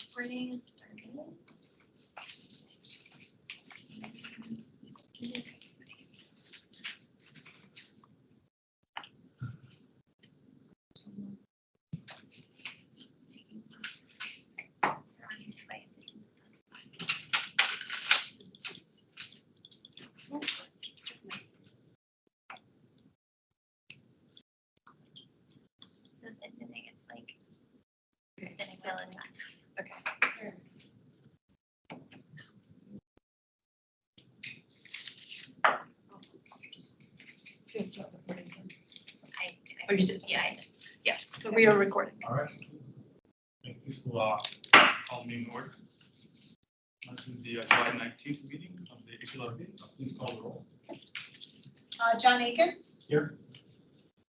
Recording is started. It's like spinning wheel and okay. Oh, you did? Yeah, I did. Yes, so we are recording. All right. Thank you for call meeting order. This is the July 19th meeting of the HALRB. Please call the roll. John Aiken. Here.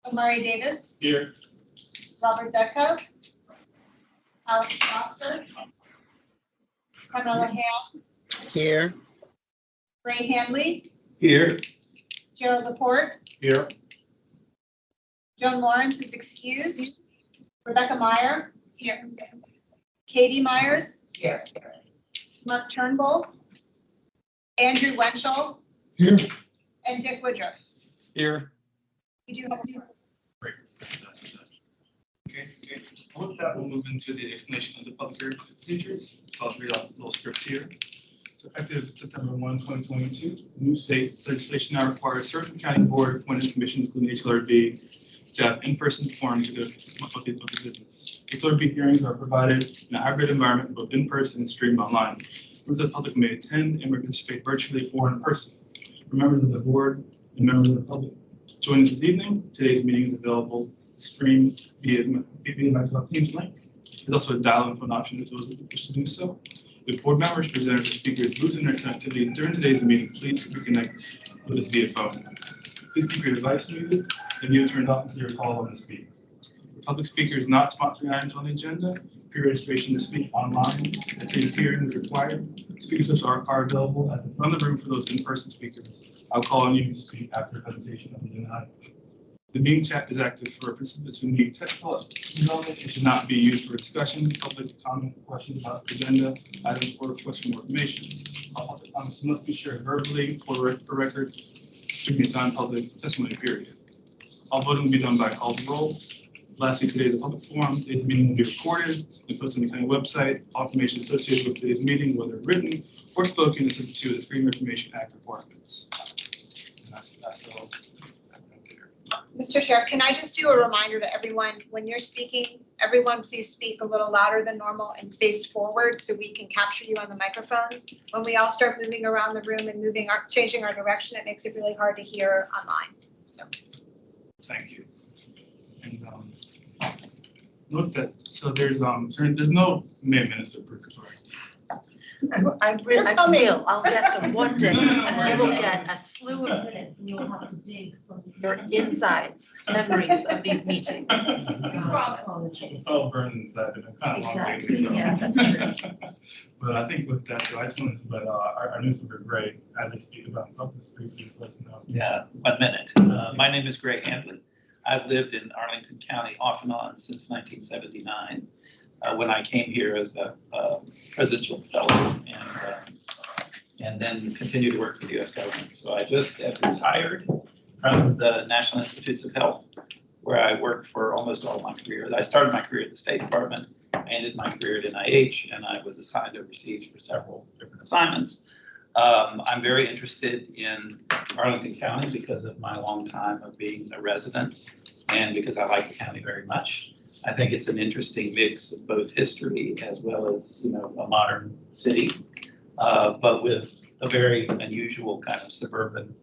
Omari Davis. Here. Robert Deco. Alex Foster. Carmela Hale. Here. Ray Handley. Here. Gerald Laporte. Here. Joan Lawrence is excused. Rebecca Meyer. Here. Katie Myers. Here. Mark Turnbull. Andrew Wenchel. Here. And Dick Woodruff. Here. We do have Great. Okay. With that, we'll move into the explanation of the public hearing procedures. So I'll read out a little script here. So effective September 1, 2022, new state legislation now requires certain county board appointed commissions, including HALRB, to have in-person forums of the business. HALRB hearings are provided in a hybrid environment, both in person and streamed online, where the public may attend and participate virtually or in person. For members of the board and members of the public joining us this evening, today's meeting is available to stream via Microsoft Teams link. There's also a dial-in phone option for those who wish to do so. If board members, presenters, or speakers lose internet connectivity during today's meeting, please reconnect with us via phone. Please keep your device muted and mute turned off until you're called on to speak. For public speakers not sponsoring items on the agenda, pre-registration to speak online at the hearing is required. Speakers are available at the front of the room for those in-person speakers. I'll call on you to speak after the presentation of the agenda item. The meeting chat is active for participants who need technical development. It should not be used for discussion, public comment, questions about the agenda, items, or requests for more information. All public comments must be shared verbally for record to be assigned public testimony period. All voting will be done by call to roll. Lastly, today is a public forum. Today's meeting will be recorded and posted on the county website. All information associated with today's meeting, whether written or spoken, is subject to the Freedom of Information Act requirements. And that's all. Mr. Chair, can I just do a reminder to everyone, when you're speaking, everyone please speak a little louder than normal and face forward so we can capture you on the microphones. When we all start moving around the room and changing our direction, it makes it really hard to hear online. So. Thank you. And note that, so there's no May minutes approved, correct? I will. I'll get them one day. You will get a slew of minutes and you'll have to dig from your insides memories of these meetings. Oh, burn inside, and I'm kind of long lately, so. Yeah, that's true. But I think with that, so I just wanted to let our newspaper Greg, as they speak about themselves, just briefly let us know. Yeah, 1 minute. My name is Greg Handley. I've lived in Arlington County off and on since 1979. When I came here as a presidential fellow and then continued to work for the U.S. government. So I just have retired from the National Institutes of Health, where I worked for almost all my career. I started my career at the State Department, I ended my career at NIH, and I was assigned overseas for several different assignments. I'm very interested in Arlington County because of my long time of being a resident and because I like the county very much. I think it's an interesting mix of both history as well as, a modern city, but with a very unusual kind of suburban,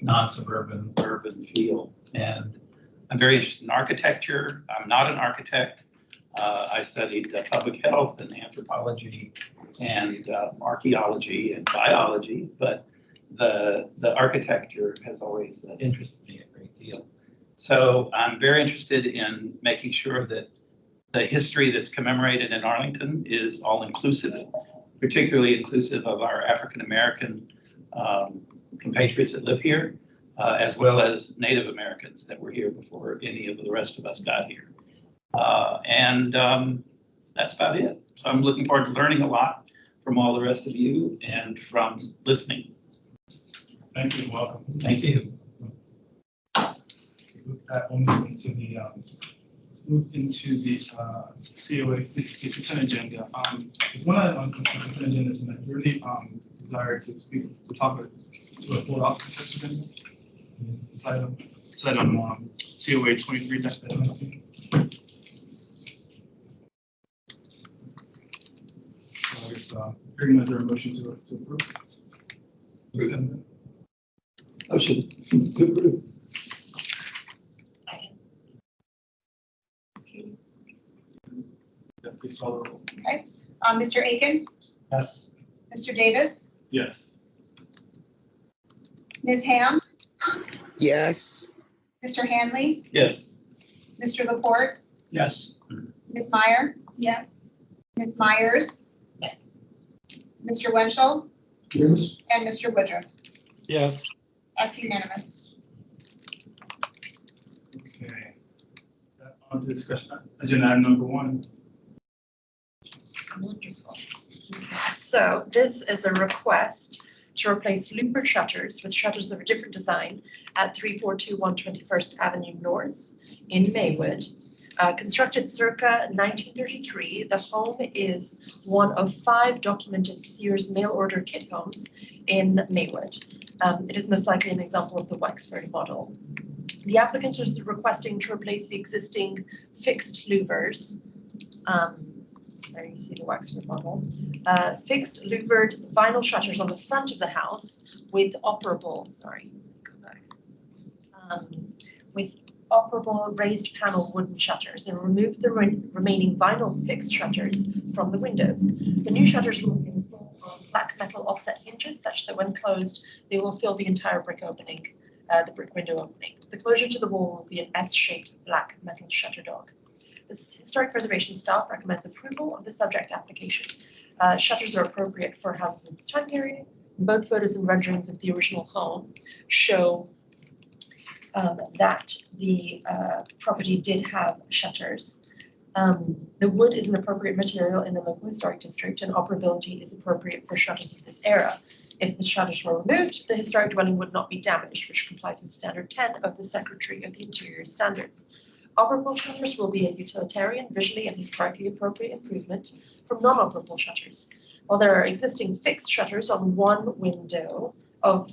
non-suburban, urban feel. And I'm very interested in architecture. I'm not an architect. I studied public health and anthropology and archaeology and biology, but the architecture has always interested me a great deal. So I'm very interested in making sure that the history that's commemorated in Arlington is all inclusive, particularly inclusive of our African-American compatriots that live here, as well as Native Americans that were here before any of the rest of us got here. that's about it. So I'm looking forward to learning a lot from all the rest of you and from listening. Thank you, welcome. Thank you. With that, we'll move into the COA, the consent agenda. There's one item on the consent agenda tonight. Is there any desire to speak, to talk to a board off consent agenda? It's item COA 23-17. So I guess, hearing is there a motion to approve? Motion. Second. Yeah, please call the roll. Mr. Aiken, Yes. Mr. Davis, Yes. Ms. Ham, Yes. Mr. Hanley, Yes. Mr. Laporte, Yes. Ms. Meyer, Yes. Ms. Myers, Yes. Mr. Winchell, Yes. and Mr. Woodruff. Yes. That's unanimous. Okay. On to discussion, agenda item number 1. Wonderful. So this is a request to replace louvered shutters with shutters of a different design at 3421 21st Avenue North in Maywood. Constructed circa 1933, the home is one of 5 documented Sears mail order kit homes in Maywood. It is most likely an example of the Wexford model. The applicant is requesting to replace the existing fixed louvers. There you see the Wexford model. Fixed louvered vinyl shutters on the front of the house with operable, with operable raised panel wooden shutters, and remove the remaining vinyl fixed shutters from the windows. The new shutters will be installed on black metal offset hinges such that when closed, they will fill the entire brick opening, the brick window opening. The closure to the wall will be an S-shaped black metal shutter dog. The Historic Preservation staff recommends approval of the subject application. Shutters are appropriate for houses in this time period. Both photos and renderings of the original home show that the property did have shutters. The wood is an appropriate material in the local historic district, and operability is appropriate for shutters of this era. If the shutters were removed, the historic dwelling would not be damaged, which complies with Standard 10 of the Secretary of the Interior Standards. Operable shutters will be a utilitarian, visually and historically appropriate improvement from non-operable shutters. While there are existing fixed shutters on one window on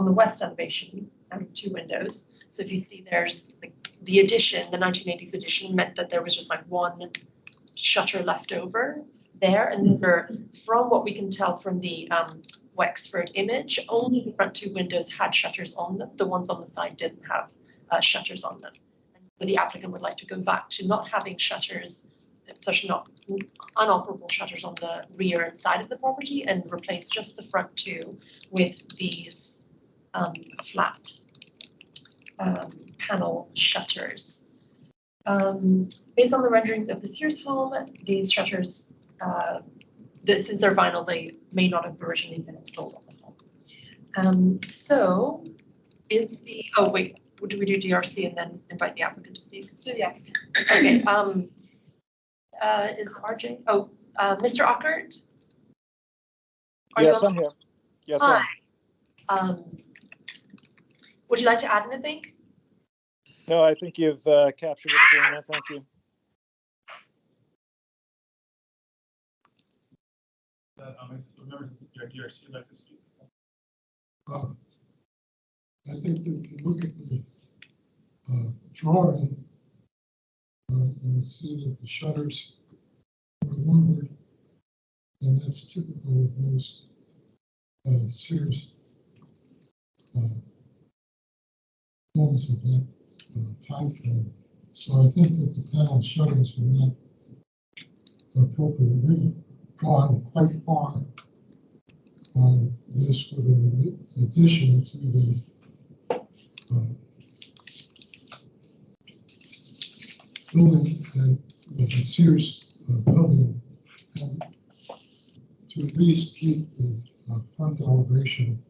the west elevation, 2 windows. So if you see there's the addition, the 1980s addition meant that there was just like one shutter left over there. And these are, from what we can tell from the Wexford image, only the front 2 windows had shutters on them. The ones on the side didn't have shutters on them. The applicant would like to go back to not having shutters, especially not unoperable shutters on the rear and side of the property, and replace just the front 2 with these flat panel shutters. Based on the renderings of the Sears home, these shutters, this is their vinyl, they may not have originally been installed on the home. So is the, oh wait, do we do DRC and then invite the applicant to speak? Yeah. Okay, is RJ, Mr. Ockert? Are you Yes, on? I'm here. Yes, I am. Hi. Would you like to add anything? No, I think you've captured it, Serena. Thank you. Members of the DRC would like to speak. I think that if you look at the drawing, you'll see that the shutters are louvered, and that's typical of most Sears homes of that time frame. So I think that the panel shutters were not appropriate. We've gone quite far on this with an addition to the building and the Sears building, and to at least keep the front elevation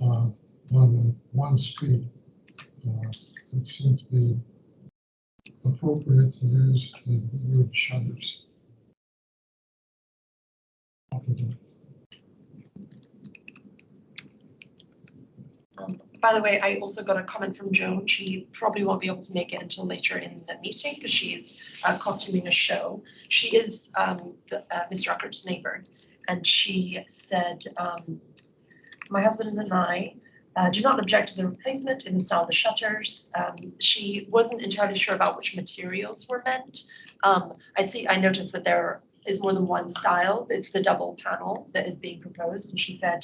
on the one street, it seems to be appropriate to use the wood shutters. upper deck. By the way, I also got a comment from Joan. She probably won't be able to make it until later in the meeting because she's costuming a show. She is Mr. Uckert's neighbor, and she said, my husband and I do not object to the replacement in the style of the shutters. She wasn't entirely sure about which materials were meant. I noticed that there is more than one style. It's the double panel that is being proposed, and she said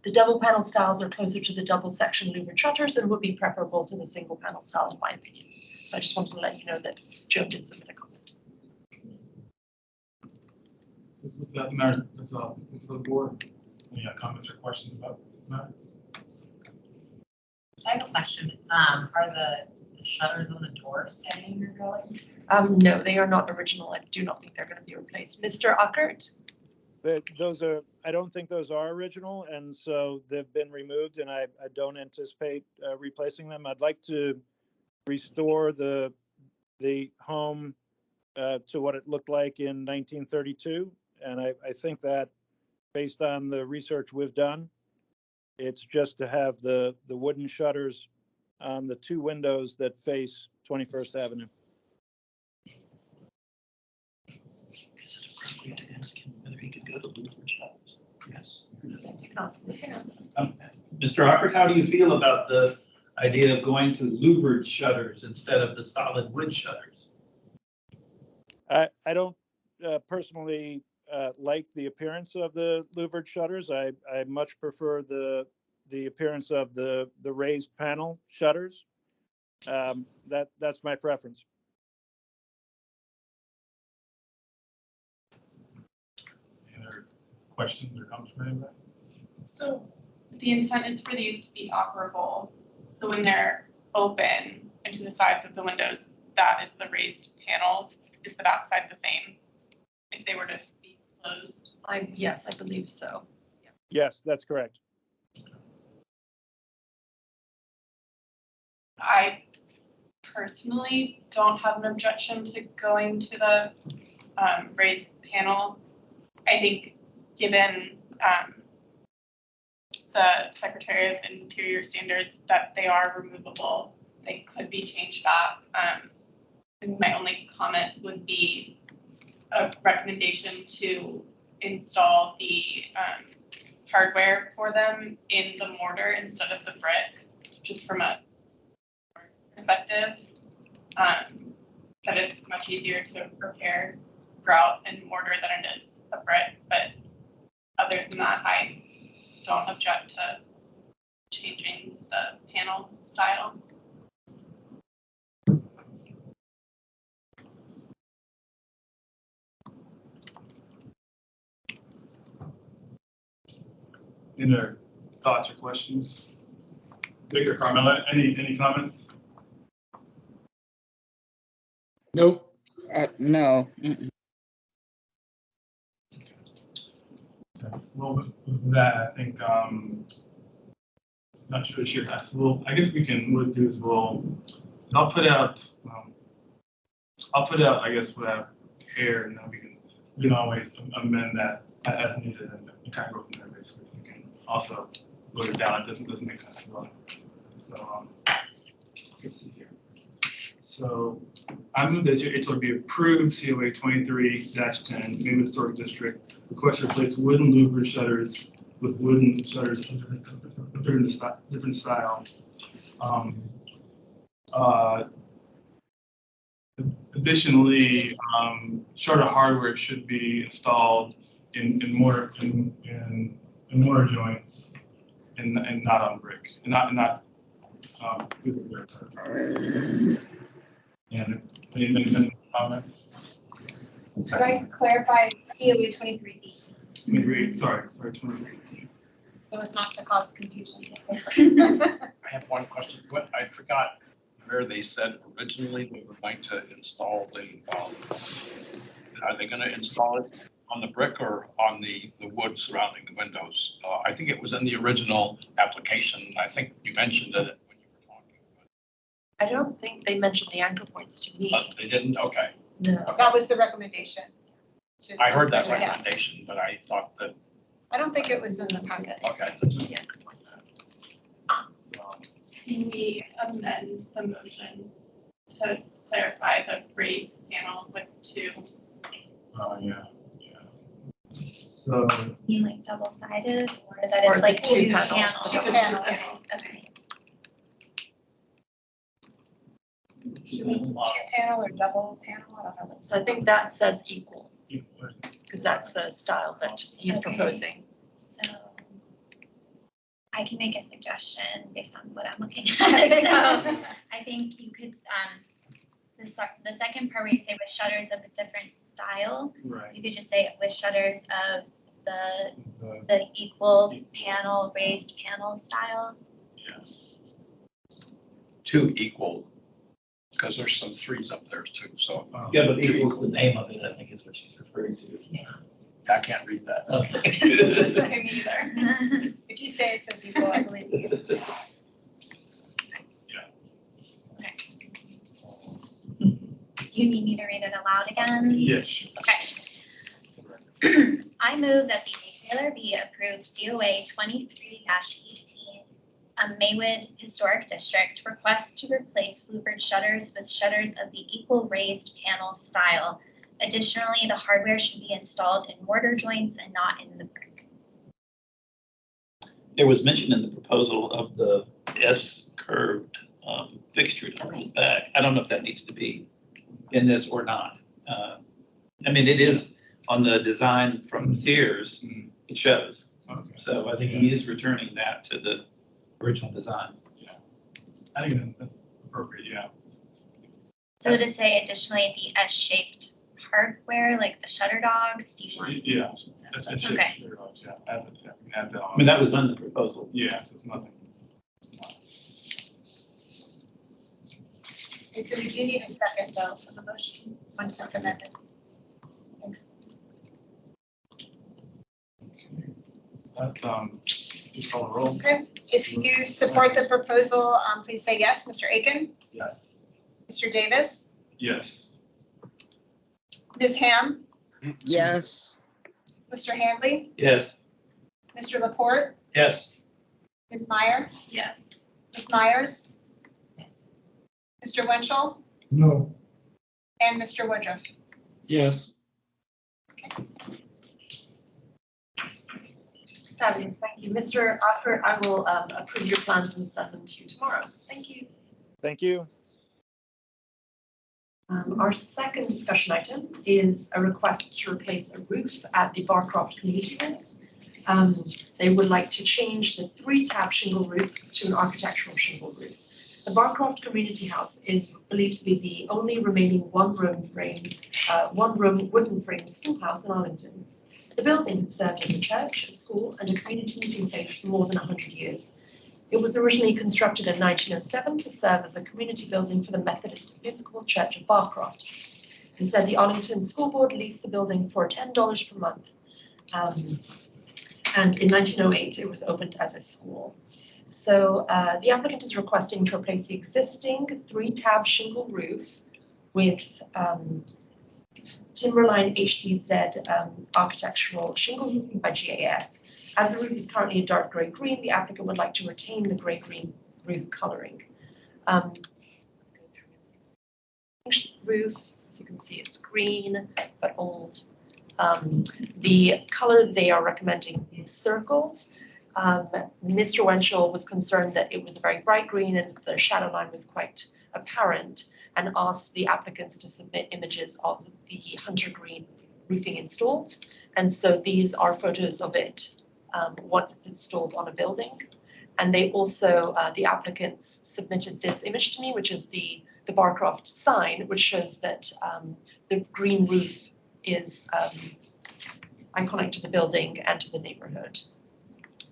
the double panel styles are closer to the double section louvered shutters and would be preferable to the single panel style in my opinion. So I just wanted to let you know that Joe did submit a comment. Just with that matter, that's all for the board. Any comments or questions about that? I have a question. Are the shutters on the door staying or going? No, they are not original. I do not think they're going to be replaced. Mr. Uckert? Those are, I don't think those are original, and so they've been removed, and I don't anticipate replacing them. I'd like to restore the home to what it looked like in 1932, and I think that based on the research we've done, it's just to have the wooden shutters on the two windows that face 21st Avenue. Is it appropriate to ask him whether he could go to louvered shutters? Yes. You can ask them. Mr. Ockert, how do you feel about the idea of going to louvered shutters instead of the solid wood shutters? I don't personally like the appearance of the louvered shutters. I much prefer the appearance of the raised panel shutters. That's my preference. Any other questions or comments from anybody? So the intent is for these to be operable. So when they're open and to the sides of the windows, that is the raised panel. Is the back side the same if they were to be closed? Yes, I believe so. Yes, that's correct. I personally don't have an objection to going to the raised panel. I think given the Secretary of Interior standards that they are removable, they could be changed back. And my only comment would be a recommendation to install the hardware for them in the mortar instead of the brick, just from a perspective. That it's much easier to repair grout and mortar than it is a brick. But other than that, I don't object to changing the panel style. Any other thoughts or questions? Vic or Carmela, any comments? Nope. No. Okay. Well, with that, I think it's not sure sure. So I guess we can. What we'll do is I'll put out. I guess what I prepare, and then we can always amend that as needed and kind of go from there. Basically, we can also look it down. It doesn't make sense as well. So let's see here. So I move that your HLRB approve COA 23-10, Main Historic District, request to replace wooden louvered shutters with wooden shutters of different style. Additionally, shutter hardware should be installed in mortar joints and not on brick, and not and any comments? Could I clarify COA 23E? 23, sorry, 23. So as not to cause confusion. I have one question. What I forgot where they said originally we were going to install the, are they going to install it on the brick or on the wood surrounding the windows? I think it was in the original application. I think you mentioned it when you were talking. I don't think they mentioned the anchor points to me. But they didn't? Okay. No. That was the recommendation. I heard that Yes. recommendation, but I thought that, I don't think it was in the packet. okay. So, Can we amend the motion to clarify the raised panel with two? yeah. So, You mean like double-sided or that Or it's the like two two panel. panels? Two panels. Okay. Should we two panel or double panel? I don't know. So I think that says equal, because that's the style that he's Okay. proposing. So I can make a suggestion based on what I'm looking at. So I think you could, the second part where you say with shutters of a different style, right. you could just say with shutters of the equal panel, raised panel style. Two equal, because there's some threes up there too, so Yeah, but equals the name of it, I think is what she's referring to. I can't read that. That's Okay. okay, me either. If you say it says equal, I believe you. Do you need me to read it aloud again? Yes. Okay. I move that the HALRB approve COA 23-18, a Maywood Historic District request to replace louvered shutters with shutters of the equal raised panel style. Additionally, the hardware should be installed in mortar joints and not in the brick. There was mention in the proposal of the S-curved fixtures on the back. I don't know if that needs to be in this or not. I mean, it is on the design from Sears, it shows. Okay. So I think he is returning that to the original design. I think that's appropriate, yeah. So to say additionally, the S-shaped hardware, like the shutter dogs, do you want? Yeah, that's Okay. sure, yeah. Add that on. I mean, that was on the proposal. Yeah, so it's nothing. It's not. Okay, so we do need a second though for the motion, once it's amended. Thanks. That, just call the roll. Okay, if you support the proposal, please say yes. Mr. Aiken? Yes. Mr. Davis? Yes. Ms. Ham? Yes. Mr. Handley? Yes. Mr. Laporte? Yes. Ms. Meyer? Yes. Ms. Myers? Yes. Mr. Winchell? No, And Mr. Woodruff? Yes. Fabulous, thank you. Mr. Acker, I will approve your plans and send them to you tomorrow. Thank you. Thank you. Our second discussion item is a request to replace a roof at the Barcroft Community Room. They would like to change the 3-tab shingle roof to an architectural shingle roof. The Barcroft Community House is believed to be the only remaining one-room wooden frame schoolhouse in Arlington. The building had served as a church, a school, and a community meeting place for more than 100 years. It was originally constructed in 1907 to serve as a community building for the Methodist Episcopal Church of Barcroft. Instead, the Arlington School Board leased the building for $10 per month. And in 1908, it was opened as a school. So the applicant is requesting to replace the existing 3-tab shingle roof with Timberline HDZ architectural shingle roofing by GAF. As the roof is currently a dark gray green, the applicant would like to retain the gray green roof coloring. Roof, as you can see, it's green but old. The color they are recommending is circled. Mr. Winchell was concerned that it was a very bright green and the shadow line was quite apparent, and asked the applicants to submit images of the hunter green roofing installed. And so these are photos of it once it's installed on a building. And they also, the applicants submitted this image to me, which is the Barcroft sign, which shows that the green roof is iconic to the building and to the neighborhood.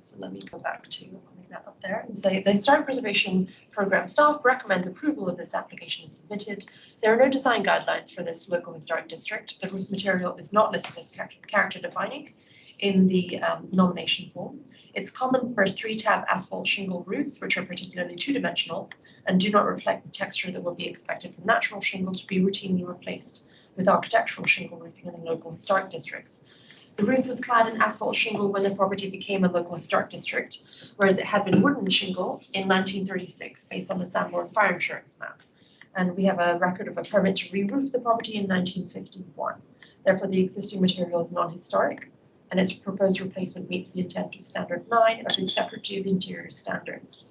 So let me go back to putting that up there and say the Historic Preservation Program staff recommends approval of this application as submitted. There are no design guidelines for this local historic district. The roof material is not listed as character defining in the nomination form. It's common for 3-tab asphalt shingle roofs, which are particularly two-dimensional and do not reflect the texture that will be expected from natural shingle to be routinely replaced with architectural shingle roofing in the local historic districts. The roof was clad in asphalt shingle when the property became a local historic district, whereas it had been wooden shingle in 1936 based on the Sanborn fire insurance map. And we have a record of a permit to re-roof the property in 1951. Therefore, the existing material is non-historic, and its proposed replacement meets the intent of Standard 9 of the Secretary of the Interior standards.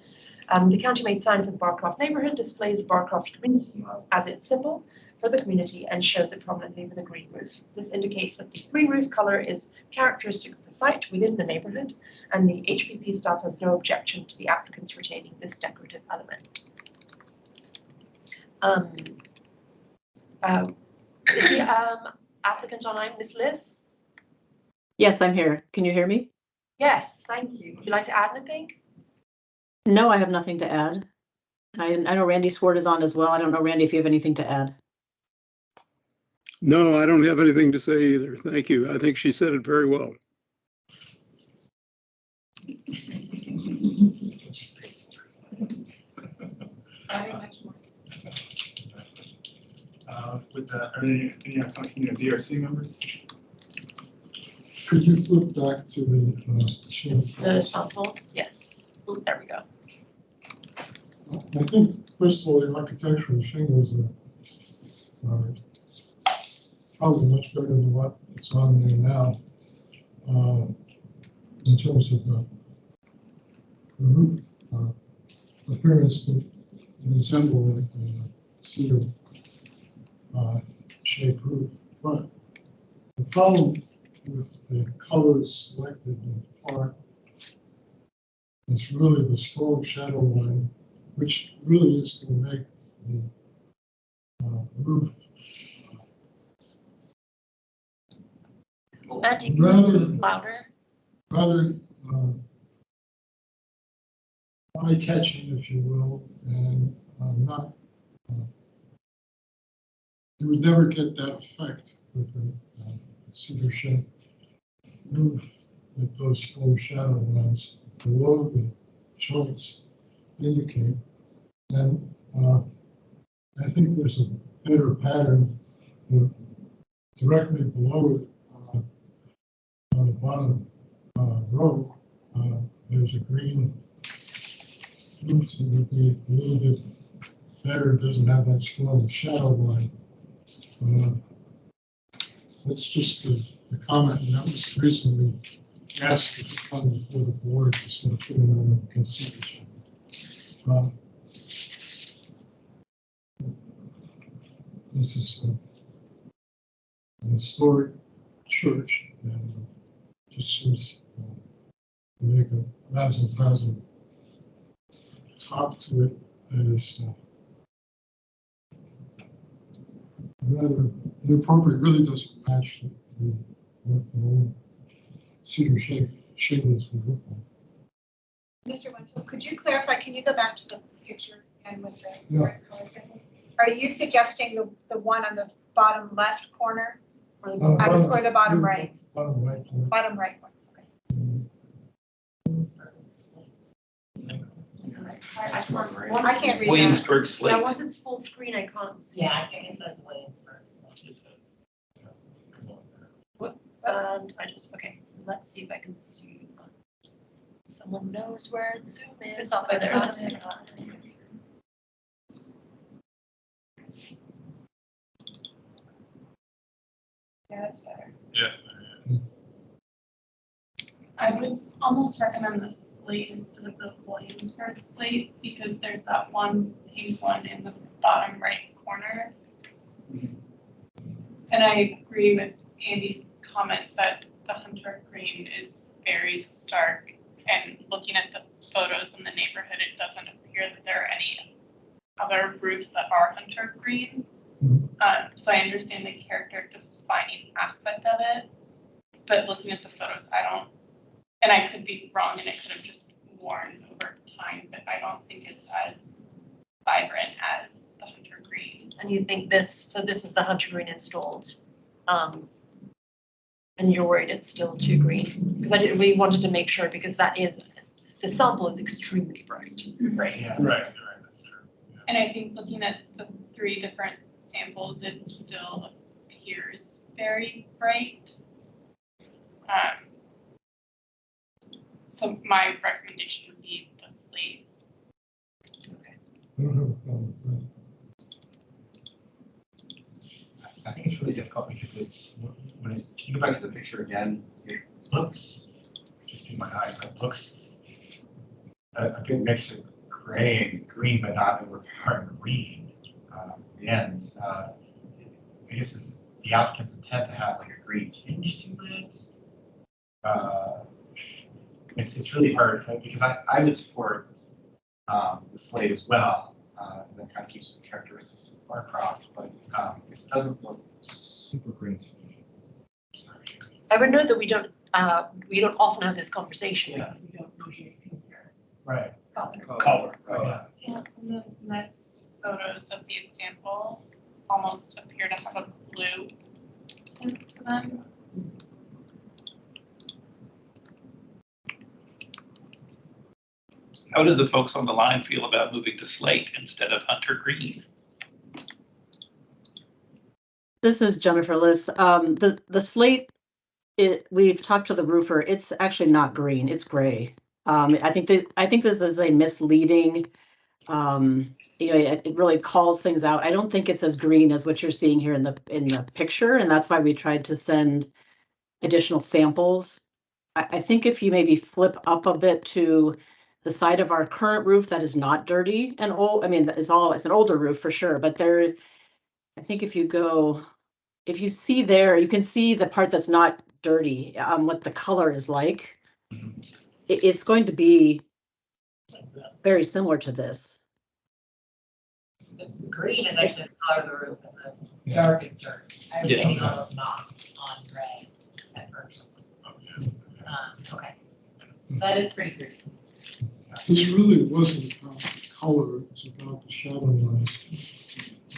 The county-made sign for the Barcroft neighbourhood displays Barcroft community as its symbol for the community and shows it prominently with a green roof. This indicates that the green roof colour is characteristic of the site within the neighbourhood, and the HPP staff has no objection to the applicants retaining this decorative element. Is the applicant online, Ms. Liz? Yes, I'm here. Can you hear me? Yes, thank you. Would you like to add anything? No, I have nothing to add. I know Randy Swart is on as well. I don't know, Randy, if you have anything to add. No, I don't have anything to say either. Thank you. I think she said it very well. With that, are there any comments from your DRC members? Could you flip back to The sample? Yes. Ooh, there we go. I think, first of all, the architectural shingles are probably much better than what's on there now in terms of the roof appearance to resemble a cedar shaped roof. But the problem with the colors selected in part is really the strong shadow line, which really is going to make the roof Andy, louder. rather eye-catching, if you will, and not. You would never get that effect with a cedar shaped roof that those full shadow lines below the joints indicate. And I think there's a better pattern directly below it on the bottom row. There's a green roof that would be a little bit better. It doesn't have that strong shadow line. That's just the comment, and that was recently asked to come before the board to sort of put it under consideration. This is a historic church, and just seems to make a razzle-dazzle top to it that is rather inappropriate. Really doesn't match what the old cedar shingles would look like. Mr. Winfield, could you clarify, can you go back to the picture and with the Yeah. right colors? Are you suggesting the one on the bottom left corner or the bottom right? Bottom right corner. Bottom right corner, okay. I can't read that. Williamsburg slate. Yeah, once it's full screen, I can't see. Yeah, I guess that's Williamsburg. And I just, okay, so let's see if I can zoom. Someone knows where the zoom is. It's not Oh, there it there. is. Yeah, that's better. Yes. I would almost recommend the slate instead of the Williamsburg slate because there's that one pink one in the bottom right corner. And I agree with Andy's comment that the hunter green is very stark, and looking at the photos in the neighborhood, it doesn't appear that there are any other roofs that are hunter green. So I understand the character defining aspect of it, but looking at the photos, I don't, and I could be wrong and it could have just worn over time, but I don't think it's as vibrant as the hunter green. And you think so this is the hunter green installed. And you're worried it's still too green? Because we wanted to make sure, because the sample is extremely bright. Right. Yeah. Right, that's true. And I think looking at the 3 different samples, it still appears very bright. So my recommendation would be the slate. I don't have a problem with that. I think it's really difficult because it's, when it's, if you go back to the picture again, it looks, just in my eye, it looks a good mix of gray and green, but not overpowering green at the ends. I guess it's the applicant's intent to have like a green tinge to it. It's really hard because I would support the slate as well. That kind of keeps the characteristics of our crop, but it doesn't look super green to me. Sorry. I would note that we don't often have this conversation Yeah. because we don't usually consider Right. Color. Yeah. Yeah, and the next photos of the example almost appear to have a blue tint to them. How do the folks on the line feel about moving to slate instead of hunter green? This is Jennifer Liss. The slate, we've talked to the roofer. It's actually not green. It's gray. I think this is a misleading. It really calls things out. I don't think it's as green as what you're seeing here in the picture, and that's why we tried to send additional samples. I think if you maybe flip up a bit to the side of our current roof that is not dirty and old. I mean, it's an older roof for sure, but there, I think if you see there, you can see the part that's not dirty, what the color is like. It's going to be very similar to this. The green is actually the color of the roof and the dark is dirt. I was thinking almost moss on gray at first. Okay, that is pretty green. This really wasn't about the color, it was about the shadow lines.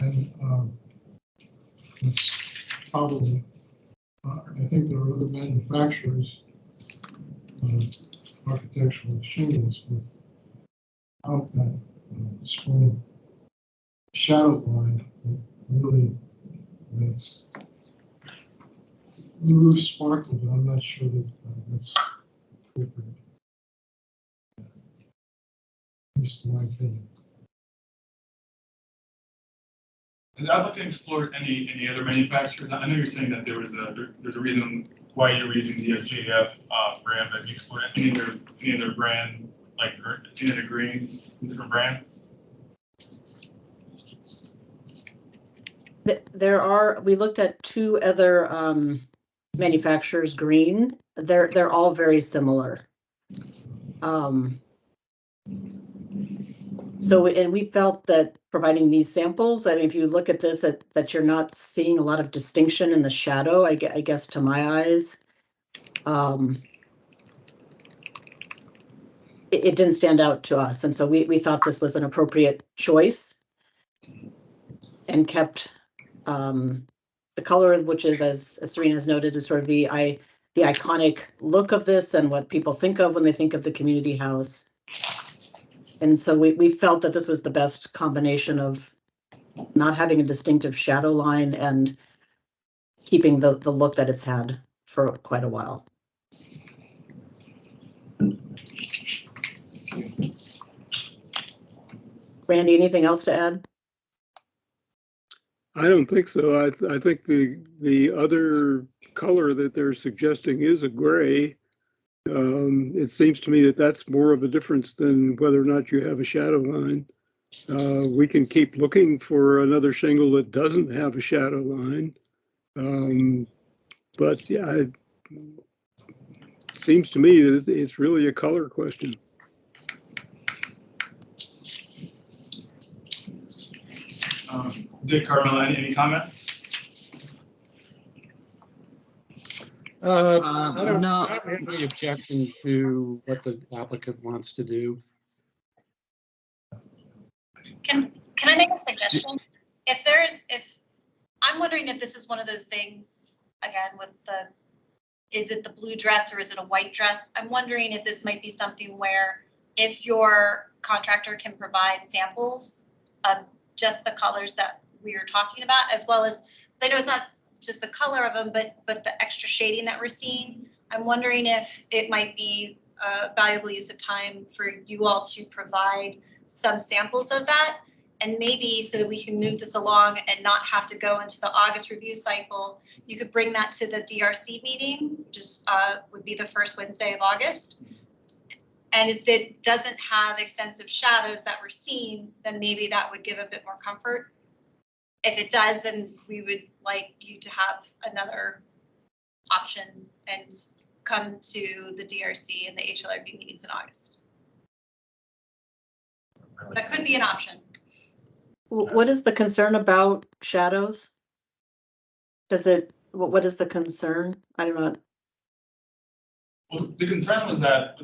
And it's probably, I think there are other manufacturers, architectural shingles without that strong shadow line that really makes the roof sparkle, but I'm not sure that that's appropriate. At least in my opinion. And I'd like to explore any other manufacturers. I know you're saying that there's a reason why you're using the JF brand, but you explore any other brand, like any other greens, different brands? We looked at two other manufacturers green. They're all very similar. And we felt that providing these samples, I mean, if you look at this, that you're not seeing a lot of distinction in the shadow, I guess to my eyes. It didn't stand out to us. And so we thought this was an appropriate choice and kept the color, which is, as Serena has noted, is sort of the iconic look of this and what people think of when they think of the community house. And so we felt that this was the best combination of not having a distinctive shadow line and keeping the look that it's had for quite a while. Randy, anything else to add? I don't think so. I think the other color that they're suggesting is a gray. It seems to me that that's more of a difference than whether or not you have a shadow line. We can keep looking for another shingle that doesn't have a shadow line. But yeah, it seems to me that it's really a color question. Dick, Carmel, any comments? I don't have any objection to what the applicant wants to do. Can I make a suggestion? If I'm wondering if this is one of those things, again, with is it the blue dress or is it a white dress? I'm wondering if this might be something where if your contractor can provide samples of just the colors that we are talking about, as well as, so I know it's not just the color of them, but the extra shading that we're seeing. I'm wondering if it might be a valuable use of time for you all to provide some samples of that. And maybe so that we can move this along and not have to go into the August review cycle, you could bring that to the DRC meeting, which is, would be the first Wednesday of August. And if it doesn't have extensive shadows that we're seeing, then maybe that would give a bit more comfort. If it does, then we would like you to have another option and come to the DRC and the HLRB meetings in August. That could be an option. What is the concern about shadows? Does it, what is the concern? I don't know. Well, the concern was that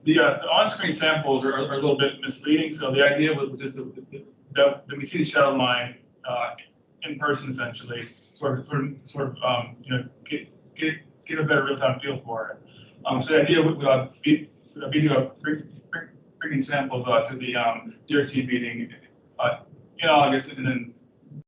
the on-screen samples are a little bit misleading. So the idea was just that we see the shadow line in person, essentially, sort of you know, get a better real-time feel for it. So the idea would be bringing samples to the DRC meeting in August, and then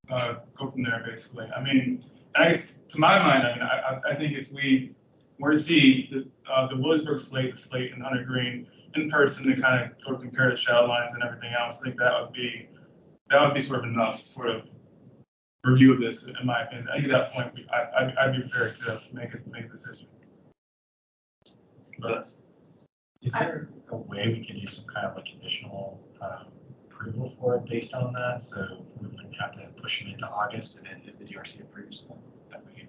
go from there, basically. I mean, I guess to my mind, I think if we were to see the Williamsburg slate, the slate and Hunter Green in person to kind of sort of compare the shadow lines and everything else, I think that would be sort of enough sort of review of this, in my opinion. I think at that point, I'd be prepared to make a decision. But is there a way we can do some kind of like conditional approval for it based on that? So we wouldn't have to push it into August, and then if the DRC approves them, then we.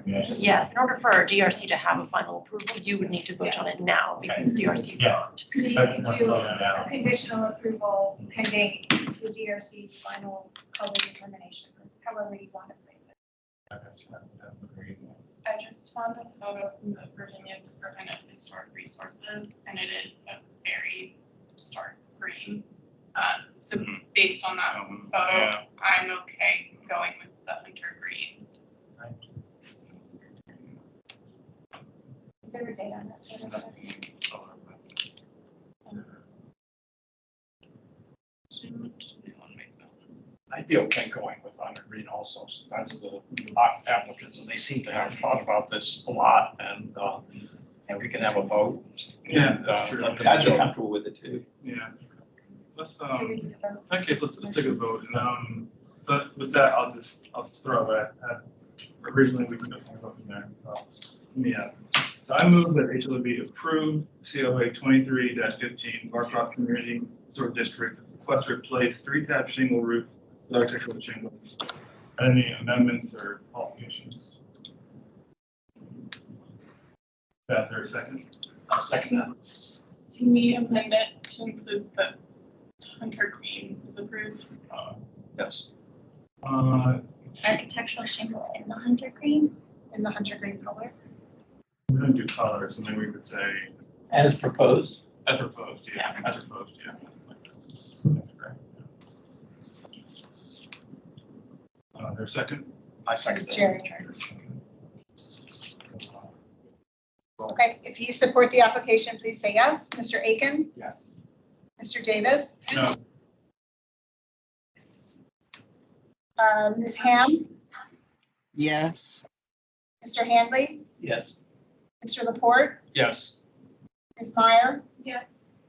Yes, in order for our DRC to have a final approval, you would need to vote on it now because DRC can't. So you can do a conditional approval pending the DRC's final color determination, however you want to phrase it. I just found a photo from the Virginia Department of Historic Resources, and it is a very stark green. So based on that photo, I'm okay going with the Hunter Green. Is there a date on that? I'd be okay going with Hunter Green also, since that's the applicants, and they seem to have thought about this a lot, and we can have a vote. Yeah, And, that's true. let them I'd be vote. comfortable with it too. yeah, let's in that case, let's take a vote. And but with that, I'll just throw it at originally we can definitely vote from there. Yeah. So I move that HLRB approve COA 23-15 Barcroft Community Resort District request to replace 3-tap shingle roof with architectural shingles. Any amendments or qualifications? Beth, or a second? I'll second that. Can we amend it to include the Hunter Green is approved? Yes. Architectural shingle in the Hunter Green? In the Hunter Green color? We're gonna do color, so maybe we could say As proposed. as proposed, yeah, as proposed, yeah. That's great. There's a second? I second that. Jerry. Okay, if you support the application, please say yes. Mr. Aiken? Yes. Mr. Davis? No. Ms. Ham? Yes. Mr. Handley? Yes. Mr. Laporte? Yes. Ms. Meyer? Yes.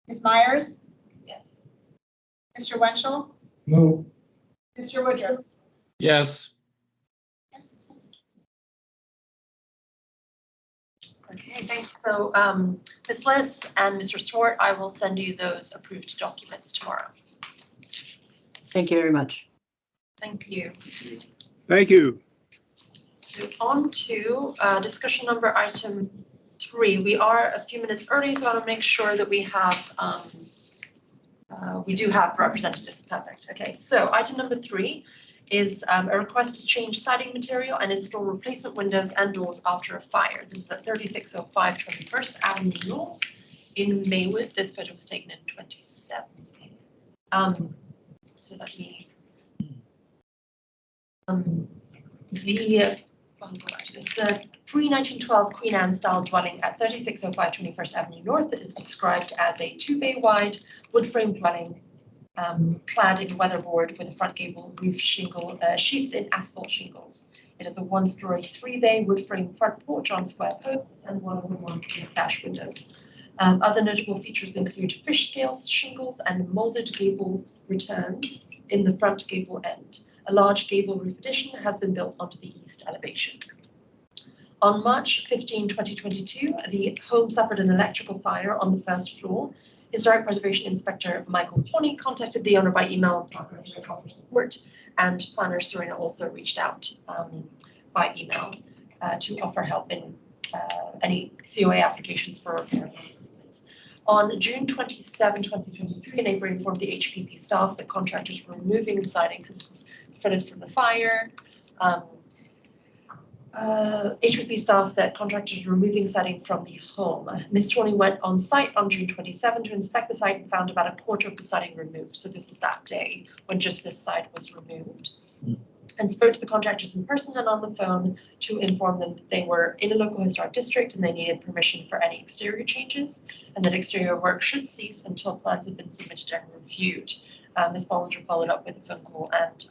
Ms. Myers? Yes. Mr. Wenchel? No. Mr. Woodruff? Yes. Okay, thanks. So Ms. Liss and Mr. Swart, I will send you those approved documents tomorrow. Thank you very much. Thank you. Thank you. So on to discussion number item 3. We are a few minutes early, so I want to make sure that we do have representatives. Perfect. Okay, so item number 3 is a request to change siding material and install replacement windows and doors after a fire. This is at 3605 21st Avenue North in Maywood. This photo was taken in 2017. So let me It's a pre-1912 Queen Anne style dwelling at 3605 21st Avenue North that is described as a 2-bay wide wood frame dwelling clad in weatherboard with a front gable roof shingle sheathed in asphalt shingles. It has a one-story, three-bay wood frame front porch on square posts and one sash windows. Other notable features include fish scales shingles and molded gable returns in the front gable end. A large gable roof addition has been built onto the east elevation. On March 15, 2022, the home suffered an electrical fire on the first floor. Historic Preservation Inspector Michael Pony contacted the owner by email and offered support, and planner Serena also reached out by email to offer help in any COA applications for repair. On June 27, 2023, a neighbor informed the HPP staff that contractors were removing siding. So this is photos from the fire. HPP staff that contractors were removing siding from the home. Ms. Tawny went on site on June 27 to inspect the site and found about a quarter of the siding removed. So this is that day when just this side was removed. And spoke to the contractors in person and on the phone to inform them that they were in a local historic district and they needed permission for any exterior changes, and that exterior work should cease until plans had been submitted and reviewed. Ms. Bollinger followed up with a phone call, and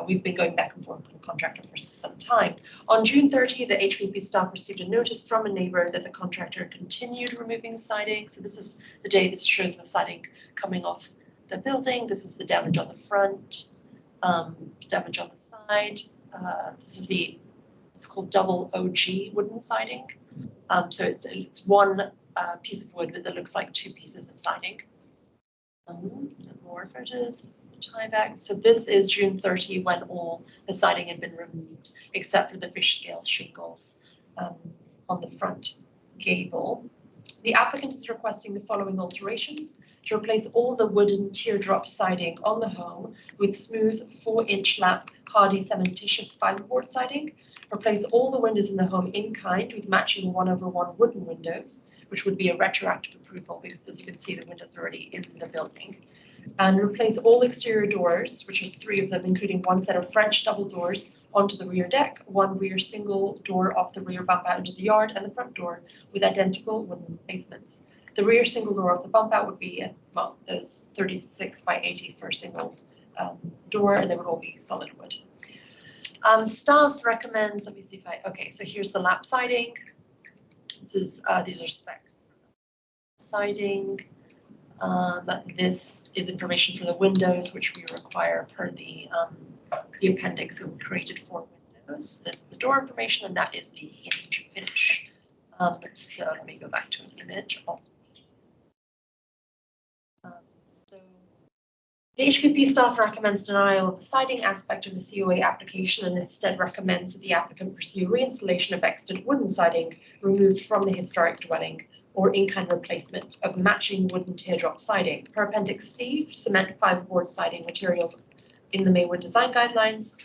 we've been going back and forth with the contractor for some time. On June 30, the HPP staff received a notice from a neighbor that the contractor continued removing siding. So this is the day this shows the siding coming off the building. This is the damage on the front. Damage on the side. This is it's called double OG wooden siding. So it's one piece of wood that looks like two pieces of siding. More photos. This is the tieback. So this is June 30 when all the siding had been removed except for the fish scale shingles on the front gable. The applicant is requesting the following alterations: to replace all the wooden teardrop siding on the home with smooth 4-inch lap hardy cementitious fiberboard siding, replace all the windows in the home in kind with matching 1/1 wooden windows, which would be a retroactive approval because, as you can see, the windows are already in the building, and replace all exterior doors, which is 3 of them, including one set of French double doors onto the rear deck, one rear single door off the rear bump out into the yard, and the front door with identical wooden replacements. The rear single door off the bump out would be, well, those 36 by 80 for a single door, and they would all be solid wood. Staff recommends, let me see if okay, so here's the lap siding. This is, these are specs. Siding. This is information for the windows, which we require per the appendix that we created for windows. This is the door information, and that is the hinge finish. So let me go back to an image. So the HPP staff recommends denial of the siding aspect of the COA application and instead recommends that the applicant pursue reinstallation of extant wooden siding removed from the historic dwelling or in-kind replacement of matching wooden teardrop siding. Per Appendix C, cement fiberboard siding materials in the Maywood Design Guidelines,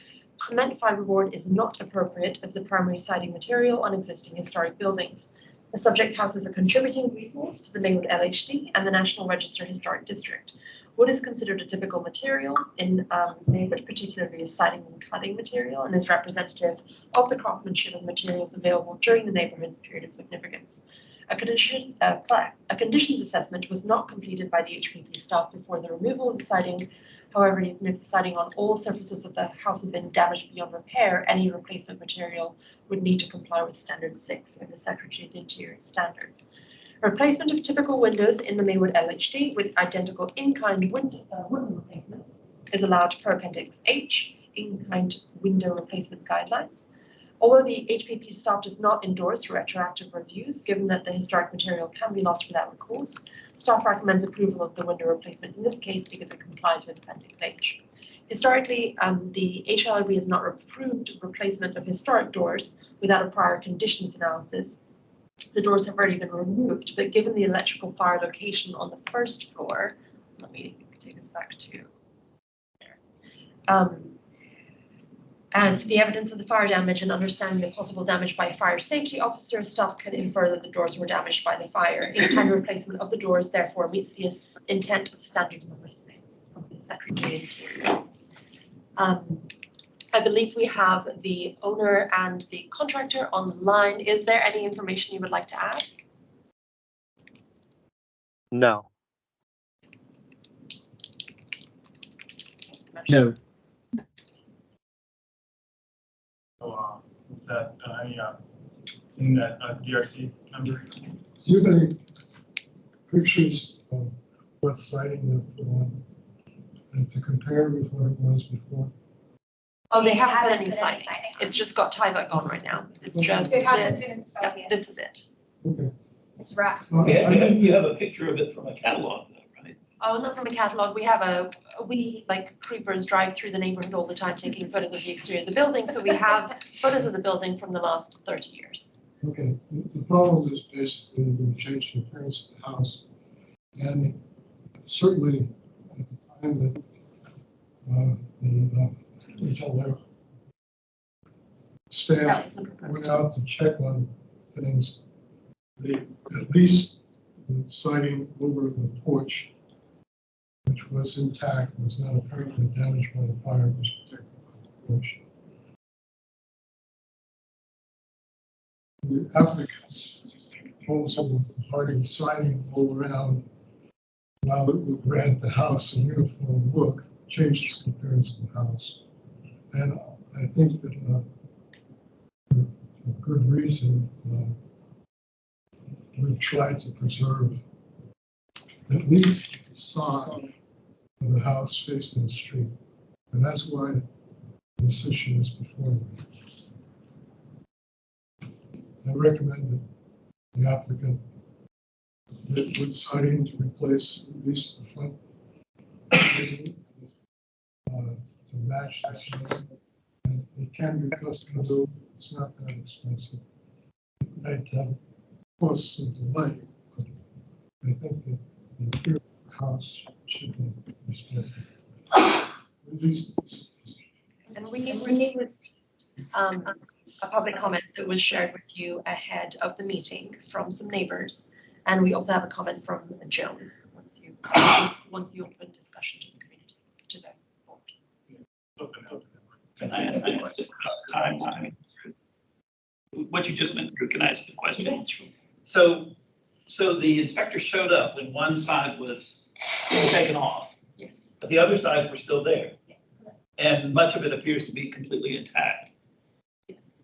cement fiberboard is not appropriate as the primary siding material on existing historic buildings. The subject house is a contributing resource to the Maywood LHD and the National Register Historic District. Wood is considered a typical material in Maywood, particularly as siding and cladding material, and is representative of the craftsmanship and materials available during the neighborhood's period of significance. A conditions assessment was not completed by the HPP staff before the removal of the siding. However, even if the siding on all surfaces of the house had been damaged beyond repair, any replacement material would need to comply with Standard 6 of the Secretary of the Interior standards. Replacement of typical windows in the Maywood LHD with identical in-kind wooden replacements is allowed per Appendix H, in-kind window replacement guidelines. Although the HPP staff does not endorse retroactive reviews, given that the historic material can be lost without recourse, staff recommends approval of the window replacement in this case because it complies with Appendix H. Historically, the HALRB has not approved replacement of historic doors without a prior conditions analysis. The doors have already been removed, but given the electrical fire location on the first floor, let me take us back to there. As the evidence of the fire damage and understanding the possible damage by fire safety officer, staff can infer that the doors were damaged by the fire. In-kind replacement of the doors therefore meets the intent of standard number 6 of the Secretary of Interior. I believe we have the owner and the contractor on the line. Is there any information you would like to add? No. No. So, is that any in that DRC number? Do you have any pictures of what siding they're put on and to compare with what it was before? Oh, they haven't put any put siding. It's just got tie back on right now. It's just, It hasn't been this. installed Yeah, yet. this is it. Okay. It's wrapped. Well, Yeah, I think- you have a picture of it from a catalog though, right? Oh, not from a catalog. We have we like creepers drive through the neighborhood all the time taking photos of the exterior of the building. So we have photos of the building from the last 30 years. Okay, the problem is basically we've changed the appearance of the house. And certainly at the time that the HALRB staff That was the proposal. went out to check on things, they, at least the siding over the porch, which was intact, was not apparently damaged by the fire, was protected by the porch. The applicant's proposal with the hardy siding all around, while it would grant the house a uniform look, changes the appearance of the house. And I think that for good reason, we've tried to preserve at least the side of the house facing the street. And that's why this issue is before you. I recommend that the applicant get wood siding to replace at least the front to match this. And it can be customizable. It's not that expensive. It might have cost some delay, but I think that the appearance of the house should be respected. At least And we received a public comment that was shared with you ahead of the meeting from some neighbors. And we also have a comment from Joan once you open discussion to the community, to the board. Can I ask a question? What you just went through, can I ask a question? Yes, sure. So the inspector showed up when one side was taken off, Yes. but the other sides were still there. And much of it appears to be completely intact. Yes.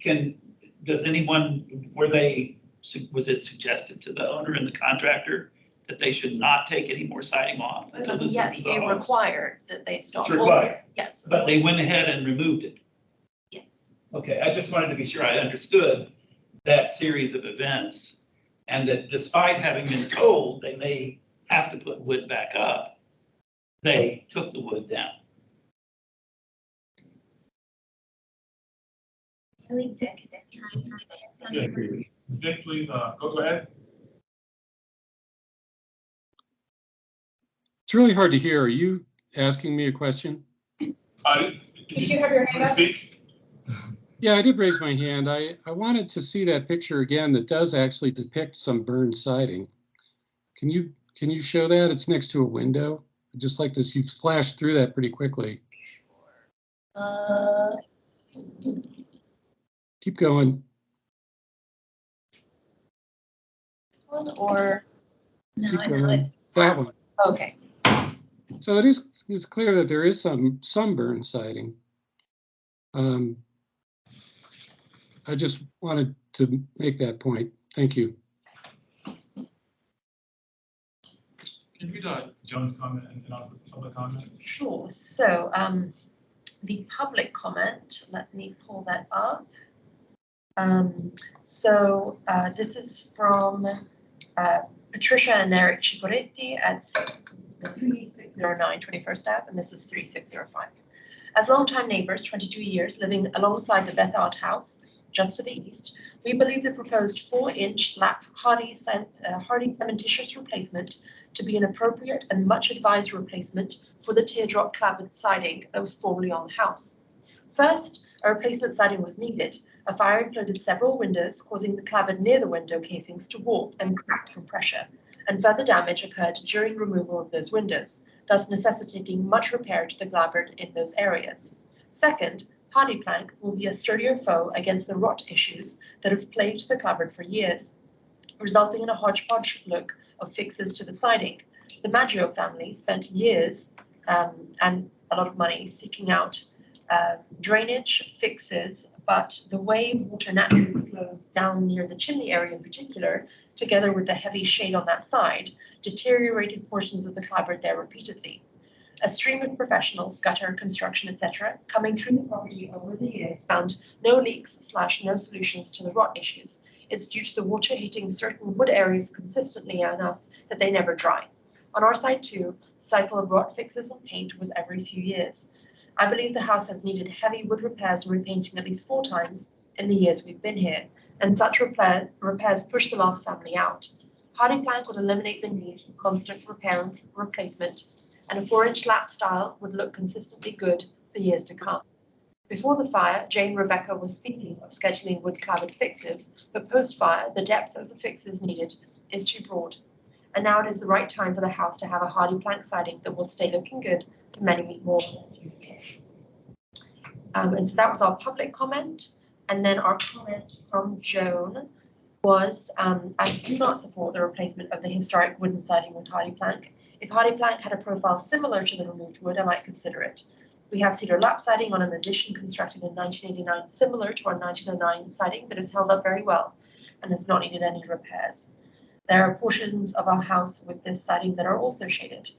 Does anyone, was it suggested to the owner and the contractor that they should not take any more siding off until this is Yes, it resolved? required that they stop. It's required. Yes. But they went ahead and removed it. Yes. Okay, I just wanted to be sure I understood that series of events and that despite having been told they may have to put wood back up, they took the wood down. I believe Dick is trying. Dick, please, go ahead. It's really hard to hear. Are you asking me a question? Did you have your hand up? Speak. Yeah, I did raise my hand. I wanted to see that picture again that does actually depict some burned siding. Can you show that? It's next to a window. I'd just like to, you flashed through that pretty quickly. Keep going. This one or, No, Keep going. it's That one. okay. So it's clear that there is some burn siding. I just wanted to make that point. Thank you. Can you read Joan's comment and also the public comment? Sure. So the public comment, let me pull that up. This is from Patricia and Eric Chicoretti at 3609 21st Ave, and this is 3605. As longtime neighbors, 22 years, living alongside the Beth Art House, just to the east, we believe the proposed 4-inch lap hardy cementitious replacement to be an appropriate and much advised replacement for the teardrop clapboard siding that was formerly on the house. First, a replacement siding was needed. A fire imploded several windows, causing the clapboard near the window casings to warp and crack from pressure, and further damage occurred during removal of those windows, thus necessitating much repair to the clapboard in those areas. Second, hardy plank will be a sturdier foe against the rot issues that have plagued the clapboard for years, resulting in a hodgepodge look of fixes to the siding. The Maggio family spent years and a lot of money seeking out drainage fixes, but the way water naturally flows down near the chimney area in particular, together with the heavy shade on that side, deteriorated portions of the clapboard there repeatedly. A stream of professionals, gutter, construction, etc., coming through the property over the years found no leaks / no solutions to the rot issues. It's due to the water hitting certain wood areas consistently enough that they never dry. On our side too, the cycle of rot fixes and paint was every few years. I believe the house has needed heavy wood repairs and repainting at least 4 times in the years we've been here, and such repairs pushed the last family out. Hardy plank would eliminate the need for constant repair and replacement, and a 4-inch lap style would look consistently good for years to come. Before the fire, Jane Rebecca was speaking of scheduling wood-cladded fixes, but post-fire, the depth of the fixes needed is too broad. And now it is the right time for the house to have a hardy plank siding that will stay looking good for many more than a few years. And so that was our public comment. And then our comment from Joan was, I do not support the replacement of the historic wooden siding with hardy plank. If hardy plank had a profile similar to the removed wood, I might consider it. We have cedar lap siding on an addition constructed in 1989, similar to our 1909 siding that has held up very well and has not needed any repairs. There are portions of our house with this siding that are also shaded.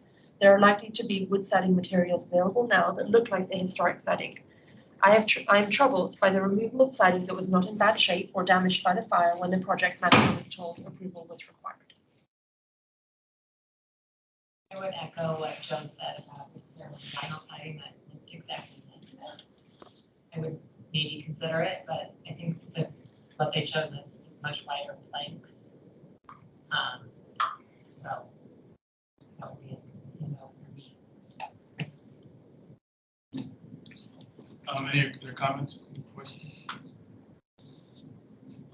There are likely to be wood siding materials available now that look like the historic siding. I am troubled by the removal of siding that was not in bad shape or damaged by the fire when the project manager was told approval was required. I would echo what Joan said about their vinyl siding that looked exactly like this. I would maybe consider it, but I think that what they chose is much lighter planks. So that would be a no for me. Any other comments, questions?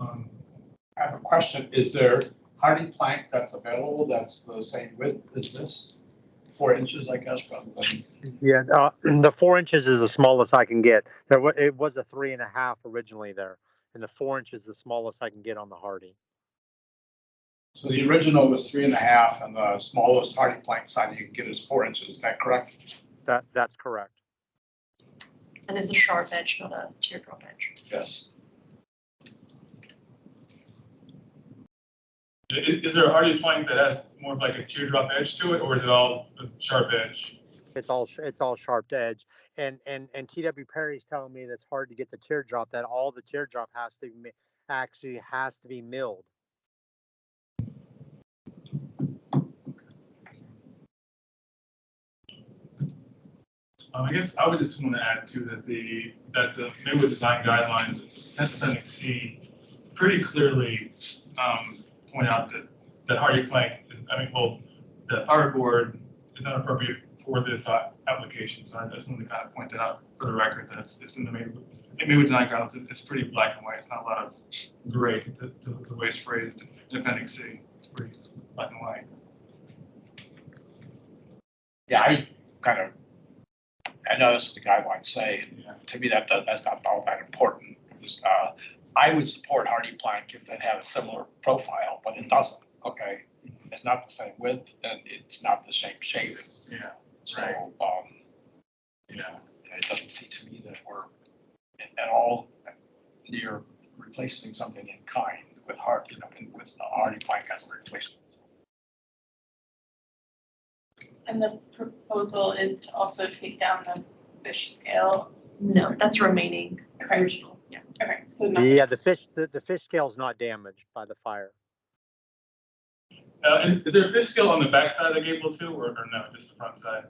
I have a question. Is there hardy plank that's available that's the same width as this? 4 inches, I guess, probably. Yeah, the 4 inches is the smallest I can get. It was a 3.5 originally there, and the 4 inches is the smallest I can get on the hardy. So the original was 3.5, and the smallest hardy plank siding you can get is 4 inches. Is that correct? That's correct. And it's a sharp edge, not a teardrop edge. Yes. Is there a hardy plank that has more of like a teardrop edge to it, or is it all a sharp edge? It's all sharp edge, and T.W. Perry's telling me that's hard to get the teardrop. That all the teardrop has to be milled. I guess I would just want to add too that the Maywood design guidelines, Appendix C, pretty clearly point out that hardy plank is, the fireboard is not appropriate for this application. So I just want to kind of point that out for the record that it's in the Maywood design guidelines. It's pretty black and white. It's not a lot of gray to the way it's phrased in Appendix C. It's pretty black and white. Yeah, I know that's what the guidelines say. Yeah. To me, that's not all that important. I would support hardy plank if it had a similar profile, but it doesn't. Okay, it's not the same width and it's not the same shape. Yeah. So, right. Yeah, it doesn't seem to me that we're at all near replacing something in kind with hardy plank as a replacement. And the proposal is to also take down the fish scale. No, that's remaining original. Yeah. Okay. So nothing. Yeah, the fish scale is not damaged by the fire. Is there a fish scale on the back side of the gable too, or no, just the front side?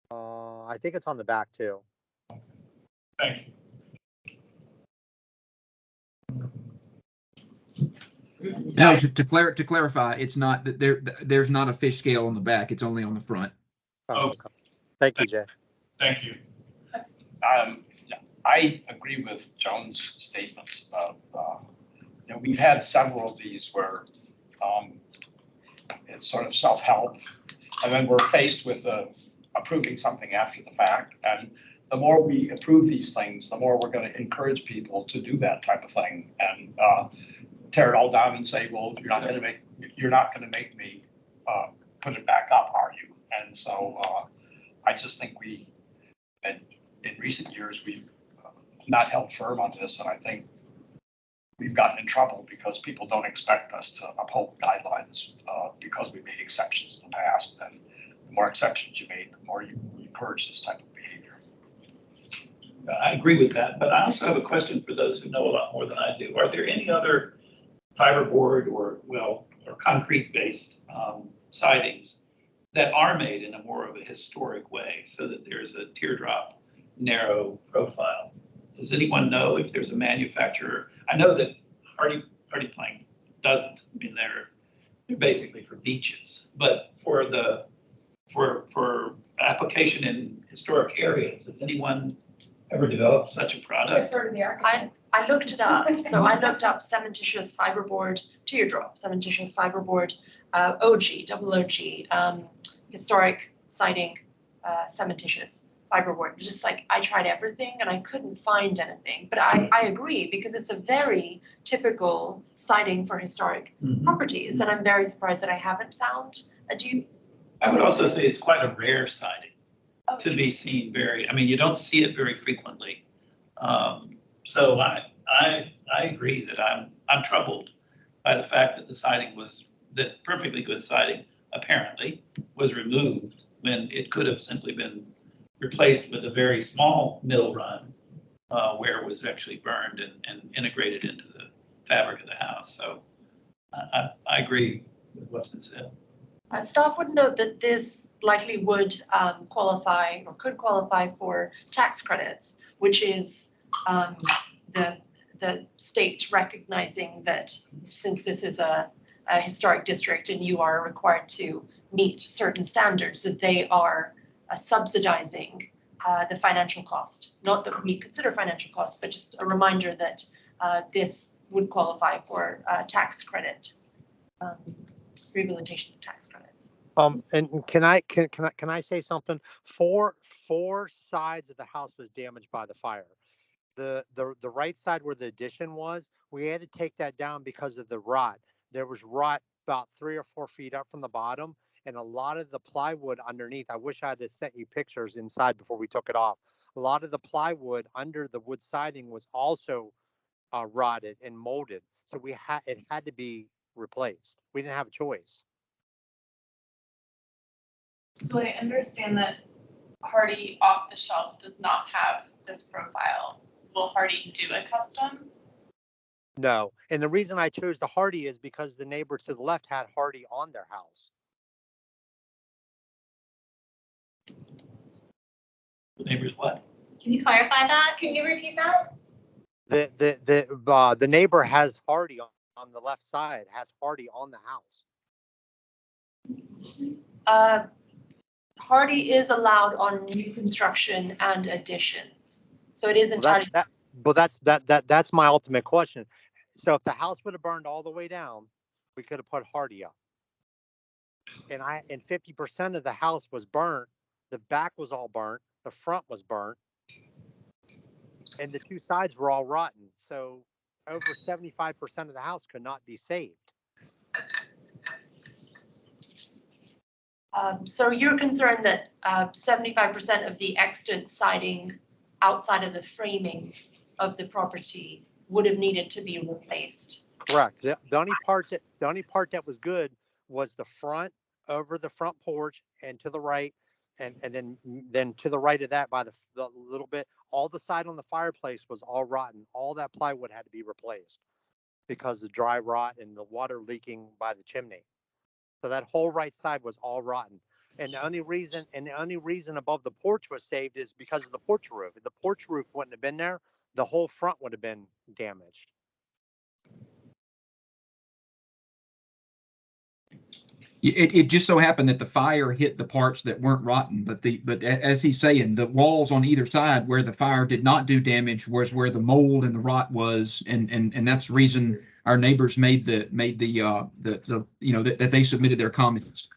I think it's on the back too. Thank you. No, to clarify, it's not that there's not a fish scale on the back. It's only on the front. Oh, thank you, Jay. Thank you. I agree with Joan's statements of, we've had several of these where it's sort of self-help, and then we're faced with approving something after the fact. And the more we approve these things, the more we're going to encourage people to do that type of thing and tear it all down and say, well, you're not going to make me put it back up, are you? And so I just think in recent years, we've not held firm on this, and I think we've gotten in trouble because people don't expect us to uphold guidelines because we made exceptions in the past. And the more exceptions you made, the more you encourage this type of behavior. I agree with that, but I also have a question for those who know a lot more than I do. Are there any other fiberboard or concrete-based sidings that are made in a more of a historic way so that there's a teardrop narrow profile? Does anyone know if there's a manufacturer? I know that Hardy Plank doesn't. I mean, they're basically for beaches, but for application in historic areas, has anyone ever developed such a product? Refer to the architects. I looked it up. So I looked up cementitious fiberboard teardrop, cementitious fiberboard, double OG, historic siding, cementitious fiberboard. Just like I tried everything and I couldn't find anything. But I agree because it's a very typical siding for historic properties, and I'm very surprised that I haven't found. I would also say it's quite a rare siding to be seen you don't see it very frequently. So I agree that I'm troubled by the fact that that perfectly good siding apparently was removed when it could have simply been replaced with a very small mill run where it was actually burned and integrated into the fabric of the house. So I agree with what's been said. Staff would note that this likely would qualify or could qualify for tax credits, which is the state recognizing that since this is a historic district and you are required to meet certain standards, that they are subsidizing the financial cost. Not that we consider financial cost, but just a reminder that this would qualify for tax credit, rehabilitation tax credits. And can I say something? Four sides of the house was damaged by the fire. The right side where the addition was, we had to take that down because of the rot. There was rot about 3 or 4 feet up from the bottom, and a lot of the plywood underneath. I wish I had sent you pictures inside before we took it off. A lot of the plywood under the wood siding was also rotted and molded, so it had to be replaced. We didn't have a choice. So I understand that Hardy off the shelf does not have this profile. Will Hardy do a custom? No, and the reason I chose the Hardy is because the neighbor to the left had Hardy on their house. The neighbors what? Can you clarify that? Can you repeat that? The neighbor has Hardy on the left side, has Hardy on the house. Hardy is allowed on new construction and additions, so it is entirely. That's my ultimate question. So if the house would have burned all the way down, we could have put Hardy up. And 50% of the house was burnt. The back was all burnt. The front was burnt. And the two sides were all rotten. So over 75% of the house could not be saved. So you're concerned that 75% of the extant siding outside of the framing of the property would have needed to be replaced. Correct. The only part that was good was the front, over the front porch and to the right, and then to the right of that by the little bit, all the side on the fireplace was all rotten. All that plywood had to be replaced because of dry rot and the water leaking by the chimney. So that whole right side was all rotten. And the only reason above the porch was saved is because of the porch roof. If the porch roof wouldn't have been there, the whole front would have been damaged. It just so happened that the fire hit the parts that weren't rotten, but as he's saying, the walls on either side where the fire did not do damage was where the mold and the rot was, and that's the reason our neighbors made the that they submitted their comments.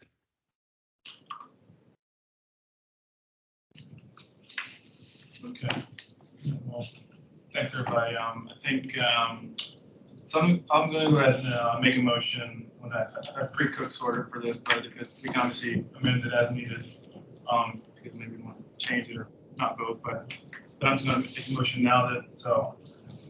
Okay. Well, thanks everybody. I think so I'm going to go ahead and make a motion on a pre-cooked sorter for this, but we can obviously amend it as needed because maybe change it or not vote, but I'm just gonna make a motion now that, so,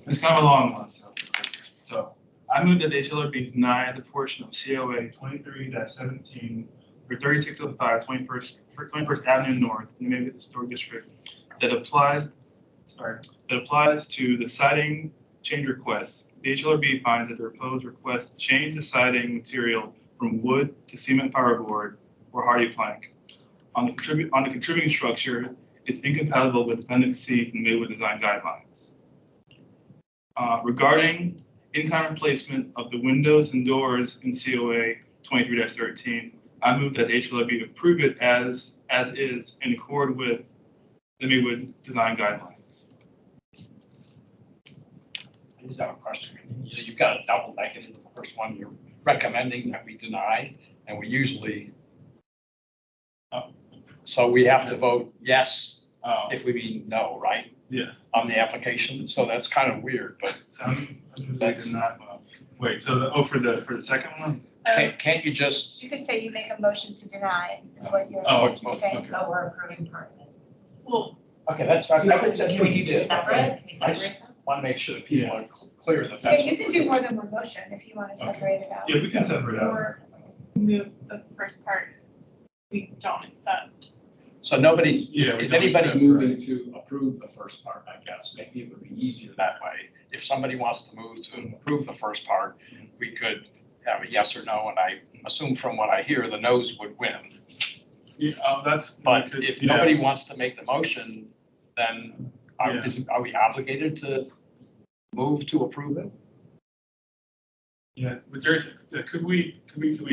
it's kind of a long one, so I move that the HLRB deny the portion of COA 23-17 for 3605 21st Avenue North in the Maywood Historic District that applies to the siding change request. The HLRB finds that the proposed request change the siding material from wood to cement fiberboard or hardy plank on the contributing structure is incompatible with Appendix C from the Maywood Design Guidelines. Regarding in-kind replacement of the windows and doors in COA 23-13, I move that the HLRB approve it as is in accord with the Maywood Design Guidelines. I just have a question. You know, you've got a double negative. The first one, you're recommending that we deny, and we usually, so we have to vote yes if we mean no, right? Yes. On the application. So that's kind of weird, but. That's not, wait, so for the second one? Can't you just? You could say you make a motion to deny is what you're saying. So we're approving part of it. Well, Okay, that's fine. Can we do two separate? Can we I just separate them? want to make sure that people are clear that Yeah, that's. you can do more than one motion if you want to separate it out. Yeah, we can separate out. or move the first part we don't accept. So nobody, Yeah, we is don't anybody accept, moving to approve the first part, I guess? Maybe it would be easier that way. If somebody wants to move to approve the first part, we could have a yes or no, and I assume from what I hear, the no's would win. Yeah, But if nobody wants to make the motion, then Yeah. are we obligated to move to approve it? Yeah, but could we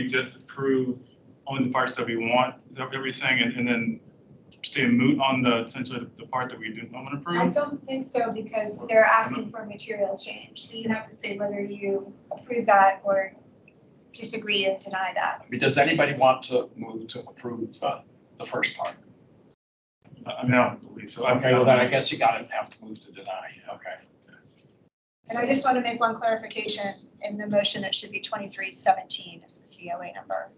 just approve only the parts that we want? Is that what you're saying? And then stay moot on essentially the part that we do not want to approve? I don't think so because they're asking for a material change. So you have to say whether you approve that or disagree and deny that. I mean, does anybody want to move to approve the first part? I mean, I don't believe so. Okay, well then I guess you gotta have to move to deny, okay. And I just want to make one clarification. In the motion, it should be 2317 is the COA number.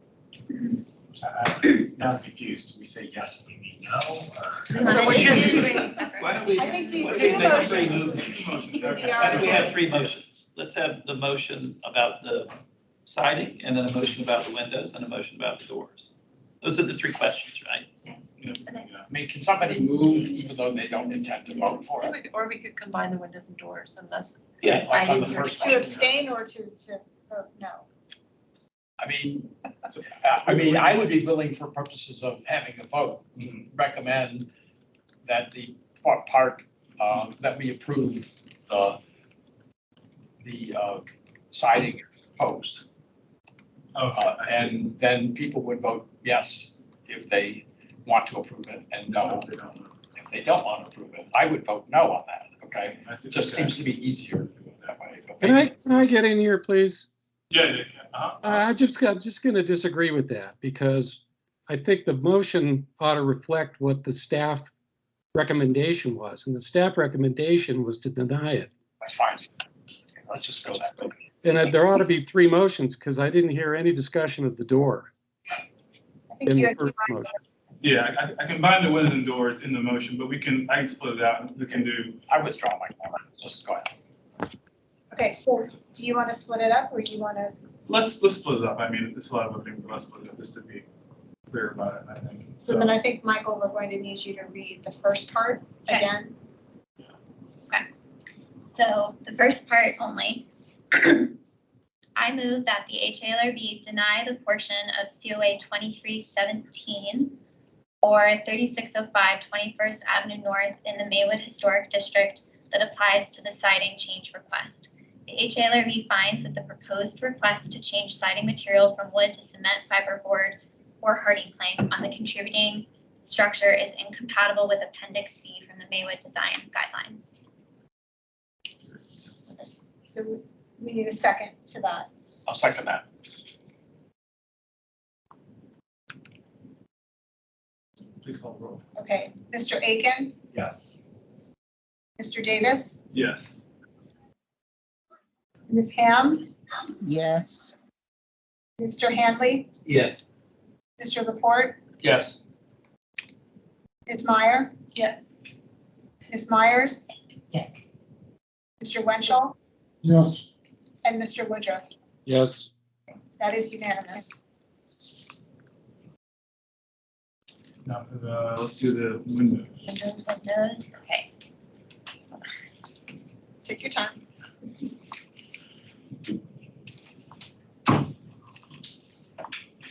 Now I'm confused. Do we say yes if we mean no? We wanted to do separate. Why don't we? I think these why two don't we make three motions. motions? Okay. Why don't we have three motions? Let's have the motion about the siding, and then a motion about the windows, and a motion about the doors. Those are the three questions, right? Yes. Yeah. I mean, can somebody move even though they don't intend to vote for it? Or we could combine the windows and doors unless. Yeah, like on the didn't hear first it. To abstain or to vote no? I mean, I would be willing for purposes of having a vote, recommend that the part, that we approve the siding as proposed. Okay, I see. And then people would vote yes if they want to approve it and no if they don't want to approve it. I would vote no on that, okay? I see. It just Okay. seems to be easier to do it that way. but Can maybe I get in here, please? Yeah. I'm just going to disagree with that because I think the motion ought to reflect what the staff recommendation was. And the staff recommendation was to deny it. That's fine. Let's just go that way. And there ought to be three motions because I didn't hear any discussion of the door I think in you the had first motion. Yeah, I combined the windows and doors in the motion, but I can split it out. We can do, I withdraw my comment. Just go ahead. Okay, so do you want to split it up or do you want to? let's split it up. I mean, it's a lot of voting, but let's split it up just to be clear about it, I think. So then I think, Michael, we're going to need you to read the first part Okay. again. So the first part only. I move that the HALRB deny the portion of COA 2317 or 3605 21st Avenue North in the Maywood Historic District that applies to the siding change request. The HALRB finds that the proposed request to change siding material from wood to cement, fiberboard, or hardy plank on the contributing structure is incompatible with Appendix C from the Maywood Design Guidelines. So we need a second to that. I'll second that. Please call the roll. Okay, Mr. Aiken, Yes. Mr. Davis, Yes. Ms. Ham, Yes. Mr. Handley, Yes. Mr. Laporte, Yes. Ms. Meyer, Yes. Ms. Myers, Yes. Mr. Wenchel, Yes. and Mr. Woodruff. Yes. That is unanimous. Now for let's do the windows. Windows, okay. Take your time. I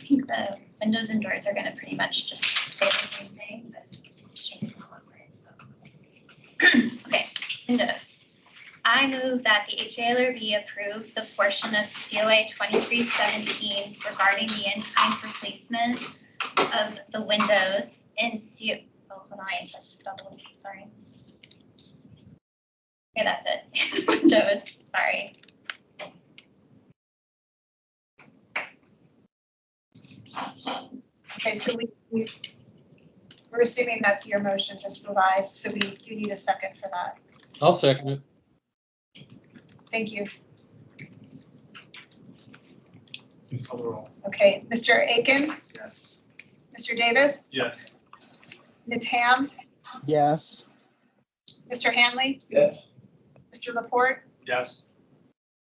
think the windows and doors are gonna pretty much just stay the same thing, but change the color, so. Okay, windows. I move that the HALRB approve the portion of COA 2317 regarding the in-kind replacement of the windows in hold on, that's double, sorry. Okay, that's it. Windows, sorry. Okay, so we're assuming that's your motion, just revised, so we do need a second for that. I'll second it. Thank you. Please call the roll. Okay, Mr. Aiken, Yes. Mr. Davis, Yes. Ms. Ham, Yes. Mr. Hanley, Yes. Mr. Laporte, Yes.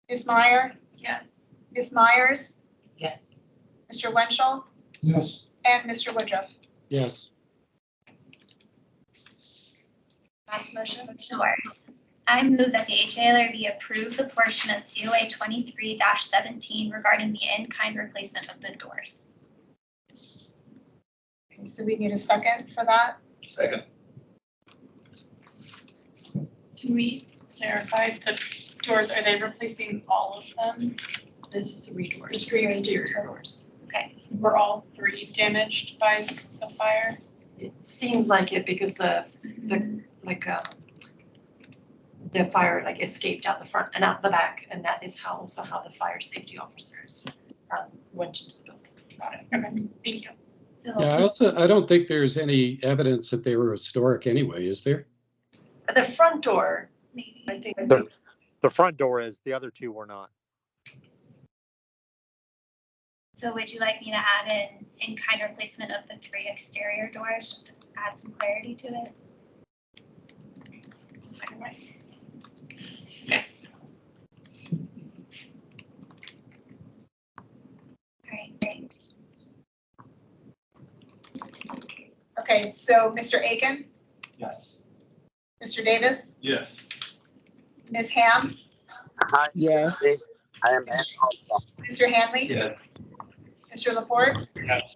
Ms. Meyer, Yes. Ms. Myers, Yes. Mr. Wenchel, Yes. and Mr. Woodruff. Yes. Last motion. Doors. I move that the HALRB approve the portion of COA 23-17 regarding the in-kind replacement of the doors. Okay, so we need a second for that. Second. Can we clarify the doors, are they replacing all of them? The three doors. The three exterior doors. Okay. Were all three damaged by the fire? It seems like it because the fire escaped out the front and out the back, and that is how the fire safety officers went into the building. Got it. Okay, thank you. So Yeah, I don't think there's any evidence that they were historic anyway, is there? The front door, maybe. I think. The front door is, the other two were not. So would you like me to add in kind replacement of the three exterior doors, just to add some clarity to it? Okay. All right, great. Okay, so Mr. Aiken, Yes. Mr. Davis, Yes. Ms. Ham, Yes. I am. Mr. Hanley, Yes. Mr. Laporte, Yes.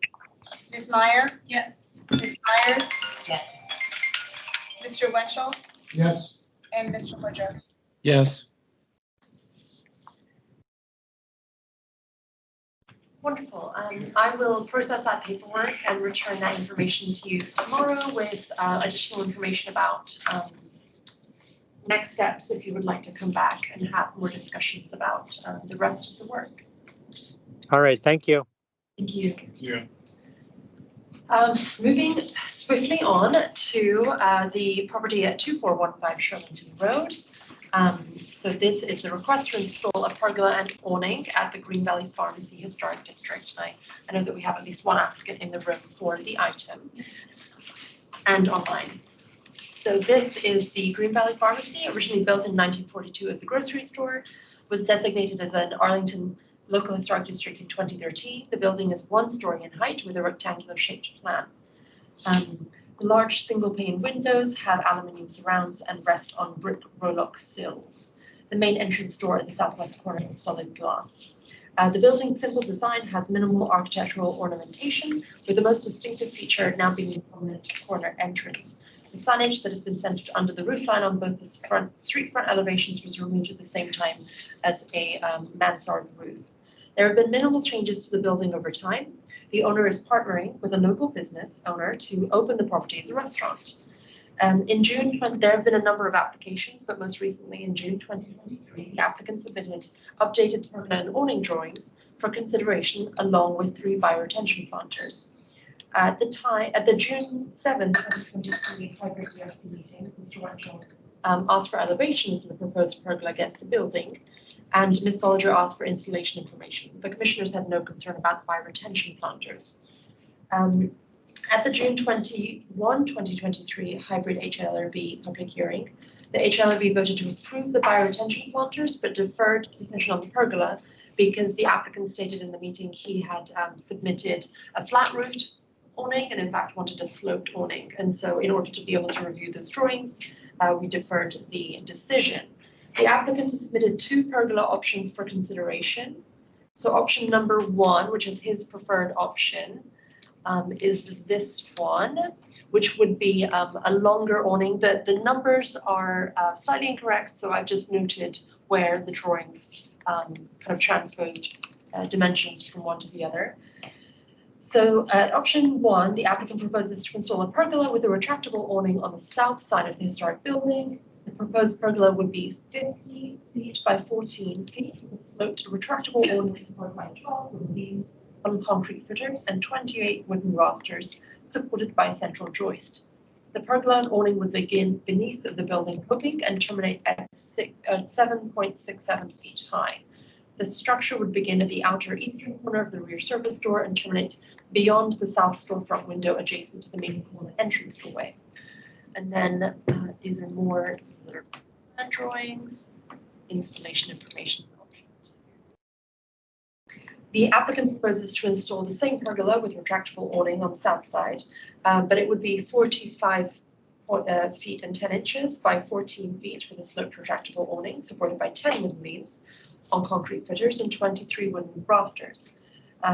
Ms. Meyer, Yes. Ms. Myers, Yes. Mr. Wenchel, Yes. and Mr. Woodruff. Yes. Wonderful. I will process that paperwork and return that information to you tomorrow with additional information about next steps if you would like to come back and have more discussions about the rest of the work. All right, thank you. Thank you. Yeah. Moving swiftly on to the property at 2415 Shermanton Road. So this is the request to install a pergola and awning at the Green Valley Pharmacy Historic District. And I know that we have at least one applicant in the room for the item and online. So this is the Green Valley Pharmacy, originally built in 1942 as a grocery store, was designated as an Arlington Local Historic District in 2013. The building is 1 story in height with a rectangular shaped plan. The large single pane windows have aluminium surrounds and rest on brick roll-up sills. The main entrance door at the southwest corner is solid glass. The building's simple design has minimal architectural ornamentation, with the most distinctive feature now being the prominent corner entrance. The signage that has been centered under the roofline on both the street front elevations was removed at the same time as a mansard roof. There have been minimal changes to the building over time. The owner is partnering with a local business owner to open the property as a restaurant. In June, there have been a number of applications, but most recently in June 2023, the applicant submitted updated pergola and awning drawings for consideration along with 3 bioretention planters. At the June 7, 2023 hybrid DRC meeting, Mr. Wenchel asked for elevations of the proposed pergola against the building, and Ms. Bollinger asked for installation information. The commissioners had no concern about the bioretention planters. At the June 21, 2023 hybrid HLRB public hearing, the HLRB voted to approve the bioretention planters but deferred the decision on the pergola because the applicant stated in the meeting he had submitted a flat roofed awning and in fact wanted a sloped awning. And so in order to be able to review those drawings, we deferred the decision. The applicant has submitted 2 pergola options for consideration. So option number 1, which is his preferred option, is this one, which would be a longer awning. The numbers are slightly incorrect, so I've just noted where the drawings kind of transposed dimensions from one to the other. So at option 1, the applicant proposes to install a pergola with a retractable awning on the south side of the historic building. The proposed pergola would be 50 feet by 14 feet with a sloped retractable awning supported by 12 wooden beams on concrete footers and 28 wooden rafters supported by a central joist. The pergola and awning would begin beneath the building coping and terminate at 7.67 feet high. The structure would begin at the outer eastern corner of the rear service door and terminate beyond the south storefront window adjacent to the main corner entrance doorway. And then these are more sort of plan drawings, installation information. The applicant proposes to install the same pergola with retractable awning on the south side, but it would be 45 feet and 10 inches by 14 feet with a sloped retractable awning supported by 10 wooden beams on concrete footers and 23 wooden rafters.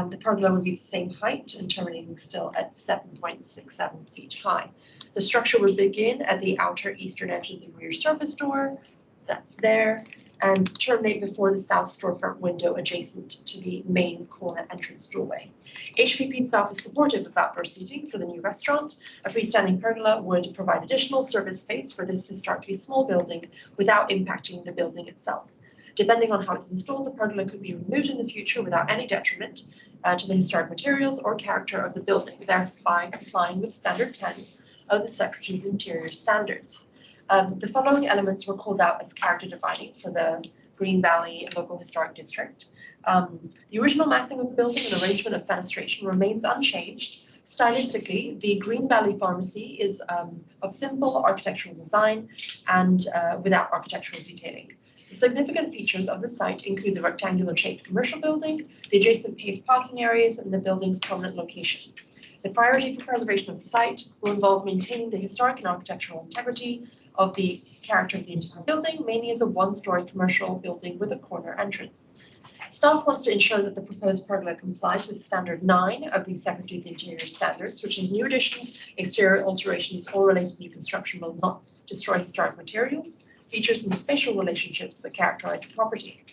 The pergola would be the same height and terminating still at 7.67 feet high. The structure would begin at the outer eastern edge of the rear service door, that's there, and terminate before the south storefront window adjacent to the main corner entrance doorway. HPP staff is supportive of outdoor seating for the new restaurant. A freestanding pergola would provide additional service space for this historically small building without impacting the building itself. Depending on how it's installed, the pergola could be removed in the future without any detriment to the historic materials or character of the building, thereby complying with Standard 10 of the Secretary of the Interior Standards. The following elements were called out as character defining for the Green Valley Local Historic District. The original massing of the building and arrangement of fenestration remains unchanged. Stylistically, the Green Valley Pharmacy is of simple architectural design and without architectural detailing. The significant features of the site include the rectangular shaped commercial building, the adjacent paved parking areas, and the building's prominent location. The priority for preservation of the site will involve maintaining the historic and architectural integrity of the character of the entire building, mainly as a one-story commercial building with a corner entrance. Staff wants to ensure that the proposed pergola complies with Standard 9 of the Secretary of the Interior Standards, which is new additions, exterior alterations, or related new construction will not destroy historic materials, features, and spatial relationships that characterize the property.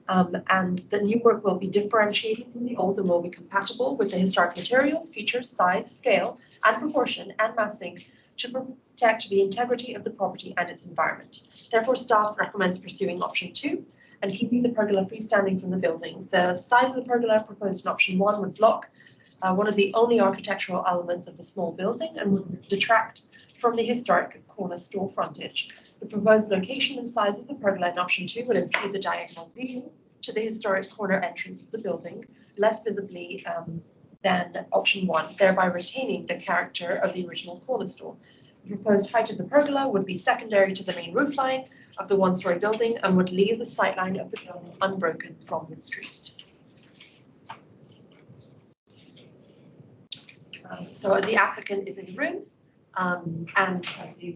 And the new work will be differentiated from the old and will be compatible with the historic materials, features, size, scale, and proportion, and massing to protect the integrity of the property and its environment. Therefore, staff recommends pursuing option 2 and keeping the pergola freestanding from the building. The size of the pergola proposed in option 1 would block one of the only architectural elements of the small building and would detract from the historic corner store frontage. The proposed location and size of the pergola in option 2 would impede the diagonal view to the historic corner entrance of the building, less visibly than option 1, thereby retaining the character of the original corner store. The proposed height of the pergola would be secondary to the main roof line of the one-story building and would leave the sightline of the building unbroken from the street. So the applicant is in the room and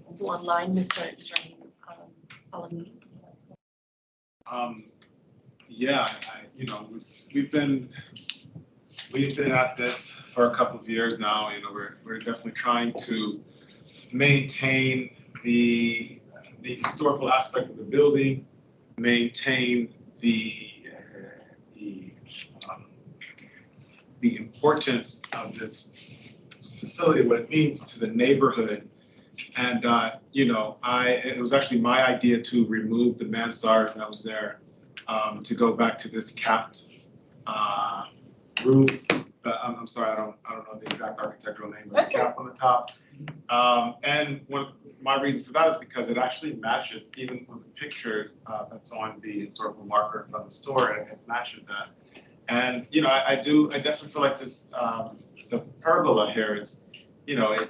also online, Mr. Palomini. Yeah, we've been at this for a couple of years now. We're definitely trying to maintain the historical aspect of the building, maintain the importance of this facility, what it means to the neighborhood. And it was actually my idea to remove the mansard that was there, to go back to this capped roof. I'm sorry, I don't know the exact architectural name, but the cap on the top. And one of my reasons for that is because it actually matches, even with the picture that's on the historical marker from the store, it matches that. And, you know, I definitely feel like this, the pergola here is, you know, it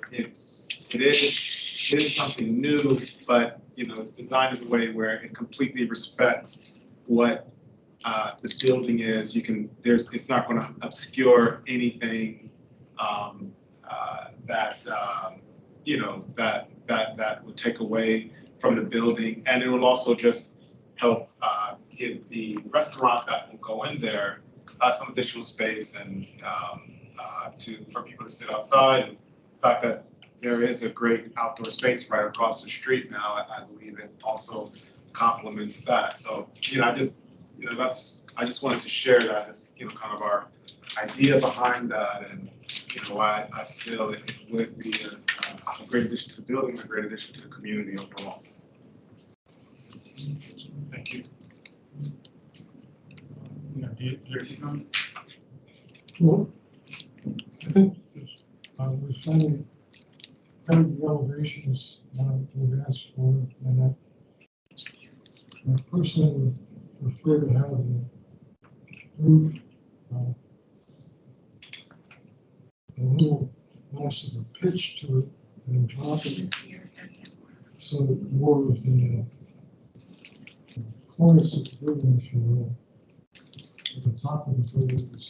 is something new, but, you know, it's designed in a way where it completely respects what the building is. It's not going to obscure anything you know, that would take away from the building. And it will also just help give the restaurant that will go in there some additional space and for people to sit outside. And the fact that there is a great outdoor space right across the street now, I believe it also complements that. So, you know, I just wanted to share that as, you know, kind of our idea behind that, and, you know, why I feel it would be a great addition to the building, a great addition to the community overall. Thank you. Your comment? Well, I think we're finding kind of the elevations we've asked for, and I personally would prefer to have a roof a little less of a pitch to it and drop it so that more of the cornice of the building, if you will, at the top of the building is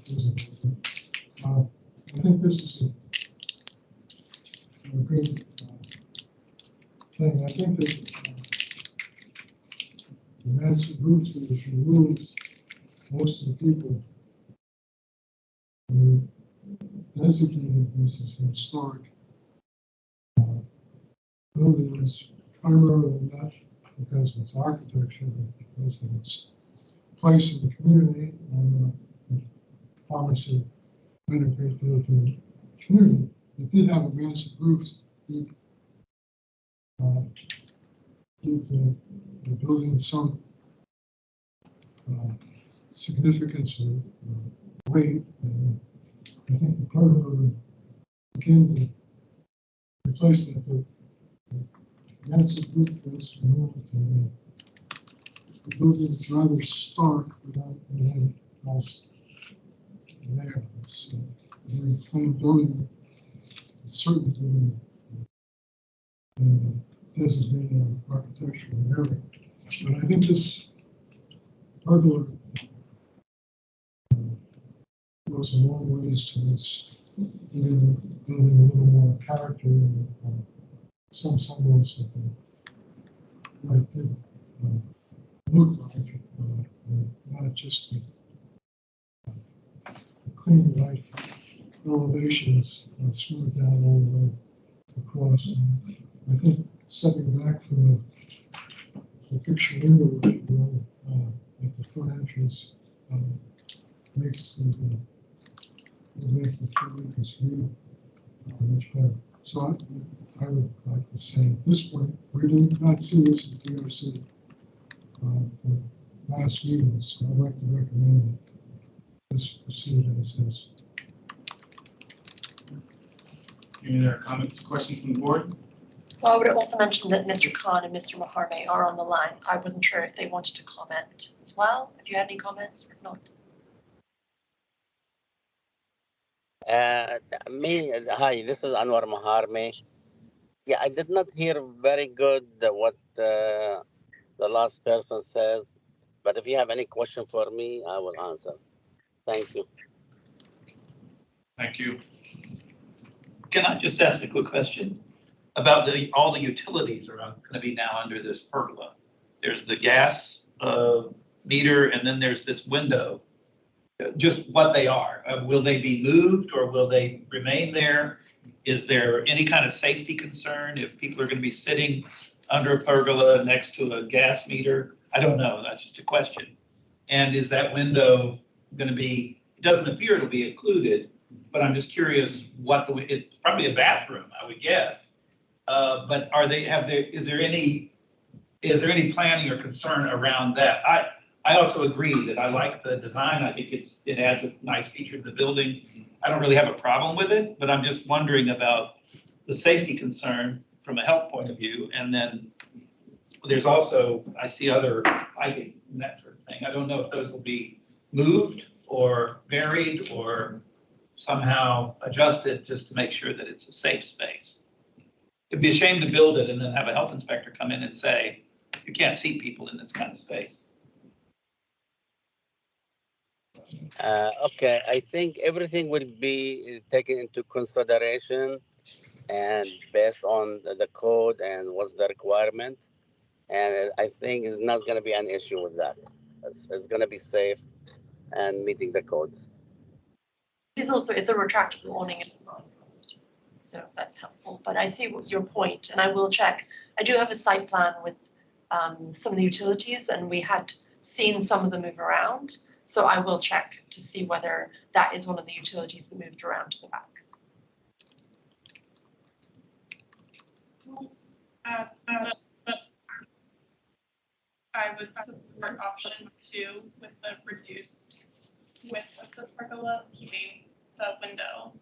visible. I think this is a good thing. I think that the massive roof that is removed, most of the people designated this as an historic building is primarily not because of its architecture, but because of its place in the community and obviously been a great deal to the community. It did have a massive roof deep to the building some significance or weight. And I think the pergola begin to replace that. The massive roof was removed, and the building is rather stark without anything else there. It's a very plain building. It's certainly designated architectural area. But I think this pergola goes a long ways towards giving the building a little more character and some semblance of what it did look like, not just a clean, white elevations smooth down all the way across. And I think stepping back from the picture window, if you will, at the front entrance, makes the tremendous view much better. So I would like to say at this point, we did not see this in TRC the last meeting, so I'd like to recommend that this proceed as is. Any other comments, questions from the board? Well, I would also mention that Mr. Khan and Mr. Maharme are on the line. I wasn't sure if they wanted to comment as well, if you had any comments or not. Hi, this is Anwar Maharme. Yeah, I did not hear very good what the last person says, but if you have any question for me, I will answer. Thank you. Thank you. Can I just ask a quick question about all the utilities are going to be now under this pergola? There's the gas meter, and then there's this window. Just what they are. Will they be moved or will they remain there? Is there any kind of safety concern if people are going to be sitting under a pergola next to a gas meter? I don't know. That's just a question. And is that window going to be, it doesn't appear it'll be included, but I'm just curious it's probably a bathroom, I would guess. But is there any planning or concern around that? I also agree that I like the design. I think it adds a nice feature to the building. I don't really have a problem with it, but I'm just wondering about the safety concern from a health point of view. And then there's also, I see other lighting and that sort of thing. I don't know if those will be moved or varied or somehow adjusted just to make sure that it's a safe space. It'd be a shame to build it and then have a health inspector come in and say, you can't see people in this kind of space. Okay, I think everything will be taken into consideration and based on the code and what's the requirement. And I think it's not going to be an issue with that. It's going to be safe and meeting the codes. It's also, it's a retractable awning and it's not enclosed. So that's helpful, but I see your point and I will check. I do have a site plan with some of the utilities and we had seen some of them move around. So I will check to see whether that is one of the utilities that moved around to the back. I would support option 2 with the reduced width of the pergola, keeping the window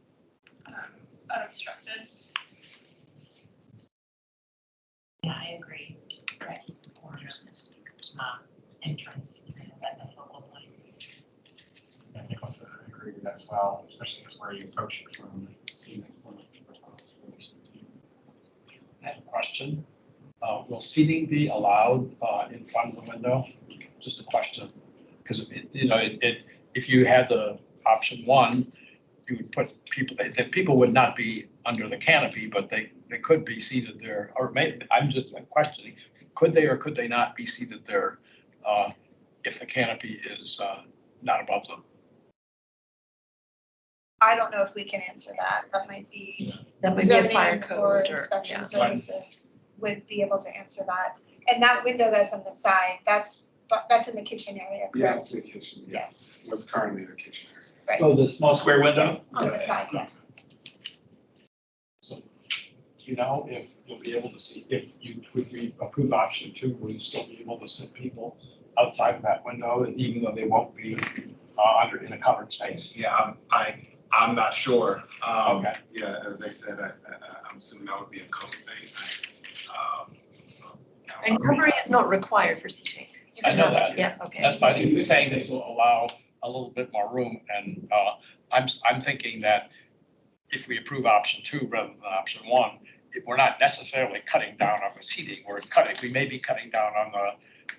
unobstructed. Yeah, I agree. Right, corners, entrance at the focal point. I think also agree with that as well, especially because where you approach it from scenic. I have a question. Will seating be allowed in front of the window? Just a question, because if you had the option 1, you would put people, that people would not be under the canopy, but they could be seated there, or maybe, I'm just questioning, could they or could they not be seated there if the canopy is not above them? I don't know if we can answer that. That might be a zoning fire or code or inspection services would be able to answer that. And that window that's on the side, that's in the kitchen area, Yeah, correct? it's the kitchen, Yes. What's currently the kitchen area. Right. Oh, the small square window? Yes, on the side, yeah. So, do you know if you'll be able to see, if we approve option 2, will you still be able to sit people outside of that window, and even though they won't be in a covered space? Yeah, I'm not sure. Okay. Yeah, as I said, I'm assuming that would be a code thing. And covering is not required for seating. You I can know have- that. Yeah, okay. That's why you're saying this will allow a little bit more room, and I'm thinking that if we approve option 2 rather than option 1, we're not necessarily cutting down on the seating. We may be cutting down on the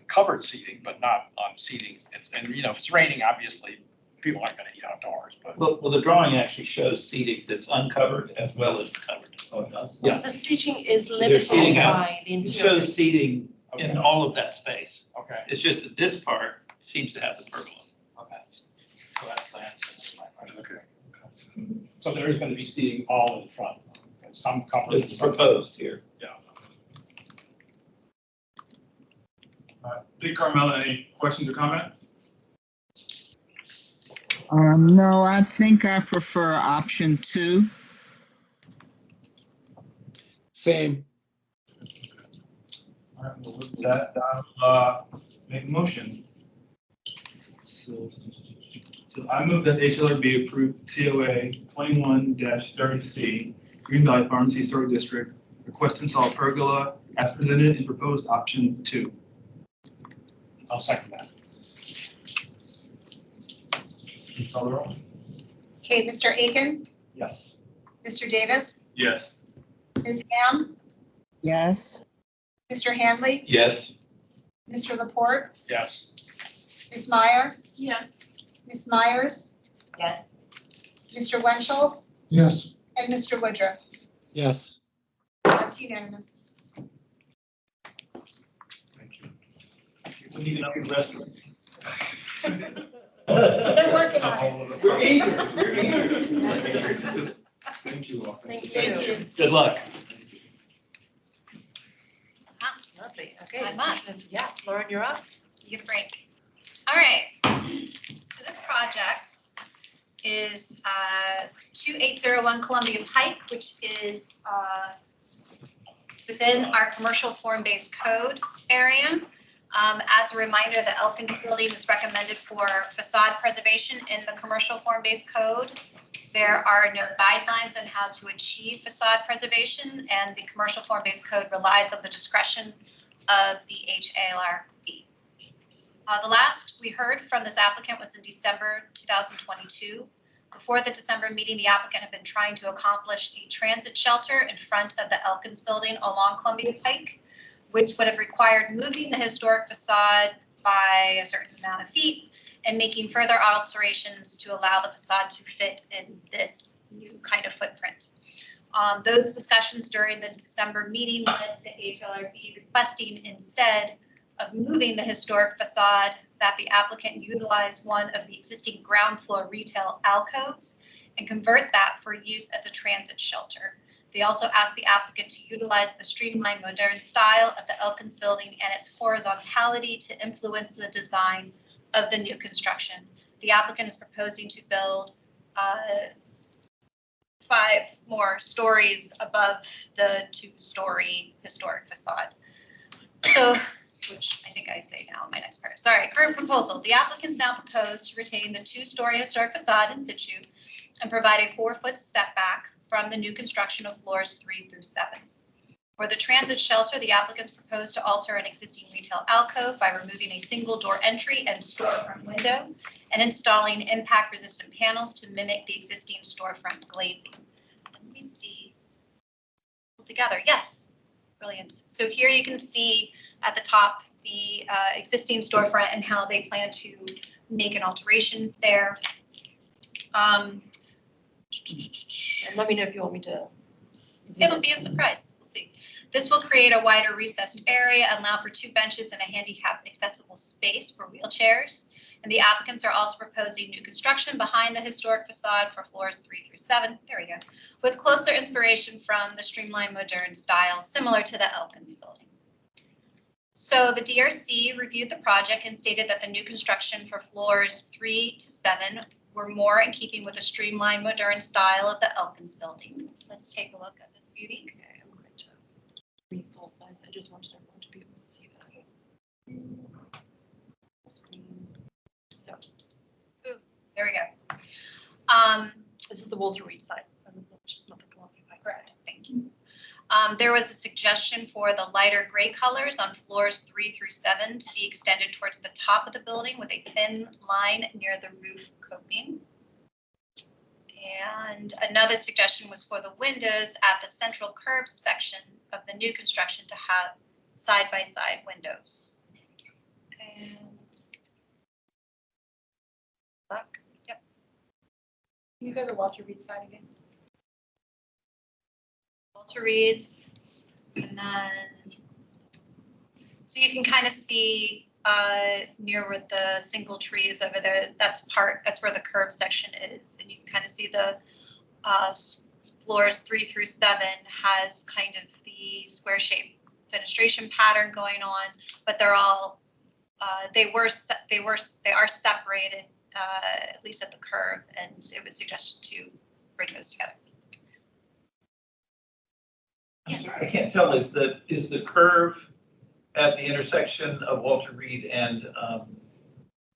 covered seating, but not on seating. And if it's raining, obviously people aren't going to eat outdoors. But Well, the drawing actually shows seating that's uncovered as well as covered. Oh, it does? So the seating is There's limited seating out. by the It interior. shows seating in all of that space. Okay. It's just that this part seems to have the pergola. Okay. So that's my question. Okay. So there is going to be seating all in front, and some covered. It's proposed here. Yeah. Lee Carmella, any questions or comments? No, I think I prefer option 2. Same. All right, well, with that, I'll make a motion. So I move that HLRB approve COA 21-30C, Green Valley Pharmacy Historic District, request to install pergola as presented in proposed option 2. I'll second that. Please call the roll. Okay, Mr. Aiken, Yes. Mr. Davis, Yes. Ms. Ham, Yes. Mr. Hanley, Yes. Mr. Laporte, Yes. Ms. Meyer, Yes. Ms. Myers, Yes. Mr. Wenchel, Yes. and Mr. Woodruff. Yes. That's unanimous. Thank you. We need another restroom. They're working on it. We're eager. We're eager. Thank you all. Thank Thank you. you. Good luck. Lovely, okay. I'm up. Yes, Lauren, you're up. You get a break. All right. So this project is 2801 Columbia Pike, which is within our commercial form-based code area. As a reminder, the Elkin facility was recommended for facade preservation in the commercial form-based code. There are no guidelines on how to achieve facade preservation, and the commercial form-based code relies on the discretion of the HALRB. The last we heard from this applicant was in December 2022. Before the December meeting, the applicant had been trying to accomplish a transit shelter in front of the Elkins building along Columbia Pike, which would have required moving the historic facade by a certain amount of feet and making further alterations to allow the facade to fit in this new kind of footprint. Those discussions during the December meeting led to the HLRB requesting, instead of moving the historic facade, that the applicant utilize one of the existing ground floor retail alcoves and convert that for use as a transit shelter. They also asked the applicant to utilize the streamlined modern style of the Elkins building and its horizontality to influence the design of the new construction. The applicant is proposing to build 5 more stories above the 2-story historic facade. So, which I think I say now in my next part. Sorry, current proposal. The applicants now propose to retain the 2-story historic facade in situ and provide a 4-foot setback from the new construction of floors 3 through 7. For the transit shelter, the applicants propose to alter an existing retail alcove by removing a single door entry and storefront window and installing impact resistant panels to mimic the existing storefront glazing. Let me see together. Yes, brilliant. So here you can see at the top the existing storefront and how they plan to make an alteration there. And let me know if you want me to. It'll be a surprise. We'll see. This will create a wider recessed area and allow for 2 benches and a handicapped accessible space for wheelchairs. And the applicants are also proposing new construction behind the historic facade for floors 3 through 7. There we go. With closer inspiration from the streamlined modern style similar to the Elkins building. So the DRC reviewed the project and stated that the new construction for floors 3 to 7 were more in keeping with the streamlined modern style of the Elkins building. So let's take a look at this beauty. Okay, I'm going to read full size. I just wanted everyone to be able to see that. So, ooh, there we go. This is the Walter Reed side, not the Columbia Pike side. Thank you. There was a suggestion for the lighter gray colors on floors 3 through 7 to be extended towards the top of the building with a thin line near the roof coping. And another suggestion was for the windows at the central curved section of the new construction to have side-by-side windows. And look, yep. Can you go to the Walter Reed side again? To read, and then so you can kind of see near where the single tree is over there. That's where the curved section is, and you can kind of see the floors 3 through 7 has kind of the square shaped fenestration pattern going on, but they're all they are separated at least at the curve, and it was suggested to bring those together. Yes. I can't tell, is the curve at the intersection of Walter Reed and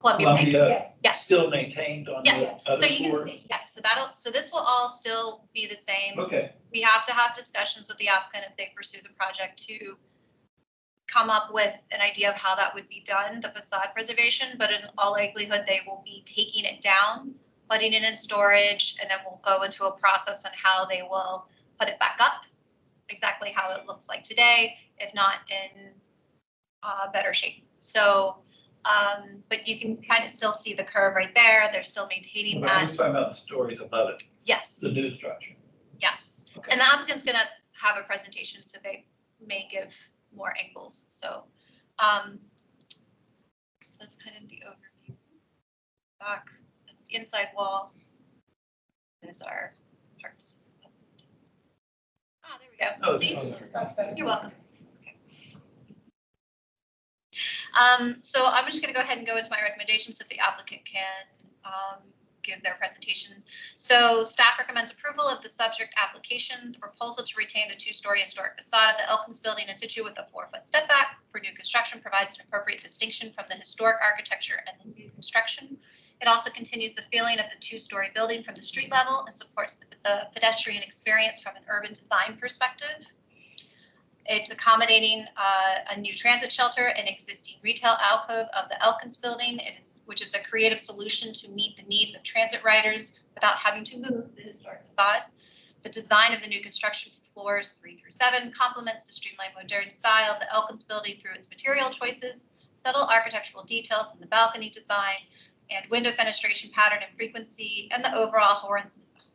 Columbia Yes. still maintained on the other so you floors? can see, yeah, so this will all still be the same. Okay. We have to have discussions with the applicant if they pursue the project to come up with an idea of how that would be done, the facade preservation, but in all likelihood, they will be taking it down, putting it in storage, and then we'll go into a process on how they will put it back up. Exactly how it looks like today, if not in better shape. So, but you can kind of still see the curve right there. They're still maintaining But that. I'm just talking about the stories above it. Yes. The new structure. Yes. Okay. And the applicant's going to have a presentation, so they may give more angles. So, so that's kind of the overview. Back, that's the inside wall. Those are parts. Ah, there we go. Oh, See? that's better. You're welcome. Okay. So I'm just going to go ahead and go into my recommendations so the applicant can give their presentation. So staff recommends approval of the subject application. The proposal to retain the 2-story historic facade of the Elkins building in situ with a 4-foot step back for new construction provides an appropriate distinction from the historic architecture and the new construction. It also continues the feeling of the 2-story building from the street level and supports the pedestrian experience from an urban design perspective. It's accommodating a new transit shelter, an existing retail alcove of the Elkins building, which is a creative solution to meet the needs of transit riders without having to move the historic facade. The design of the new construction for floors 3 through 7 complements the streamlined modern style of the Elkins building through its material choices, subtle architectural details in the balcony design, and window fenestration pattern and frequency, and the overall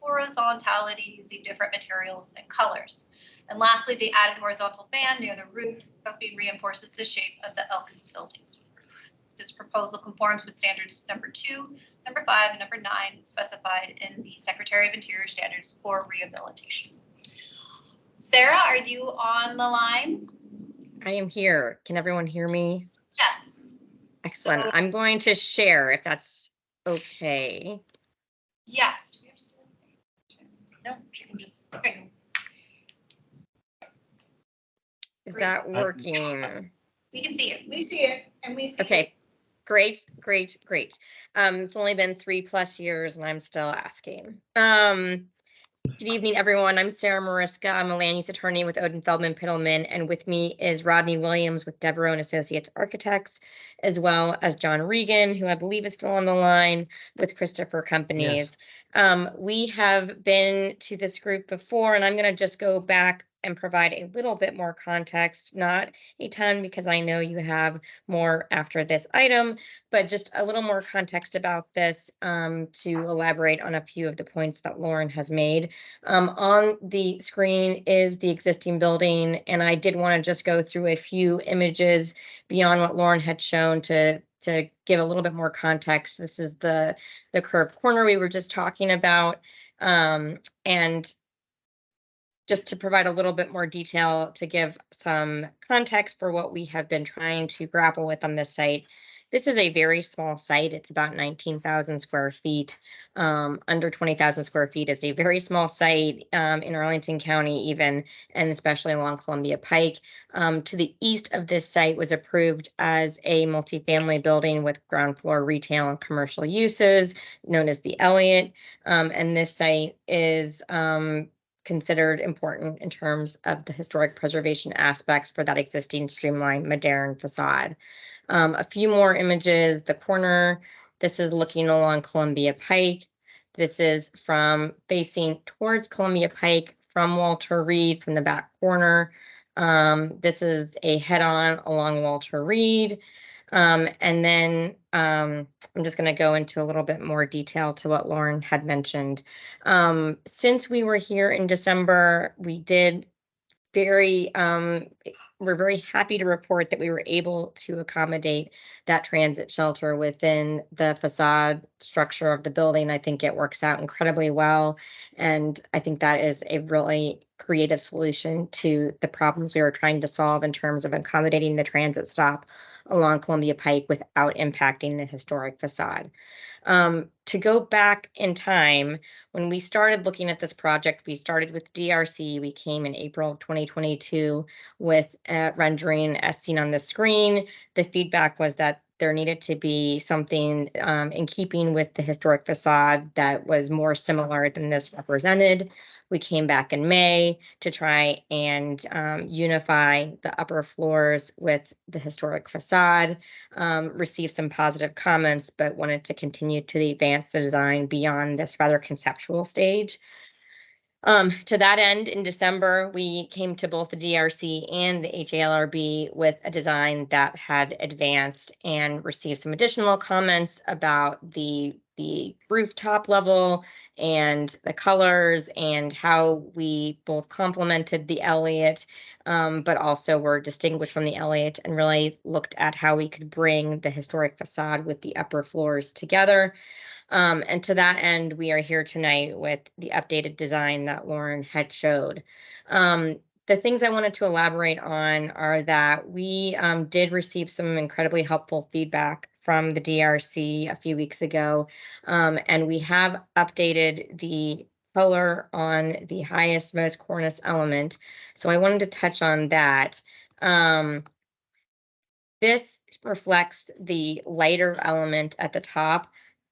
horizontality using different materials and colors. And lastly, the added horizontal band near the roof coping reinforces the shape of the Elkins building's roof. This proposal conforms with standards number 2, number 5, and number 9 specified in the Secretary of Interior standards for rehabilitation. Sarah, are you on the line? I am here. Can everyone hear me? Yes. Excellent. So, I'm going to share if that's okay. yes. Do we have to do anything? No, you can just, okay. Is that working? We can see it. We see it and we see Okay. it. Great, great, great. It's only been 3+ years and I'm still asking. Good evening, everyone. I'm Sarah Mariska. I'm a land use attorney with Odin Feldman Pittleman, and with me is Rodney Williams with Devereaux and Associates Architects, as well as John Regan, who I believe is still on the line with Christopher Companies. We have been to this group before, and I'm going to just go back and provide a little bit more context, not a ton because I know you have more after this item, but just a little more context about this to elaborate on a few of the points that Lauren has made. On the screen is the existing building, and I did want to just go through a few images beyond what Lauren had shown to give a little bit more context. This is the curved corner we were just talking about, and just to provide a little bit more detail to give some context for what we have been trying to grapple with on this site. This is a very small site. It's about 19,000 square feet. Under 20,000 square feet is a very small site in Arlington County even, and especially along Columbia Pike. To the east of this site was approved as a multifamily building with ground floor retail and commercial uses known as the Elliott. And this site is considered important in terms of the historic preservation aspects for that existing streamlined modern facade. A few more images, the corner, this is looking along Columbia Pike. This is from facing towards Columbia Pike from Walter Reed from the back corner. This is a head-on along Walter Reed. And then I'm just going to go into a little bit more detail to what Lauren had mentioned. Since we were here in December, we did we're very happy to report that we were able to accommodate that transit shelter within the facade structure of the building. I think it works out incredibly well. And I think that is a really creative solution to the problems we were trying to solve in terms of accommodating the transit stop along Columbia Pike without impacting the historic facade. To go back in time, when we started looking at this project, we started with DRC. We came in April of 2022 with rendering as seen on the screen. The feedback was that there needed to be something in keeping with the historic facade that was more similar than this represented. We came back in May to try and unify the upper floors with the historic facade, received some positive comments, but wanted to continue to advance the design beyond this rather conceptual stage. To that end, in December, we came to both the DRC and the HALRB with a design that had advanced and received some additional comments about the rooftop level and the colors and how we both complemented the Elliott, but also were distinguished from the Elliott and really looked at how we could bring the historic facade with the upper floors together. And to that end, we are here tonight with the updated design that Lauren had showed. The things I wanted to elaborate on are that we did receive some incredibly helpful feedback from the DRC a few weeks ago, and we have updated the color on the highest, most cornice element. So I wanted to touch on that. This reflects the lighter element at the top.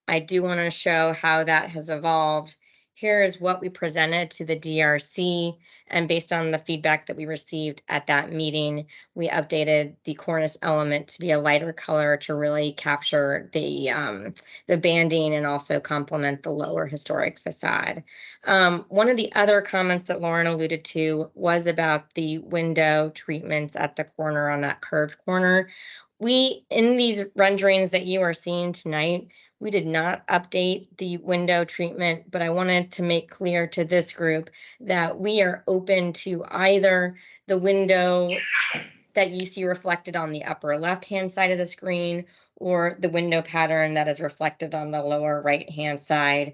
I do want to show how that has evolved. here is what we presented to the DRC. And based on the feedback that we received at that meeting, we updated the cornice element to be a lighter color to really capture the banding and also complement the lower historic facade. One of the other comments that Lauren alluded to was about the window treatments at the corner on that curved corner. In these renderings that you are seeing tonight, we did not update the window treatment, but I wanted to make clear to this group that we are open to either the window that you see reflected on the upper left-hand side of the screen or the window pattern that is reflected on the lower right-hand side.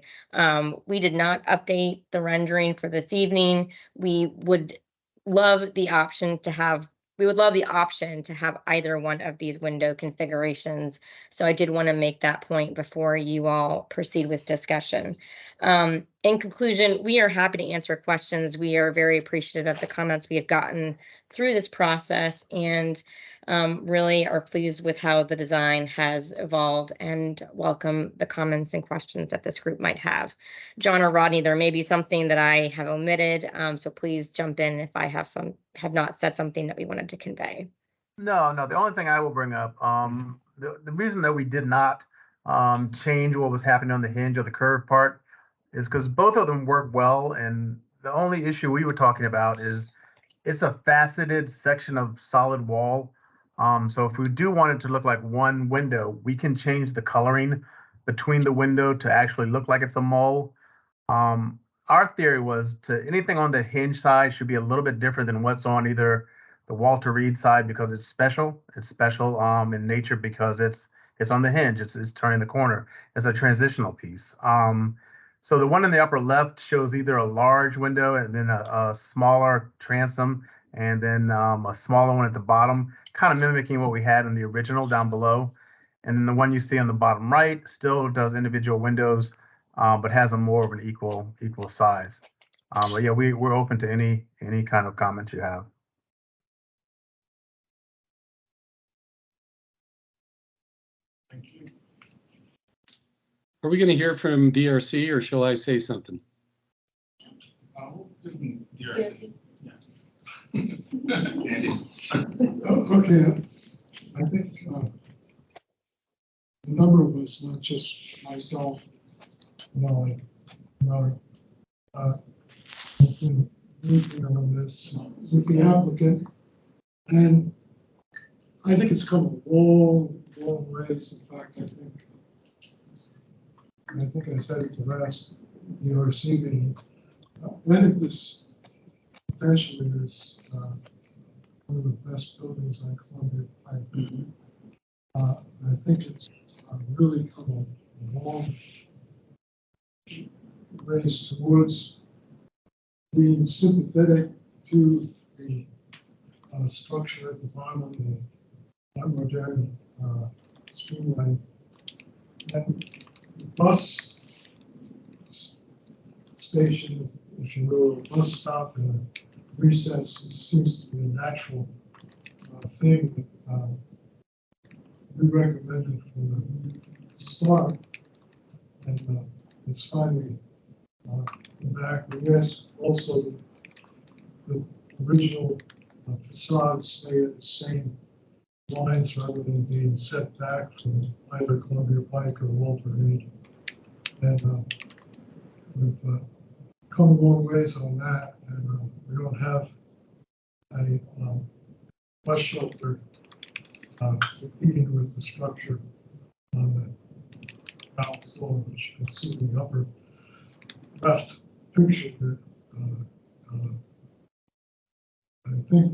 We did not update the rendering for this evening. We would love the option to have either one of these window configurations. So I did want to make that point before you all proceed with discussion. In conclusion, we are happy to answer questions. We are very appreciative of the comments we have gotten through this process and really are pleased with how the design has evolved and welcome the comments and questions that this group might have. John or Rodney, there may be something that I have omitted, so please jump in if I have not said something that we wanted to convey. No, the only thing I will bring up, the reason that we did not change what was happening on the hinge or the curved part is because both of them work well, and the only issue we were talking about is it's a faceted section of solid wall. So if we do want it to look like one window, we can change the coloring between the window to actually look like it's a mole. Our theory was anything on the hinge side should be a little bit different than what's on either the Walter Reed side because it's special. It's special in nature because it's on the hinge. It's turning the corner. It's a transitional piece. So the one in the upper left shows either a large window and then a smaller transom, and then a smaller one at the bottom, kind of mimicking what we had in the original down below. And then the one you see on the bottom right still does individual windows, but has a more of an equal size. But yeah, we're open to any kind of comments you have. Thank you. Are we going to hear from DRC or shall I say something? DRC. Okay, I think a number of us, not just myself, have been working on this with the applicant, and I think it's come a long ways. In fact, I think I said it to last DRC meeting. I think this potentially is one of the best buildings on Columbia Pike. I think it's really come a long ways towards being sympathetic to the structure at the bottom of the modern streamline. And the bus station, if you will, bus stop and recess seems to be a natural thing that we recommended from the start, and it's finally come back. We asked also the original facades stay at the same lines rather than being set back from either Columbia Pike or Walter Reed. And we've come a long ways on that, and we don't have a bus shelter competing with the structure on the ground floor, which you can see in the upper left picture. That I think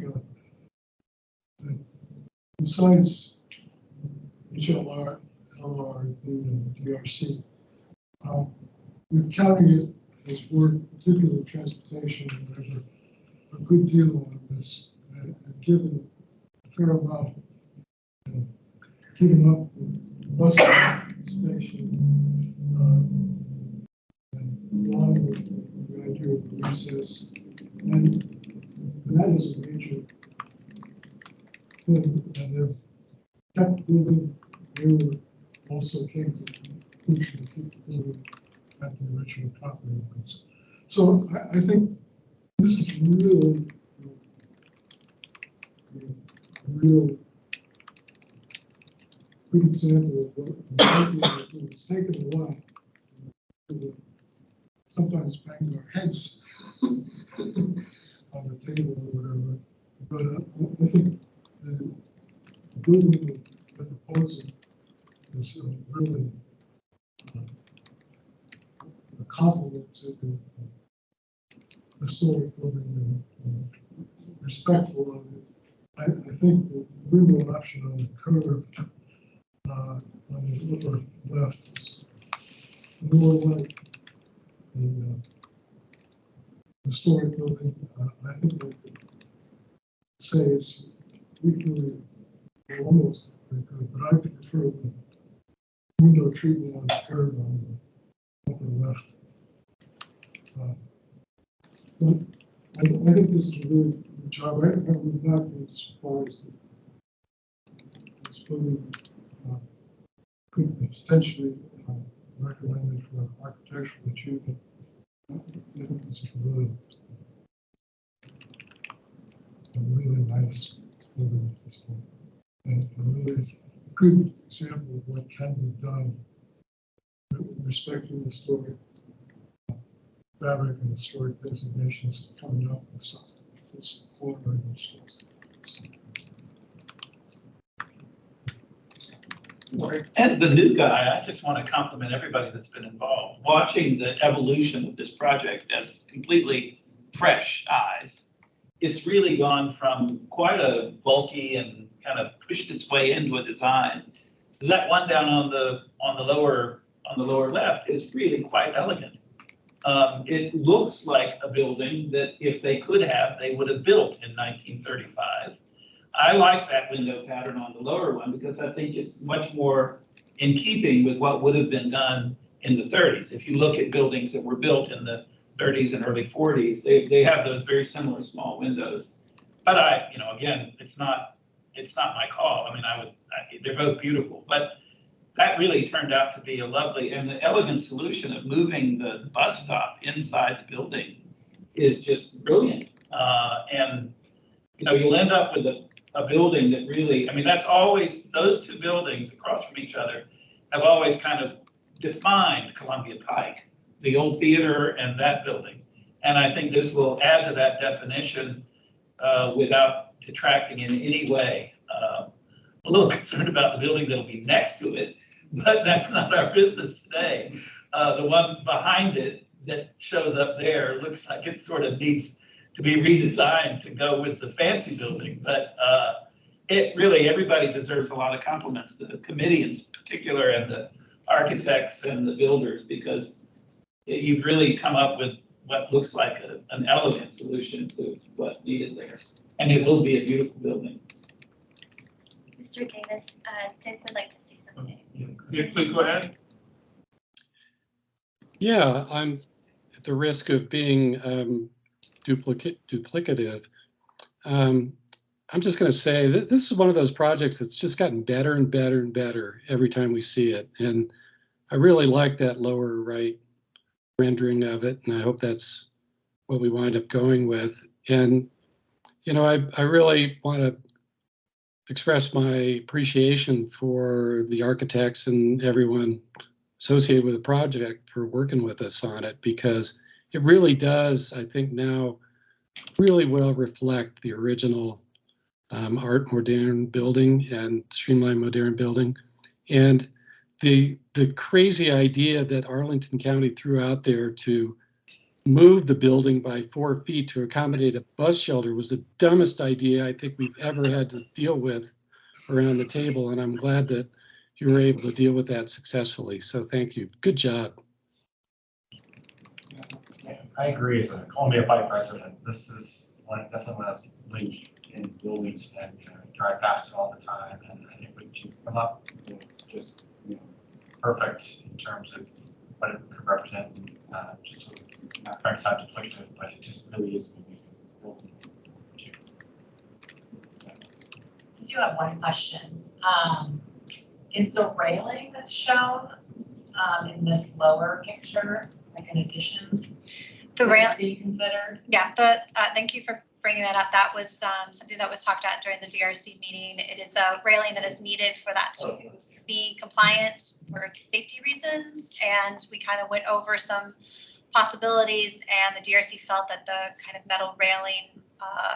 that besides HLRB and DRC, the county has worked, particularly transportation, whatever, a good deal on this, and given a fair amount, and giving up the bus station, and along with the idea of recess, and that is a major thing, and they've kept moving. They were also came to the conclusion to keep moving at the original property lines. So I think this is really a real good example of what it's taken a lot to sometimes bang our heads on the table or whatever. But I think the building that the proposal is really a compliment to the historic building and respectful of it. I think the removal option on the curve on the upper left is more like the historic building. I think we could say it's equally almost like good, but I prefer the window treatment on the curve on the upper left. But I think this is a really good job. I would not be surprised if this building could be potentially recommended for architectural achievement. I think this is really a really nice building at this point, and a really good example of what can be done respecting the historic fabric and historic designations coming up with something. It's the corner of the stores. As the new guy, I just want to compliment everybody that's been involved. Watching the evolution of this project as completely fresh eyes, it's really gone from quite a bulky and kind of pushed its way into a design. That one down on the lower left is really quite elegant. It looks like a building that if they could have, they would have built in 1935. I like that window pattern on the lower one because I think it's much more in keeping with what would have been done in the 30s. If you look at buildings that were built in the 30s and early 40s, they have those very similar small windows. But again, it's not my call. I mean, they're both beautiful, but that really turned out to be a lovely and the elegant solution of moving the bus stop inside the building is just brilliant. And you'll end up with a building that really, I mean, that's always, those two buildings across from each other have always kind of defined Columbia Pike, the old theater and that building. And I think this will add to that definition without detracting in any way. A little concerned about the building that'll be next to it, but that's not our business today. The one behind it that shows up there looks like it sort of needs to be redesigned to go with the fancy building. But it really, everybody deserves a lot of compliments, the committee in particular and the architects and the builders, because you've really come up with what looks like an elegant solution to what's needed there. And it will be a beautiful building. Mr. Davis, Dick would like to say something. Yeah, please go ahead. Yeah, I'm at the risk of being duplicative. I'm just going to say that this is one of those projects that's just gotten better and better and better every time we see it. And I really like that lower right rendering of it. And I hope that's what we wind up going with. And, I really want to express my appreciation for the architects and everyone associated with the project for working with us on it, because it really does, I think now, really well reflect the original art modern building and streamlined modern building. And the crazy idea that Arlington County threw out there to move the building by 4 feet to accommodate a bus shelter was the dumbest idea I think we've ever had to deal with around the table. And I'm glad that you were able to deal with that successfully. So thank you. Good job. Yeah, I agree. As a Columbia Pike resident, this is definitely one of those live in buildings and drive past it all the time. And I think what you come up with is just perfect in terms of what it could represent. Just not trying to sound duplicative, but it just really is an amazing building. I do have one question. Is the railing that's shown in this lower picture, like an addition? The rail, Be considered? yeah, thank you for bringing that up. That was something that was talked about during the DRC meeting. It is a railing that is needed for that to be compliant for safety reasons. And we kind of went over some possibilities, and the DRC felt that the kind of metal railing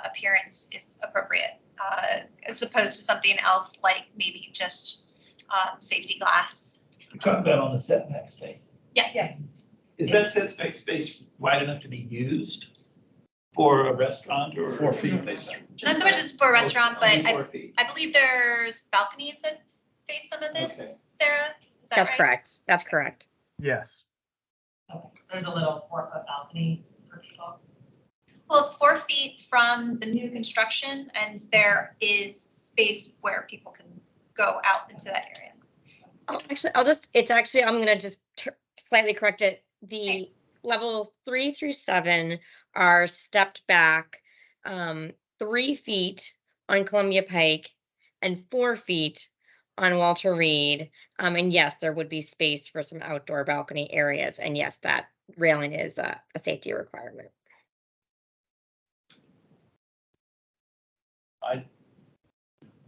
appearance is appropriate, as opposed to something else like maybe just safety glass. You're talking about on the setback space. Yeah. Yes. Is that setback space wide enough to be used for a restaurant or? 4 feet, they said. Not so much as for a restaurant, but Only 4 feet. I believe there's balconies that face some of this, Okay. Sarah? Is that That's right? correct. That's correct. Yes. Okay, there's a little 4-foot balcony for people. Well, it's 4 feet from the new construction, and there is space where people can go out into that area. Oh, actually, I'm gonna just slightly correct it. The Thanks. levels 3 through 7 are stepped back 3 feet on Columbia Pike and 4 feet on Walter Reed. And yes, there would be space for some outdoor balcony areas. And yes, that railing is a safety requirement.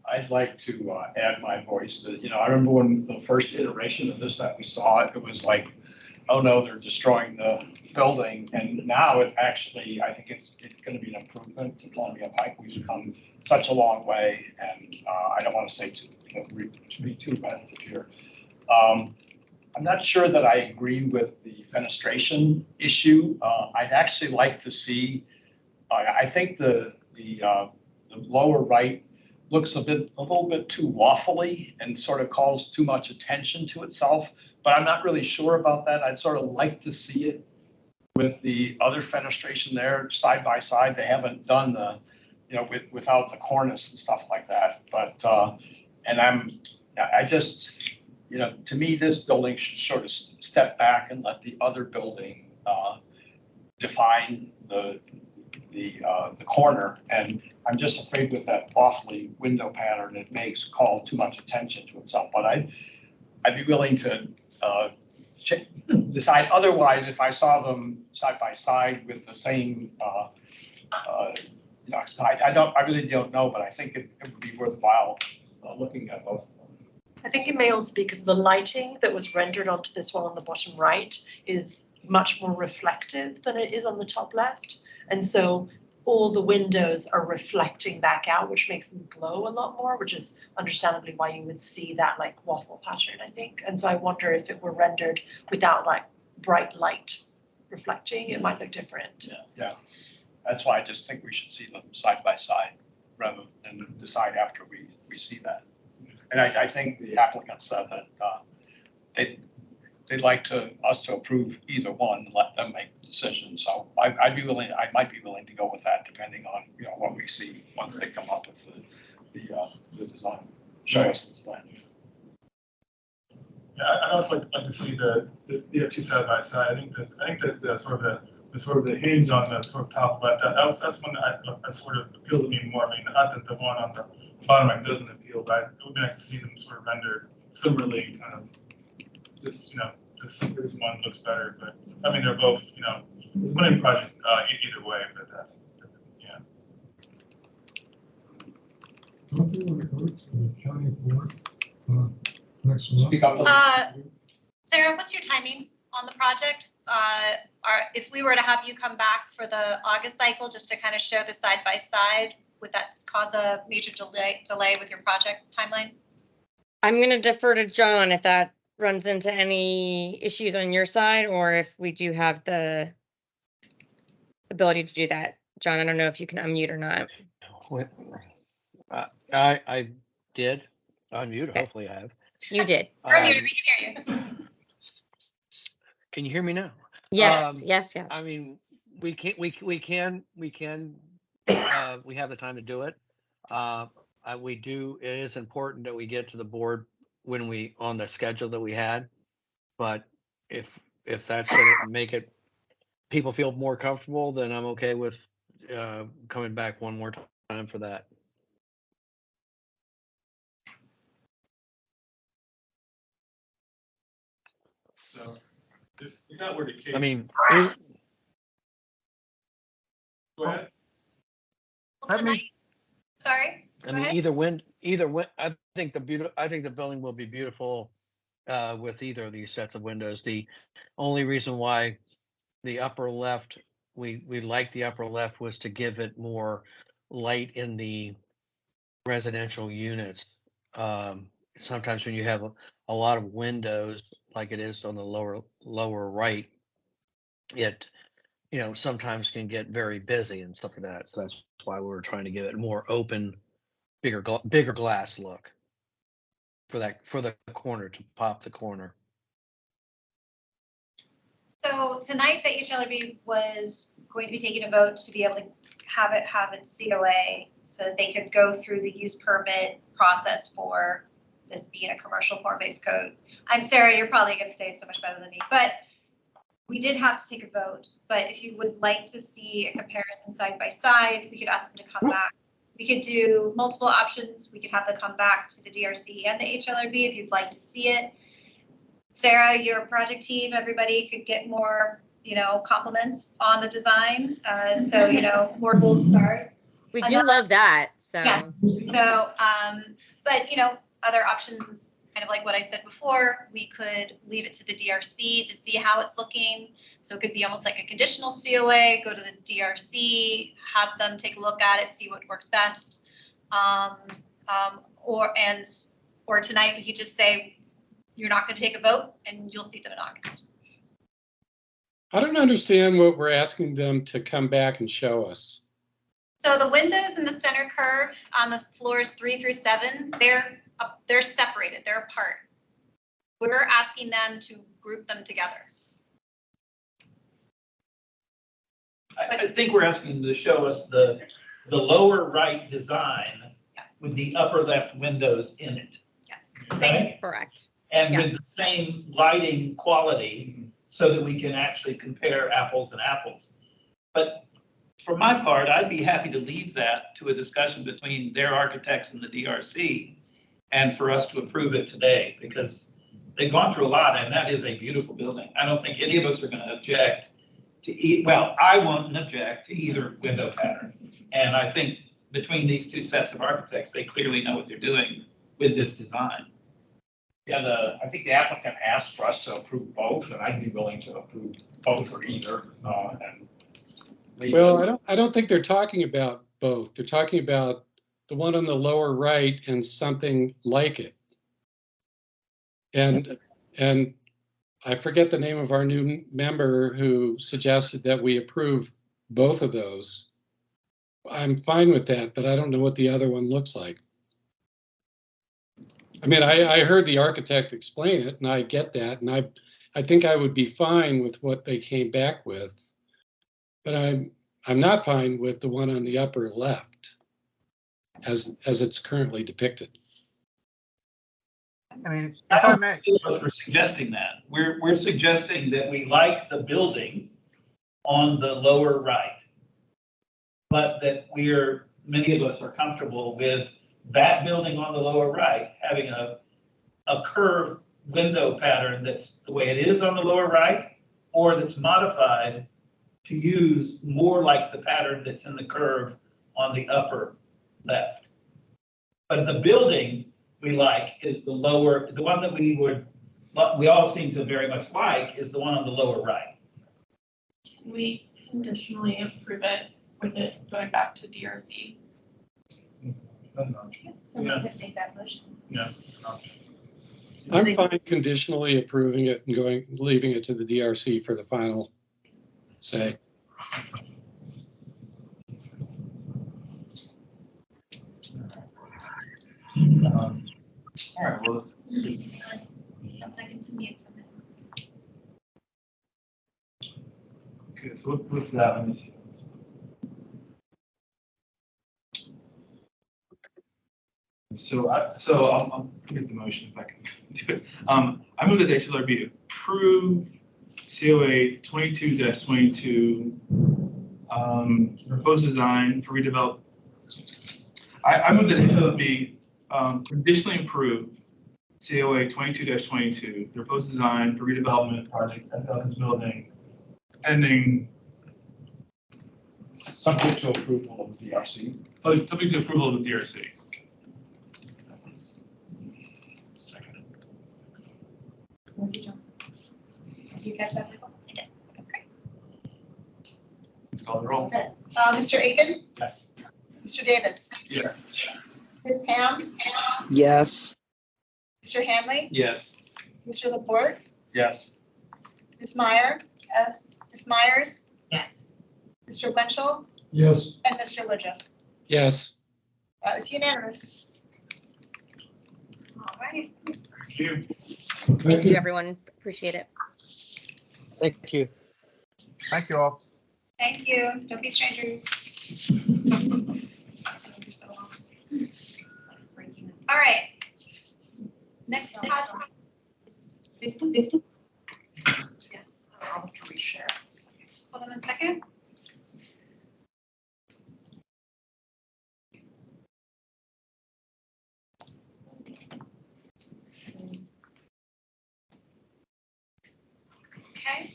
I'd like to add my voice that, I remember when the first iteration of this that we saw, it was like, oh no, they're destroying the building. And now it actually, I think it's going to be an improvement to Columbia Pike. We've come such a long way, and I don't want to say to be too repetitive here. I'm not sure that I agree with the fenestration issue. I'd actually like to see, I think the lower right looks a little bit too waffly and sort of calls too much attention to itself, but I'm not really sure about that. I'd sort of like to see it with the other fenestration there side by side. They haven't done the, without the cornice and stuff like that. But, and I just, to me, this building should sort of step back and let the other building define the corner, and I'm just afraid with that awfully window pattern, it makes call too much attention to itself. But I'd be willing to decide otherwise if I saw them side by side with the same. I really don't know, but I think it would be worthwhile looking at both of them. I think it may also be because the lighting that was rendered onto this one on the bottom right is much more reflective than it is on the top left. And so all the windows are reflecting back out, which makes them glow a lot more, which is understandably why you would see that like waffle pattern, I think. And so I wonder if it were rendered without like bright light reflecting, it might look different. Yeah. That's why I just think we should see them side by side rather than decide after we see that. And I think the applicant said that they'd like us to approve either one and let them make the decision. So I might be willing to go with that depending on, what we see once they come up with the design. Show us the design. Yeah, I'd also like to see the two side by side. I think that the sort of the hinge on the sort of top left, that's one that sort of appealed to me more. I mean, not that the one on the bottom right doesn't appeal, but it would be nice to see them sort of rendered similarly, kind of just, this one looks better, but I mean, they're both, it's a winning project either way, but that's, yeah. Don't they want to go to the county board next month? Speak up. Sarah, what's your timing on the project? If we were to have you come back for the August cycle, just to kind of show the side by side, would that cause a major delay with your project timeline? I'm going to defer to John if that runs into any issues on your side, or if we do have the ability to do that. John, I don't know if you can unmute or not. I did unmute. Okay. Hopefully I have. You did. We can hear you. Can you hear me now? Yes, yes. I mean, we have the time to do it. It is important that we get to the board when on the schedule that we had, but if that's going to make it people feel more comfortable, then I'm okay with coming back one more time for that. So if that were the case. I mean, Go ahead. Well, tonight, sorry, I go mean, ahead. I think the building will be beautiful with either of these sets of windows. The only reason why the upper left, we like the upper left was to give it more light in the residential units. Sometimes when you have a lot of windows, like it is on the lower right, it sometimes can get very busy and stuff like that. So that's why we were trying to give it a more open, bigger glass look for the corner to pop the corner. So tonight, the HLRB was going to be taking a vote to be able to have its COA so that they could go through the use permit process for this being a commercial form-based code. I'm Sarah, you're probably going to say it so much better than me, but we did have to take a vote. But if you would like to see a comparison side by side, we could ask them to come back. We could do multiple options. We could have them come back to the DRC and the HLRB if you'd like to see it. Sarah, your project team, everybody could get more, compliments on the design. So, more gold stars. We do love that, so. Yes, so, but, other options, kind of like what I said before, we could leave it to the DRC to see how it's looking. So it could be almost like a conditional COA, go to the DRC, have them take a look at it, see what works best. Or tonight we could just say, you're not going to take a vote and you'll see them in August. I don't understand what we're asking them to come back and show us. So the windows in the center curve on the floors 3 through 7, they're separated, they're apart. We're asking them to group them together. I think we're asking them to show us the lower right design with the upper left windows in it. Yes. Right? Correct. And with the same lighting quality so that we can actually compare apples and apples. But for my part, I'd be happy to leave that to a discussion between their architects and the DRC and for us to approve it today, because they've gone through a lot and that is a beautiful building. I don't think any of us are going to object to I won't object to either window pattern. And I think between these two sets of architects, they clearly know what they're doing with this design. Yeah, I think the applicant asked for us to approve both, and I'd be willing to approve both or either. Well, I don't think they're talking about both. They're talking about the one on the lower right and something like it. And I forget the name of our new member who suggested that we approve both of those. I'm fine with that, but I don't know what the other one looks like. I mean, I heard the architect explain it, and I get that, and I think I would be fine with what they came back with, but I'm not fine with the one on the upper left as it's currently depicted. I mean, I don't think we're suggesting that. We're suggesting that we like the building on the lower right, but that many of us are comfortable with that building on the lower right having a curved window pattern that's the way it is on the lower right, or that's modified to use more like the pattern that's in the curve on the upper left. But the building we like is the one that we all seem to very much like is the one on the lower right. Can we conditionally approve it with it going back to DRC? Someone could make that motion. Yeah. I'm fine conditionally approving it and leaving it to the DRC for the final say. All right, well, let's see. 1 second to mute somebody. Okay, so with that, let me see. So I'll get the motion if I can do it. I move that the HLRB approve COA 22-22 proposed design for redevelop. I move that HLRB conditionally approve COA 22-22, proposed design for redevelopment project at Elkins Building, pending, Subject to approval of the DRC. so it's subject to approval of the DRC. Did you catch that? Michael? I did. Okay. Let's call the roll. Okay. Mr. Aiken? Yes. Mr. Davis? Yes. Ms. Ham? Yes. Mr. Hanley? Yes. Mr. Laporte? Yes. Ms. Meyer? Yes. Ms. Myers? Yes. Mr. Winchell? Yes. And Mr. Lidger? Yes. That was unanimous. All right. Thank you. Thank you, everyone. Appreciate it. Thank you. Thank you all. Thank you. Don't be strangers. All right. Next project. Yes. Can we share? Hold on a second. Okay,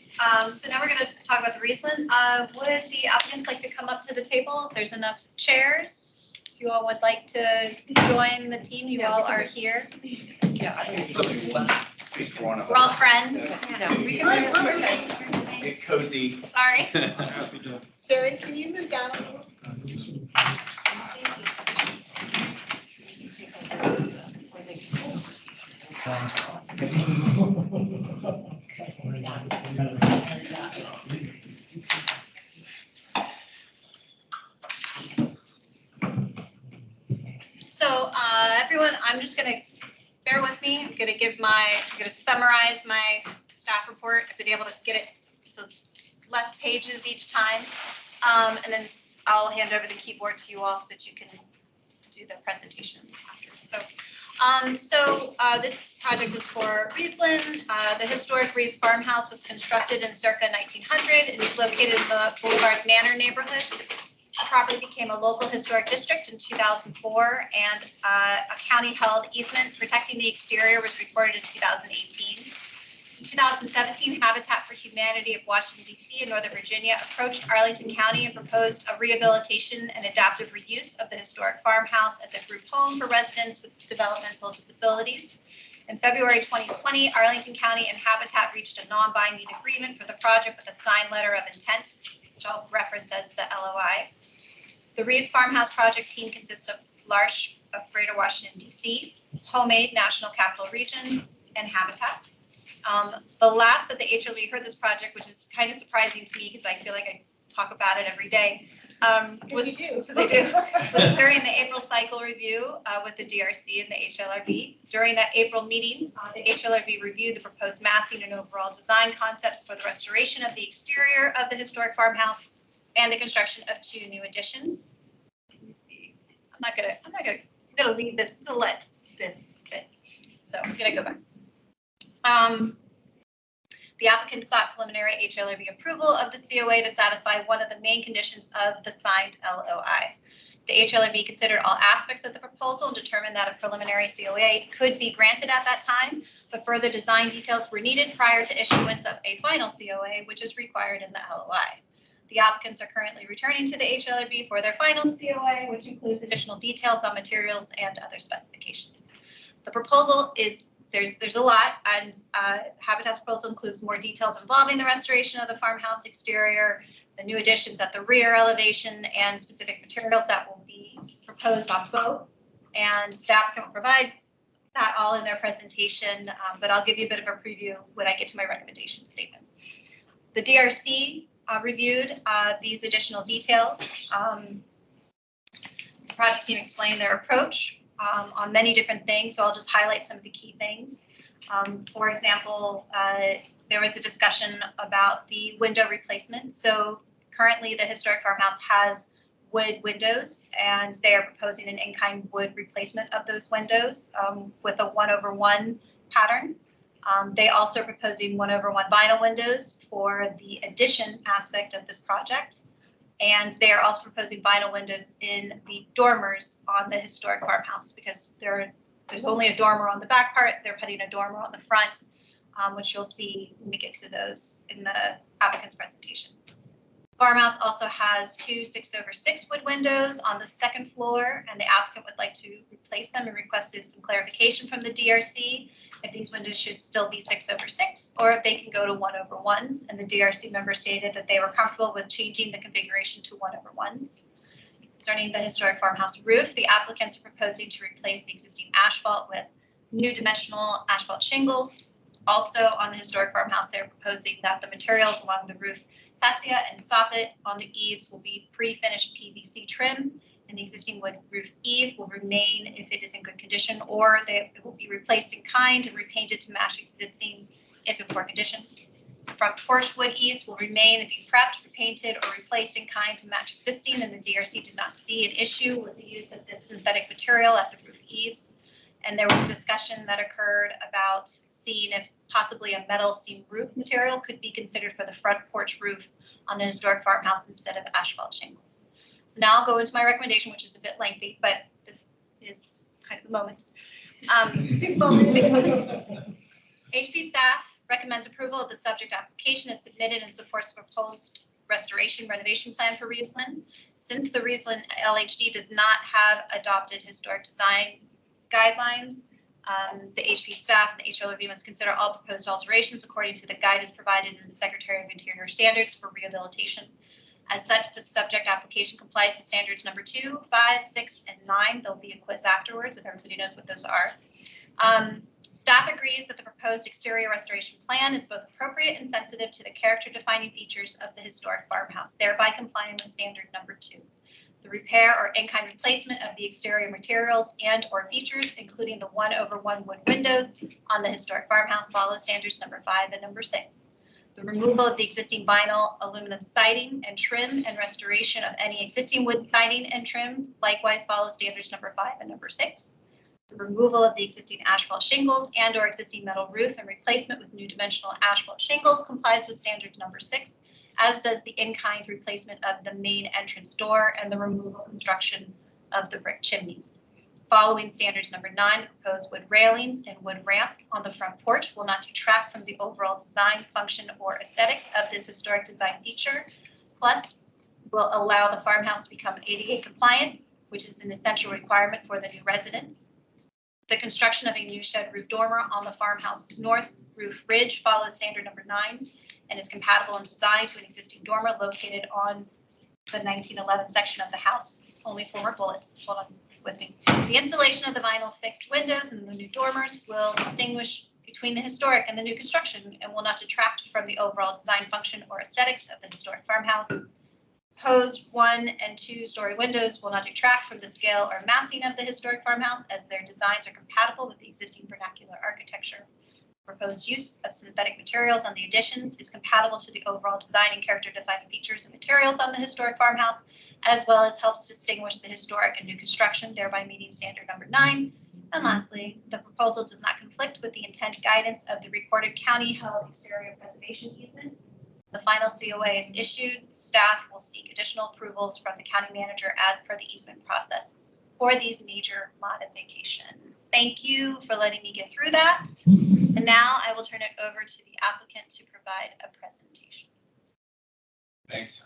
so now we're going to talk about the Riesland. Would the applicants like to come up to the table? If there's enough chairs, if you all would like to join the team, you all are here. Yeah, I think something left space for one of us. We're all friends. We can Get cozy. Sorry. Jerry, can you move down a little? Thank So everyone, I'm just going to bear with me. I'm going to summarize my staff report. I've been able to get it so it's less pages each time. And then I'll hand over the keyboard to you all so that you can do the presentation after. So this project is for Riesland. The historic Reeves farmhouse was constructed in circa 1900 and is located in the Boulevard Manor neighborhood. The property became a local historic district in 2004, and a county-held easement protecting the exterior was recorded in 2018. In 2017, Habitat for Humanity of Washington, D.C. and Northern Virginia approached Arlington County and proposed a rehabilitation and adaptive reuse of the historic farmhouse as a group home for residents with developmental disabilities. In February 2020, Arlington County and Habitat reached a non-binding agreement for the project with a signed letter of intent, which I'll reference as the LOI. The Reeves Farmhouse project team consists of L'Arche of Greater Washington, D.C., Homemade National Capital Region, and Habitat. The last that the HLB heard this project, which is kind of surprising to me because I feel like I talk about it every day, was during the April cycle review with the DRC and the HLRB. During that April meeting, the HLRB reviewed the proposed massing and overall design concepts for the restoration of the exterior of the historic farmhouse and the construction of 2 new additions. Let me see. I'm gonna leave this to let this sit. So I'm gonna go back. The applicant sought preliminary HLRB approval of the COA to satisfy one of the main conditions of the signed LOI. The HLRB considered all aspects of the proposal and determined that a preliminary COA could be granted at that time, but further design details were needed prior to issuance of a final COA, which is required in the LOI. The applicants are currently returning to the HLRB for their final COA, which includes additional details on materials and other specifications. The proposal is there's a lot, and Habitat's proposal includes more details involving the restoration of the farmhouse exterior, the new additions at the rear elevation, and specific materials that will be proposed on both. And the applicant will provide that all in their presentation, but I'll give you a bit of a preview when I get to my recommendation statement. The DRC reviewed these additional details. The project team explained their approach on many different things, so I'll just highlight some of the key things. For example, there was a discussion about the window replacement. So currently the historic farmhouse has wood windows, and they are proposing an in-kind wood replacement of those windows with a 1/1 pattern. They also are proposing 1/1 vinyl windows for the addition aspect of this project. And they are also proposing vinyl windows in the dormers on the historic farmhouse because there are there's only a dormer on the back part. They're putting a dormer on the front, which you'll see when we get to those in the applicant's presentation. Farmhouse also has two 6/6 wood windows on the second floor, and the applicant would like to replace them and requested some clarification from the DRC if these windows should still be 6/6 or if they can go to 1/1s. And the DRC member stated that they were comfortable with changing the configuration to 1/1s. Concerning the historic farmhouse roof, the applicants are proposing to replace the existing asphalt with new dimensional asphalt shingles. Also on the historic farmhouse, they're proposing that the materials along the roof fascia and soffit on the eaves will be pre-finished PVC trim, and the existing wood roof eave will remain if it is in good condition, or it will be replaced in kind and repainted to match existing if in poor condition. Front porch wood eaves will remain and be prepped, repainted, or replaced in kind to match existing, and the DRC did not see an issue with the use of this synthetic material at the roof eaves. And there was discussion that occurred about seeing if possibly a metal seam roof material could be considered for the front porch roof on the historic farmhouse instead of asphalt shingles. So now I'll go into my recommendation, which is a bit lengthy, but this is kind of the moment. HP staff recommends approval of the subject application as submitted and supports the proposed restoration renovation plan for Reedsland. Since the Reedsland LHD does not have adopted historic design guidelines, the HP staff and the HLRB must consider all proposed alterations according to the guidance provided in the Secretary of Interior standards for rehabilitation. As such, the subject application complies to standards number 2, 5, 6, and 9. There'll be a quiz afterwards if everybody knows what those are. Staff agrees that the proposed exterior restoration plan is both appropriate and sensitive to the character-defining features of the historic farmhouse, thereby complying with standard number 2. The repair or in-kind replacement of the exterior materials and or features, including the 1/1 wood windows on the historic farmhouse, follows standards number 5 and number 6. The removal of the existing vinyl aluminum siding and trim and restoration of any existing wood siding and trim likewise follows standards number 5 and number 6. The removal of the existing asphalt shingles and or existing metal roof and replacement with new dimensional asphalt shingles complies with standards number 6. As does the in-kind replacement of the main entrance door and the removal construction of the brick chimneys. Following standards number 9, the proposed wood railings and wood ramp on the front porch will not detract from the overall design, function, or aesthetics of this historic design feature. Plus, will allow the farmhouse to become ADA compliant, which is an essential requirement for the new residents. The construction of a new shed roof dormer on the farmhouse north roof ridge follows standard number 9 and is compatible in design to an existing dormer located on the 1911 section of the house. Only 4 more bullets. Hold on with me. The installation of the vinyl fixed windows and the new dormers will distinguish between the historic and the new construction and will not detract from the overall design, function, or aesthetics of the historic farmhouse. Proposed 1 and 2 story windows will not detract from the scale or massing of the historic farmhouse as their designs are compatible with the existing vernacular architecture. Proposed use of synthetic materials on the additions is compatible to the overall design and character-defining features and materials on the historic farmhouse, as well as helps distinguish the historic and new construction, thereby meeting standard number 9. And lastly, the proposal does not conflict with the intent guidance of the recorded county-held exterior preservation easement. The final COA is issued. Staff will seek additional approvals from the county manager as per the easement process for these major modifications. Thank you for letting me get through that. And now I will turn it over to the applicant to provide a presentation. Thanks.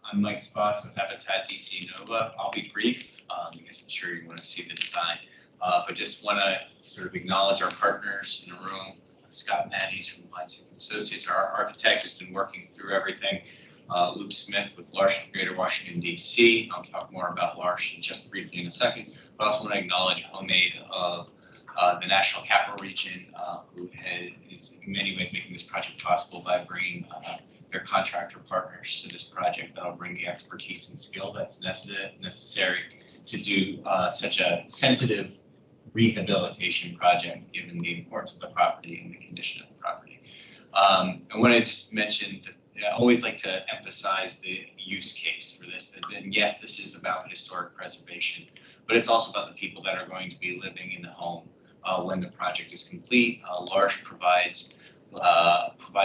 I'm Mike Spots with Habitat DC Nova. I'll be brief because I'm sure you want to see the design, but just want to sort of acknowledge our partners in the room. Scott Matties from Heinz Associates, our architect, has been working through everything. Luke Smith with Larsh, Greater Washington, D.C. I'll talk more about Larsh just briefly in a second, but I also want to acknowledge Homemade of the National Capital Region, who is in many ways making this project possible by bringing their contractor partners to this project that'll bring the expertise and skill that's necessary to do such a sensitive rehabilitation project, given the importance of the property and the condition of the property. I want to just mention that I always like to emphasize the use case for this. That yes, this is about historic preservation, but it's also about the people that are going to be living in the home when the project is complete. Larsh provides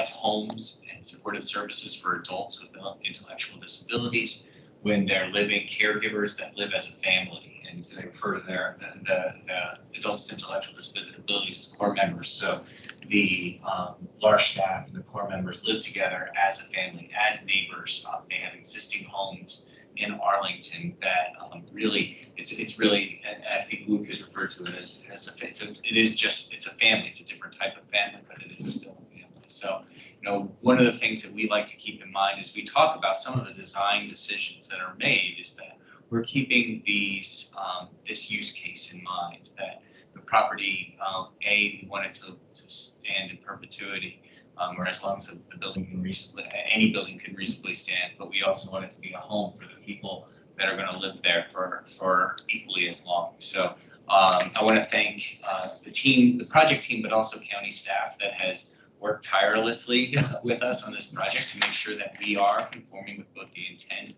homes and supportive services for adults with intellectual disabilities when they're living caregivers that live as a family and they refer to the adults with intellectual disabilities as core members. So the large staff and the core members live together as a family, as neighbors. They have existing homes in Arlington that really, it's really, and I think Luke has referred to it as it's a family. It's a different type of family, but it is still a family. So, you know, one of the things that we like to keep in mind as we talk about some of the design decisions that are made is that we're keeping these this use case in mind, that the property, we want it to stand in perpetuity, or as long as the building can reasonably, any building can reasonably stand, but we also want it to be a home for the people that are going to live there for equally as long. So I want to thank the team, the project team, but also county staff that has worked tirelessly with us on this project to make sure that we are conforming with both the intent,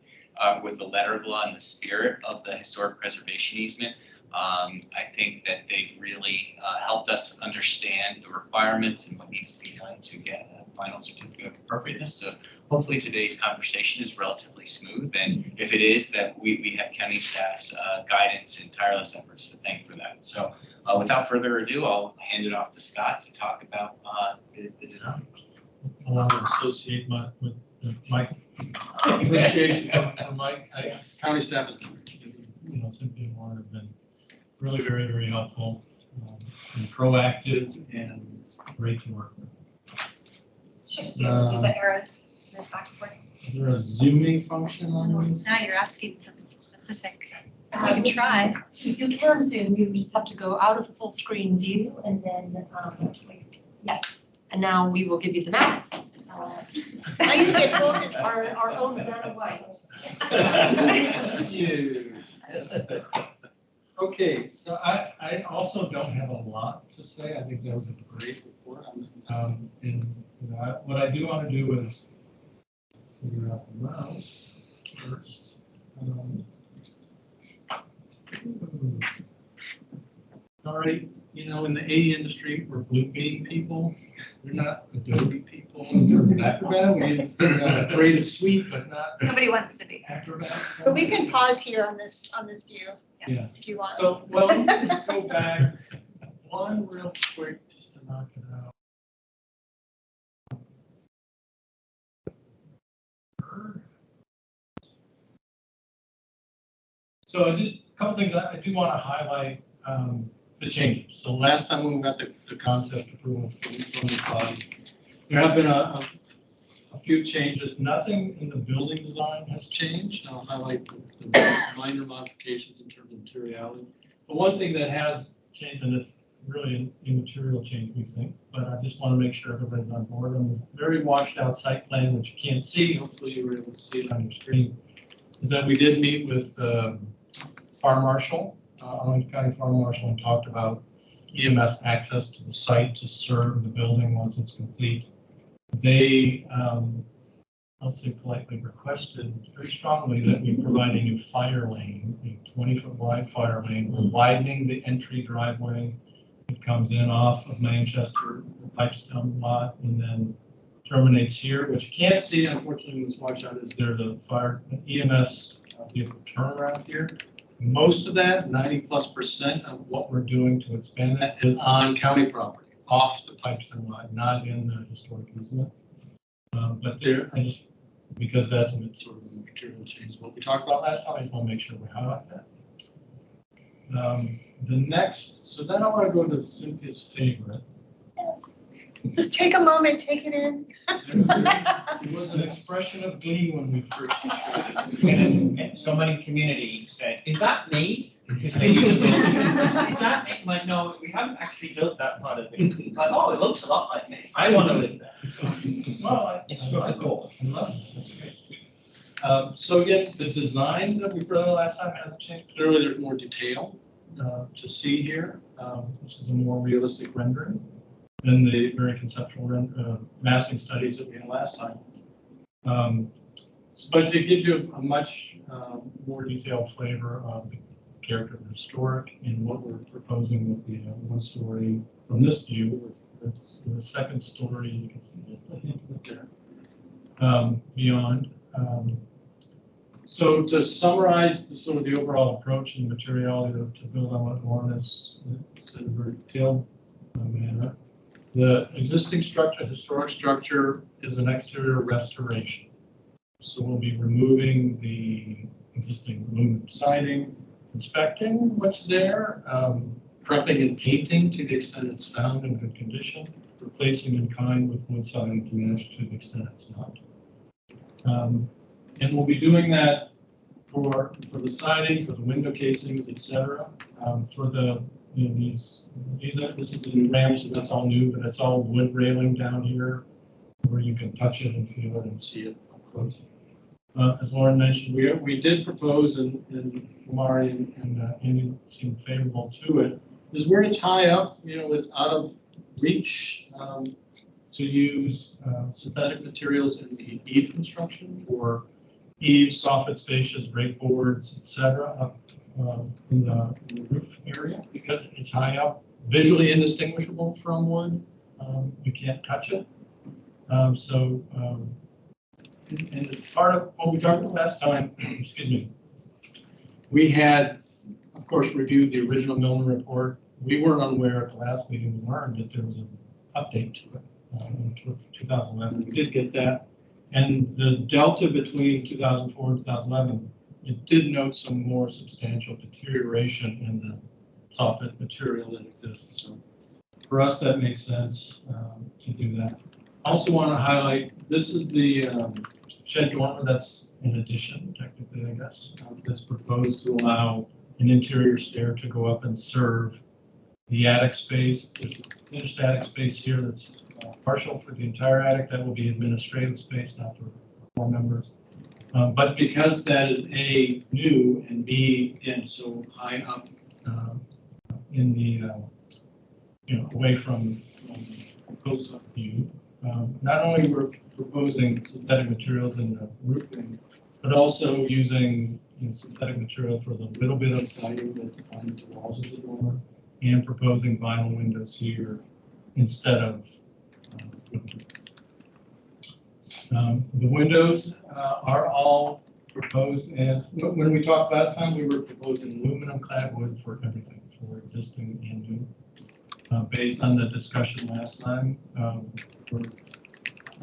with the letter of law and the spirit of the historic preservation easement. I think that they've really helped us understand the requirements and what needs to be done to get a final certificate of appropriateness. So hopefully today's conversation is relatively smooth, and if it is, that we have county staff's guidance and tireless efforts to thank for that. So without further ado, I'll hand it off to Scott to talk about the design. I want to associate with Mike. Appreciation for Mike. County staff, Cynthia and Warren have been really very helpful, and proactive and great to work with. Should be able to do the arrows. Move back and forth. Is there a zooming function on this? Now you're asking something specific. You can try. You can zoom, you just have to go out of full screen view and then, yes. And now we will give you the maps. Now you get full control. Our own banana white. Okay, so I also don't have a lot to say. I think that was a great report. And what I do want to do is figure out the mouse first. Sorry, in the AE industry, we're blue beam people. We're not Adobe people in terms of Acrobat. We use a creative suite, but not Nobody wants to be. Acrobat. But we can pause here on this view Yeah. if you want. So, well, let me just go back one real quick just to knock it out. So I did a couple things I do want to highlight the changes. So last time when we got the concept approval from the body, there have been a few changes. Nothing in the building design has changed. I'll highlight the minor modifications in terms of materiality. But one thing that has changed, and it's really an immaterial change, we think, but I just want to make sure everybody's on board on this very washed out site plan, which you can't see. Hopefully you were able to see it on your screen. Is that we did meet with Fire Marshal, Arlington County Fire Marshal, and talked about EMS access to the site to serve the building once it's complete. They, I'll say politely, requested very strongly that we provide a new fire lane, a 20-foot wide fire lane. We're widening the entry driveway. It comes in off of Manchester, pipes down the lot, and then terminates here. What you can't see, unfortunately, in this washout is there's a fire EMS vehicle turnaround here. Most of that, 90+% of what we're doing to expand that is on county property, off the Pipestone line, not in the historic easement. But there, because that's a sort of a material change. What we talked about last time, I just want to make sure we highlight that. So then I want to go to Cynthia's favorite. Yes. Just take a moment, take it in. It was an expression of glee when we first And somebody in community said, "Is that me?" Is that me? I'm like, no, we haven't actually built that part of it. Like, oh, it looks a lot like me. I want to live there. Well, It's struck a chord. I love it. That's great. So again, the design that we presented last time hasn't changed. Clearly, there's more detail to see here. This is a more realistic rendering than the very conceptual massing studies that we had last time. But to give you a much more detailed flavor of the character of the historic and what we're proposing with the one story from this view, the second story, you can see just a hint of it there beyond. So to summarize the sort of the overall approach and materiality to build on what Lauren has said in a very detailed manner, the existing structure, historic structure, is an exterior restoration. So we'll be removing the existing aluminum siding, inspecting what's there, prepping and painting to the extent it's sound and good condition, replacing in kind with wood siding to match to the extent it's not. And we'll be doing that for the siding, for the window casings, etc. For the, this is the new ramps, so that's all new, but it's all wood railing down here where you can touch it and feel it and see it up close. As Lauren mentioned, we did propose, and Mari and Andy seemed favorable to it, is where it's high up, it's out of reach, to use synthetic materials in the eave construction for eaves, soffit fascias, breakboards, etc. up in the roof area, because it's high up, visually indistinguishable from wood. You can't touch it. And as part of what we talked about last time, excuse me, we had, of course, reviewed the original Milner report. We weren't unaware at the last meeting, we learned that there was an update to it in 2011. We did get that. And the delta between 2004 and 2011, it did note some more substantial deterioration in the soffit material that exists. So for us, that makes sense to do that. I also want to highlight, this is the shed dormer that's in addition, technically, I guess, that's proposed to allow an interior stair to go up and serve the attic space. There's a finished attic space here that's partial for the entire attic. That will be administrative space, not for board members. But because that is A, new, and B, again, so high up in the, away from close up view, not only we're proposing synthetic materials in the roofing, but also using synthetic material for the little bit of siding that defines the walls of the dormer, and proposing vinyl windows here instead of the windows are all proposed as, when we talked last time, we were proposing aluminum clad wood for everything, for existing and new. Based on the discussion last time, we're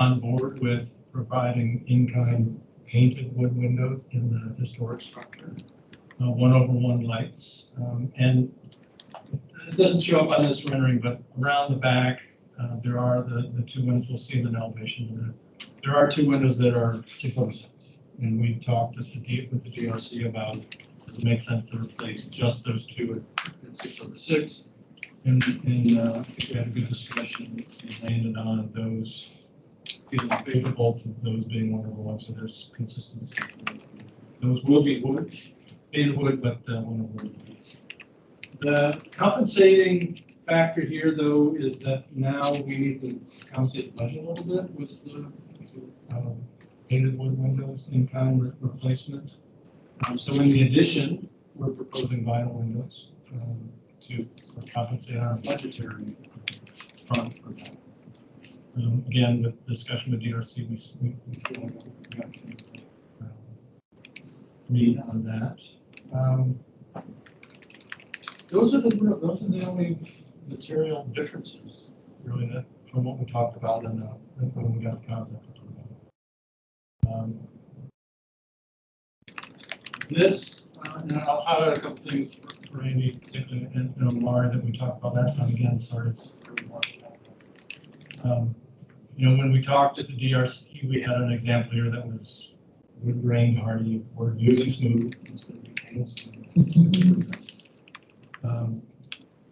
on board with providing in-kind painted wood windows in the historic structure, 1/1 lights, and it doesn't show up on this rendering, but around the back, there are the two windows. We'll see in an elevation. There are two windows that are 606, and we talked with the GRC about, does it make sense to replace just those two at 606? And I think we had a good discussion and landed on those feeling favorable to those being 1/1, so there's consistency. Those will be wood, painted wood, but 1/1. The compensating factor here, though, is that now we need to compensate the budget a little bit with the painted wood windows in kind replacement. So in the addition, we're proposing vinyl windows to compensate our budgetary front for that. Again, with discussion with DRC, we feel like we have to meet on that. Those are the only material differences, really, that from what we talked about in when we got the concept approval. This, and I'll highlight a couple things for Andy and Mari that we talked about last time. Again, sorry, it's really washed out. When we talked at the DRC, we had an example here that was wood grain hardy. We're using smooth. It's going to be painted smooth.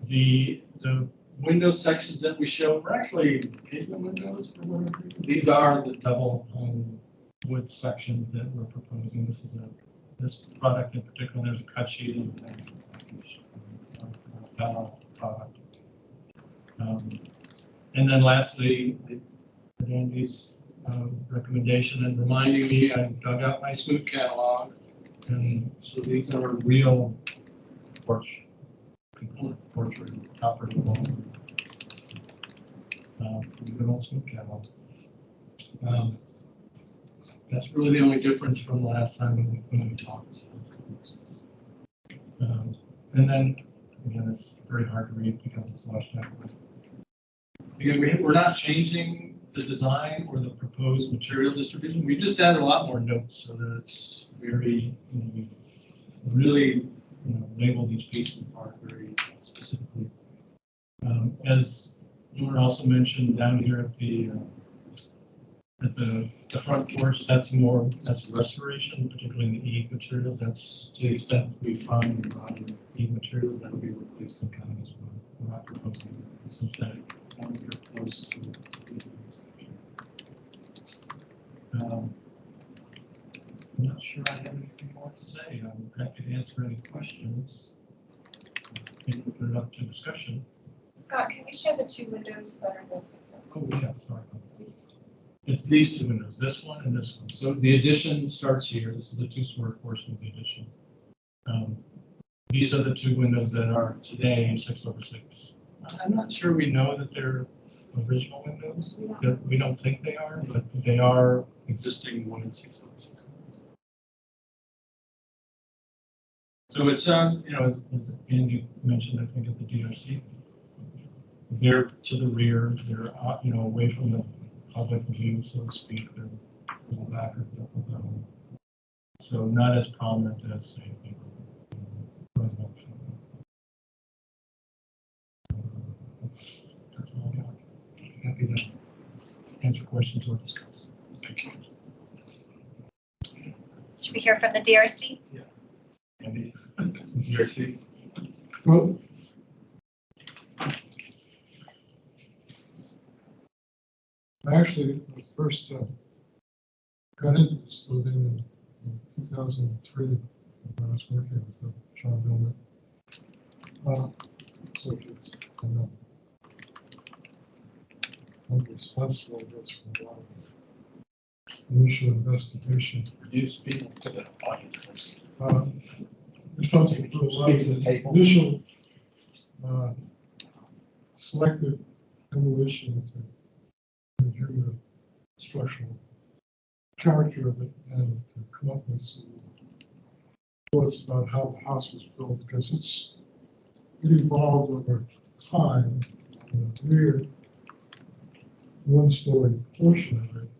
The window sections that we showed were actually pavement windows for whatever reason. These are the double wood sections that we're proposing. This product in particular, there's a cut sheet in the package product. And then lastly, Andy's recommendation and reminding me, I dug out my Smoot catalog, and so these are real porch component, portrait, copper wall. Good old Smoot catalog. That's really the only difference from last time when we talked. And then, again, it's very hard to read because it's washed out. Again, we're not changing the design or the proposed material distribution. We just added a lot more notes so that it's very, we really, labeled each piece of the park very specifically. As Lauren also mentioned, down here at the front porch, that's restoration, particularly in the E materials. That's to the extent we find a lot of E materials that will be replaced in kind as well. We're not proposing synthetic or close to I'm not sure I have anything more to say. I'm happy to answer any questions. Maybe we'll put it up to discussion. Scott, can we show the two windows that are the 6 Oh, yeah, sorry. It's these two windows, this one and this one. So the addition starts here. This is the two-story portion of the addition. These are the two windows that are today 6/6. I'm not sure we know that they're original windows. We don't think they are, but they are existing 1 and 6/6. So it's as Andy mentioned, I think at the DRC, they're to the rear. They're away from the public view, so to speak. They're in the back of the home. So not as prominent as say residential. That's all I got. Happy to answer questions or discuss. Thank you. Should we hear from the DRC? Yeah. Andy, DRC. Well, I actually first got into this building in 2003 when I was working with the John Billman Associates. And I'm responsible for a lot of initial investigation. Could you speak to the audience? Responsible for a lot of the initial selective demolition to review the structural character of it and to come up with some thoughts about how the house was built, because it evolved over time. The rear one-story portion of it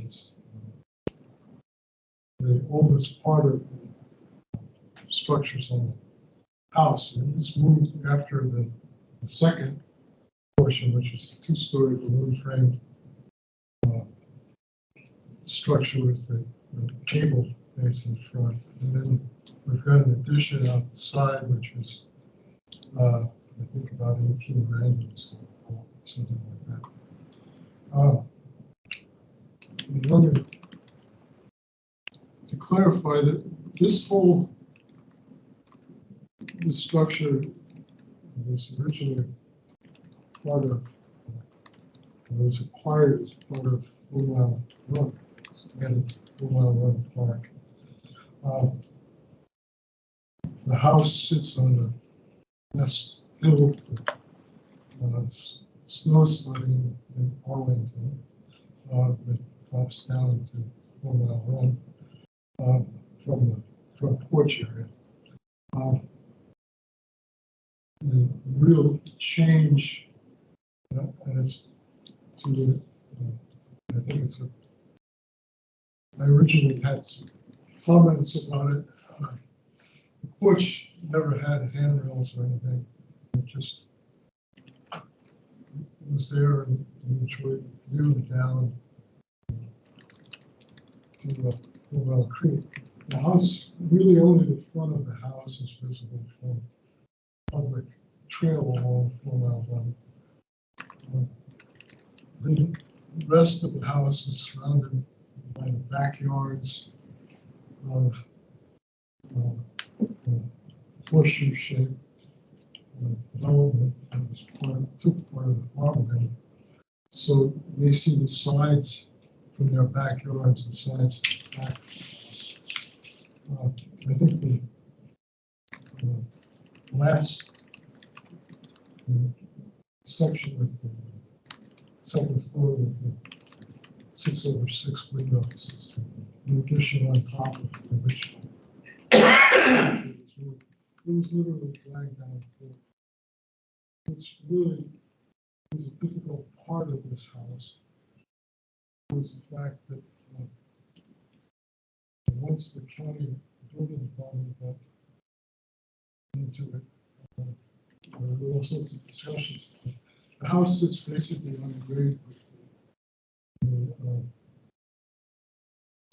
is the oldest part of the structures on the house, and it's moved after the second portion, which is the two-story balloon frame structure with the cable base in front. And then we've got an addition out the side, which is, I think, about 18 granules, something like that. I wanted to clarify that this structure was originally part of, was acquired as part of Mile Run, and Mile Run Park. The house sits on the west hill of snow sledding in Arlington that drops down to 4 Mile Run from the front porch area. The real change, and it's to the, I think it's I originally had some comments about it. The porch never had handrails or anything. It just was there and enjoyed viewing down to Willow Creek. The house, really only the front of the house is visible from public trail along 4 Mile Run. The rest of the house is surrounded by the backyards of horseshoe-shaped development that was took part of the farmland. So they see the sides from their backyards and sides back. I think the last section with the second floor with the 6/6 windows an addition on top of the original. It was literally dragged down. It's really was a difficult part of this house was the fact that once the county building department got into it, there were all sorts of discussions. The house sits basically on the grade with the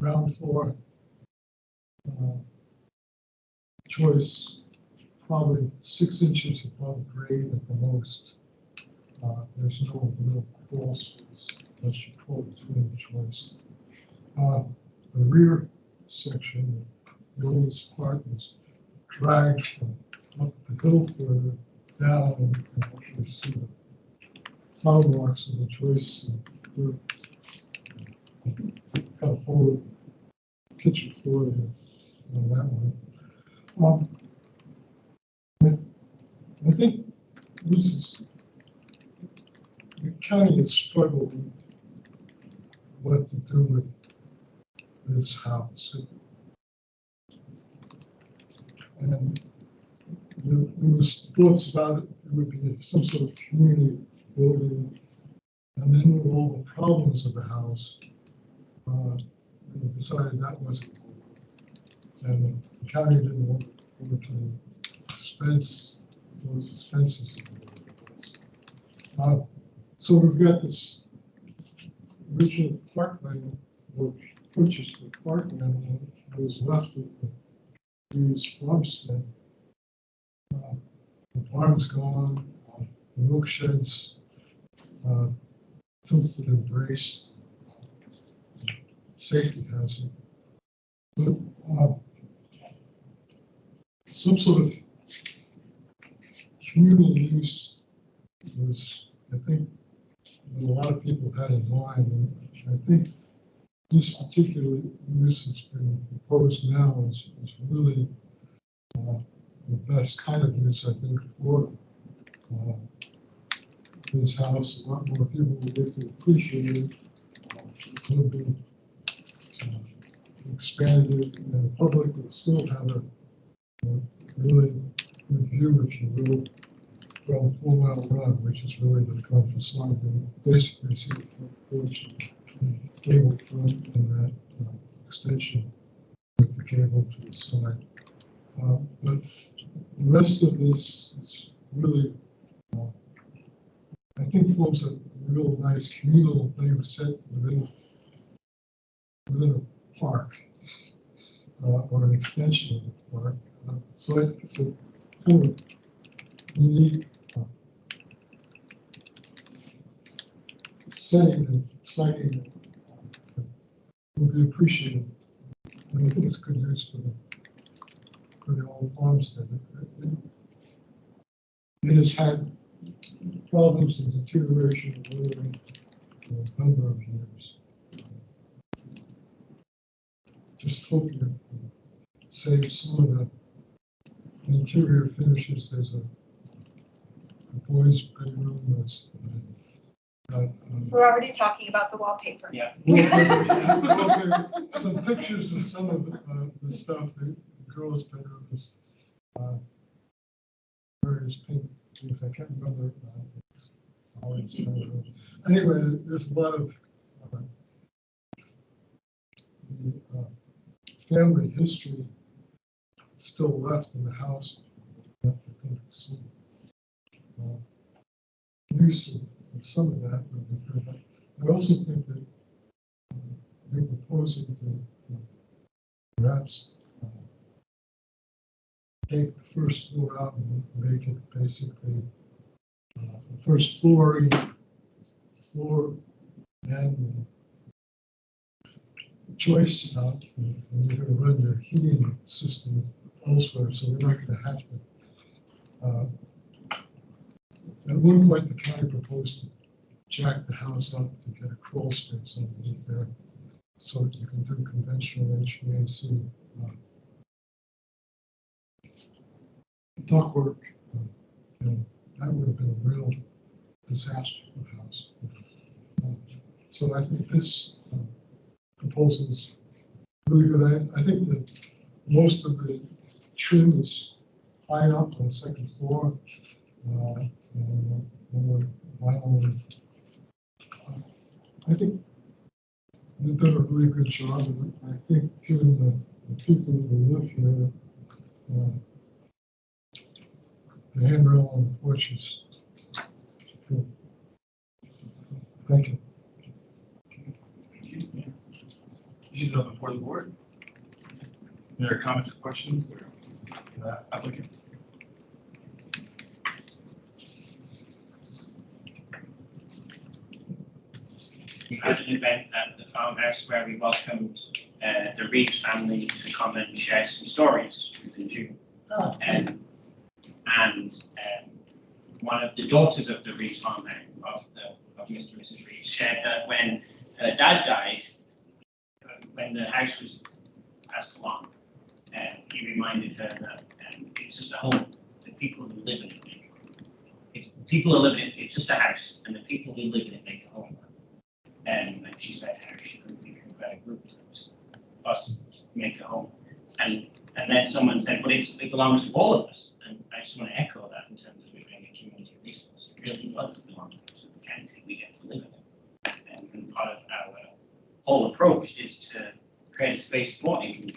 ground floor choice, probably 6 inches above grade at the most. There's no real crawl space unless you pull between the choice. The rear section, the oldest part, was dragged from up the hill further down, and you can actually see the flower marks of the choice. And kind of whole kitchen floor there on that one. I think this is, the county has struggled with what to do with this house. And there was thoughts about it would be some sort of community building, and then with all the problems of the house, they decided that wasn't good. And the county didn't want to go to the expense, those expenses. So we've got this original parkland, or purchased the parkland, and it was left at the previous farmstead. The barn's gone, the milk sheds tilted and braced, safety hazard. But some sort of community use was, I think, that a lot of people had in mind, and I think this particular use that's been proposed now is really the best kind of use, I think, for this house. A lot more people will get to appreciate it. It will be expanded, and the public will still have a really good view, if you will, from 4 Mile Run, which is really the front facade. And basically see the front porch, cable front, and that extension with the cable to the side. But the rest of this is really, I think, forms a real nice communal thing set within a park, or an extension of the park. So I think it's a kind of unique setting and exciting that will be appreciated. And I think it's good use for the old farmstead. It has had problems and deterioration over a number of years. Just hoping to save some of the interior finishes. There's a boys' bedroom that's We're already talking about the wallpaper. Yeah. Some pictures of some of the stuff. The girls' bedroom is various pink things. I can't remember. Anyway, there's a lot of family history still left in the house. Use of some of that would be good. I also think that we're proposing to perhaps take the first floor out and make it basically the first floor and the choice out, and you're going to run your heating system elsewhere, so we're not going to have to. At one point, the county proposed to jack the house up to get a crawl space underneath there, so that you can do conventional HVAC ductwork, and that would have been a real disaster for the house. So I think this proposal is really good. I think that most of the trim is high up on the second floor. And I think they've done a really good job. And I think given the people who live here, the handrail on the porch is good. Thank you. Issues up before the board. Any other comments or questions or applicants? We had an event at the farmhouse where we welcomed the Reeves family to come and share some stories in June. And one of the daughters of the Reeves farmhouse, of Mr. and Mrs. Reeves, shared that when her dad died, when the house was passed along, he reminded her that it's just a home. The people who live in it make it. People who live in it, it's just a house, and the people who live in it make a home. And she said how she couldn't think of a better group to us make a home. And then someone said, but it belongs to all of us. And I just want to echo that in terms of it being a community resource. It really does belong to the county. We get to live in it. And part of our whole approach is to create a space for income,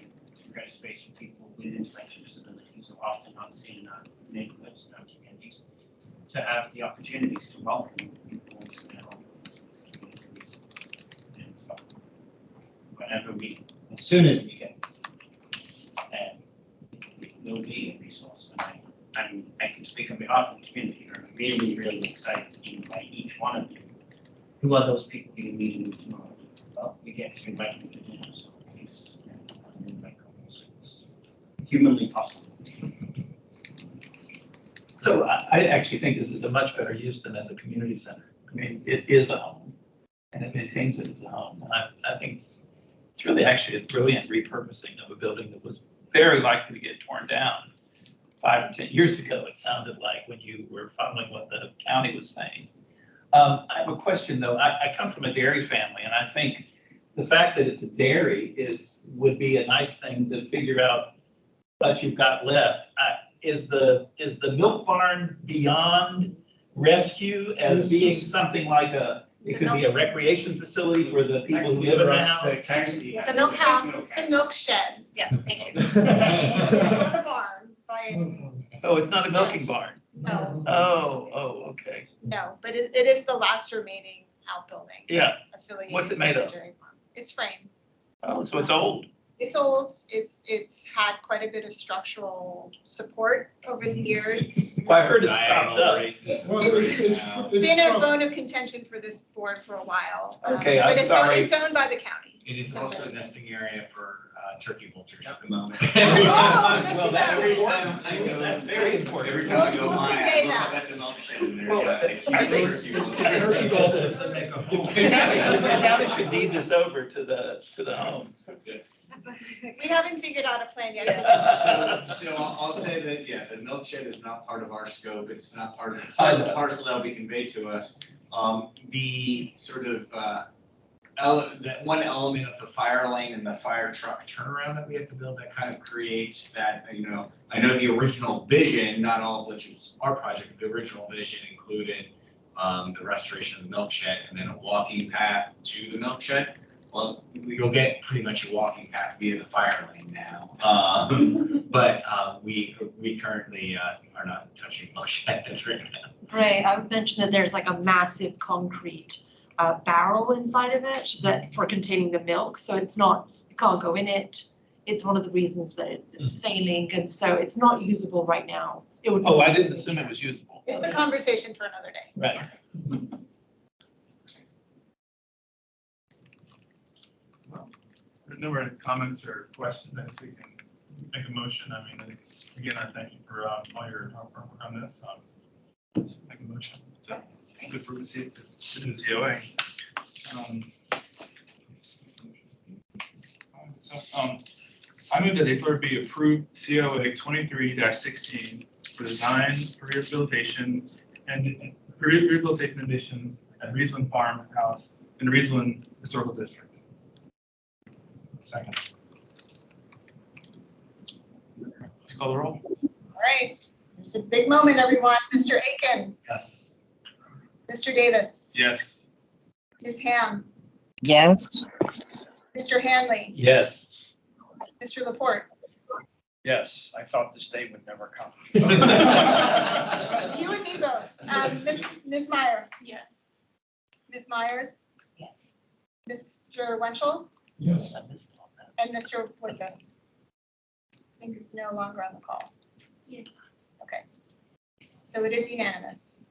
to create a space for people with intellectual disabilities who are often not seen in our neighborhoods and our communities, to have the opportunities to welcome people into their homes as communities. And so whenever as soon as we get this, it will be a resource. And I can speak on behalf of the community. I'm really, really excited to invite each one of you. Who are those people you're meeting with tomorrow? Well, we get to invite them to dinner, so please invite them. It's humanly possible. So I actually think this is a much better use than as a community center. I mean, it is a home and it maintains it as a home. And I think it's really actually a brilliant repurposing of a building that was very likely to get torn down 5 or 10 years ago. It sounded like when you were following what the county was saying. I have a question though. I come from a dairy family, and I think the fact that it's a dairy would be a nice thing to figure out what you've got left. Is the milk barn beyond rescue as being something like it could be a recreation facility for the people who live in the house? The milk house, the milk shed. Yeah, thank you. It's not a barn, right? Oh, it's not a milking barn. No. Oh, okay. No, but it is the last remaining outbuilding. Yeah. Affiliated. What's it made of? with the dairy farm. It's frame. Oh, so it's old. It's old. It's had quite a bit of structural support over the years. Well, I heard it's propped up. It's been a bone of contention for this board for a while. Okay, but I'm sorry. It's owned by the county. It is also a nesting area for turkey vultures at the moment. Well, that's very important. Every time I go by, I Say look that. up at the milk shed and there's Well, I heard you guys the county should deed this over to the home. We haven't figured out a plan yet. So I'll say that, yeah, the milk shed is not part of our scope. It's not part of I the know. parcel that will be conveyed to us. The sort of, that one element of the fire lane and the fire truck turnaround that we have to build, that kind of creates that, I know the original vision, not all of which was our project, but the original vision included the restoration of the milk shed and then a walking path to the milk shed. Well, you'll get pretty much a walking path via the fire lane now. But we currently are not touching milk sheds right now. Right, I would mention that there's like a massive concrete barrel inside of it for containing the milk, so it's not, you can't go in it. It's one of the reasons that it's failing, and so it's not usable right now. It would. Oh, I didn't assume it was usable. It's a conversation for another day. Right. Well, there's no more comments or questions. I guess we can make a motion. I mean, again, I thank you for all your hard work on this. Let's make a motion to approve the COA. I move that the HALRB approve COA 23-16 for design for rehabilitation and rehabilitation additions at Reeveland Farmhouse in Reeveland Historical District. Second. Please call the roll. All right, there's a big moment, everyone. Mr. Aiken, Yes. Mr. Davis, Yes. Ms. Ham, Yes. Mr. Hanley, Yes. Mr. Laporte. Yes, I thought this day would never come. You and me both. Ms. Meyer, Yes. Ms. Myers, Yes. Mr. Winchell, Yes. and Mr. Woodville. I think is no longer on the call. Yeah. Okay. So it is unanimous.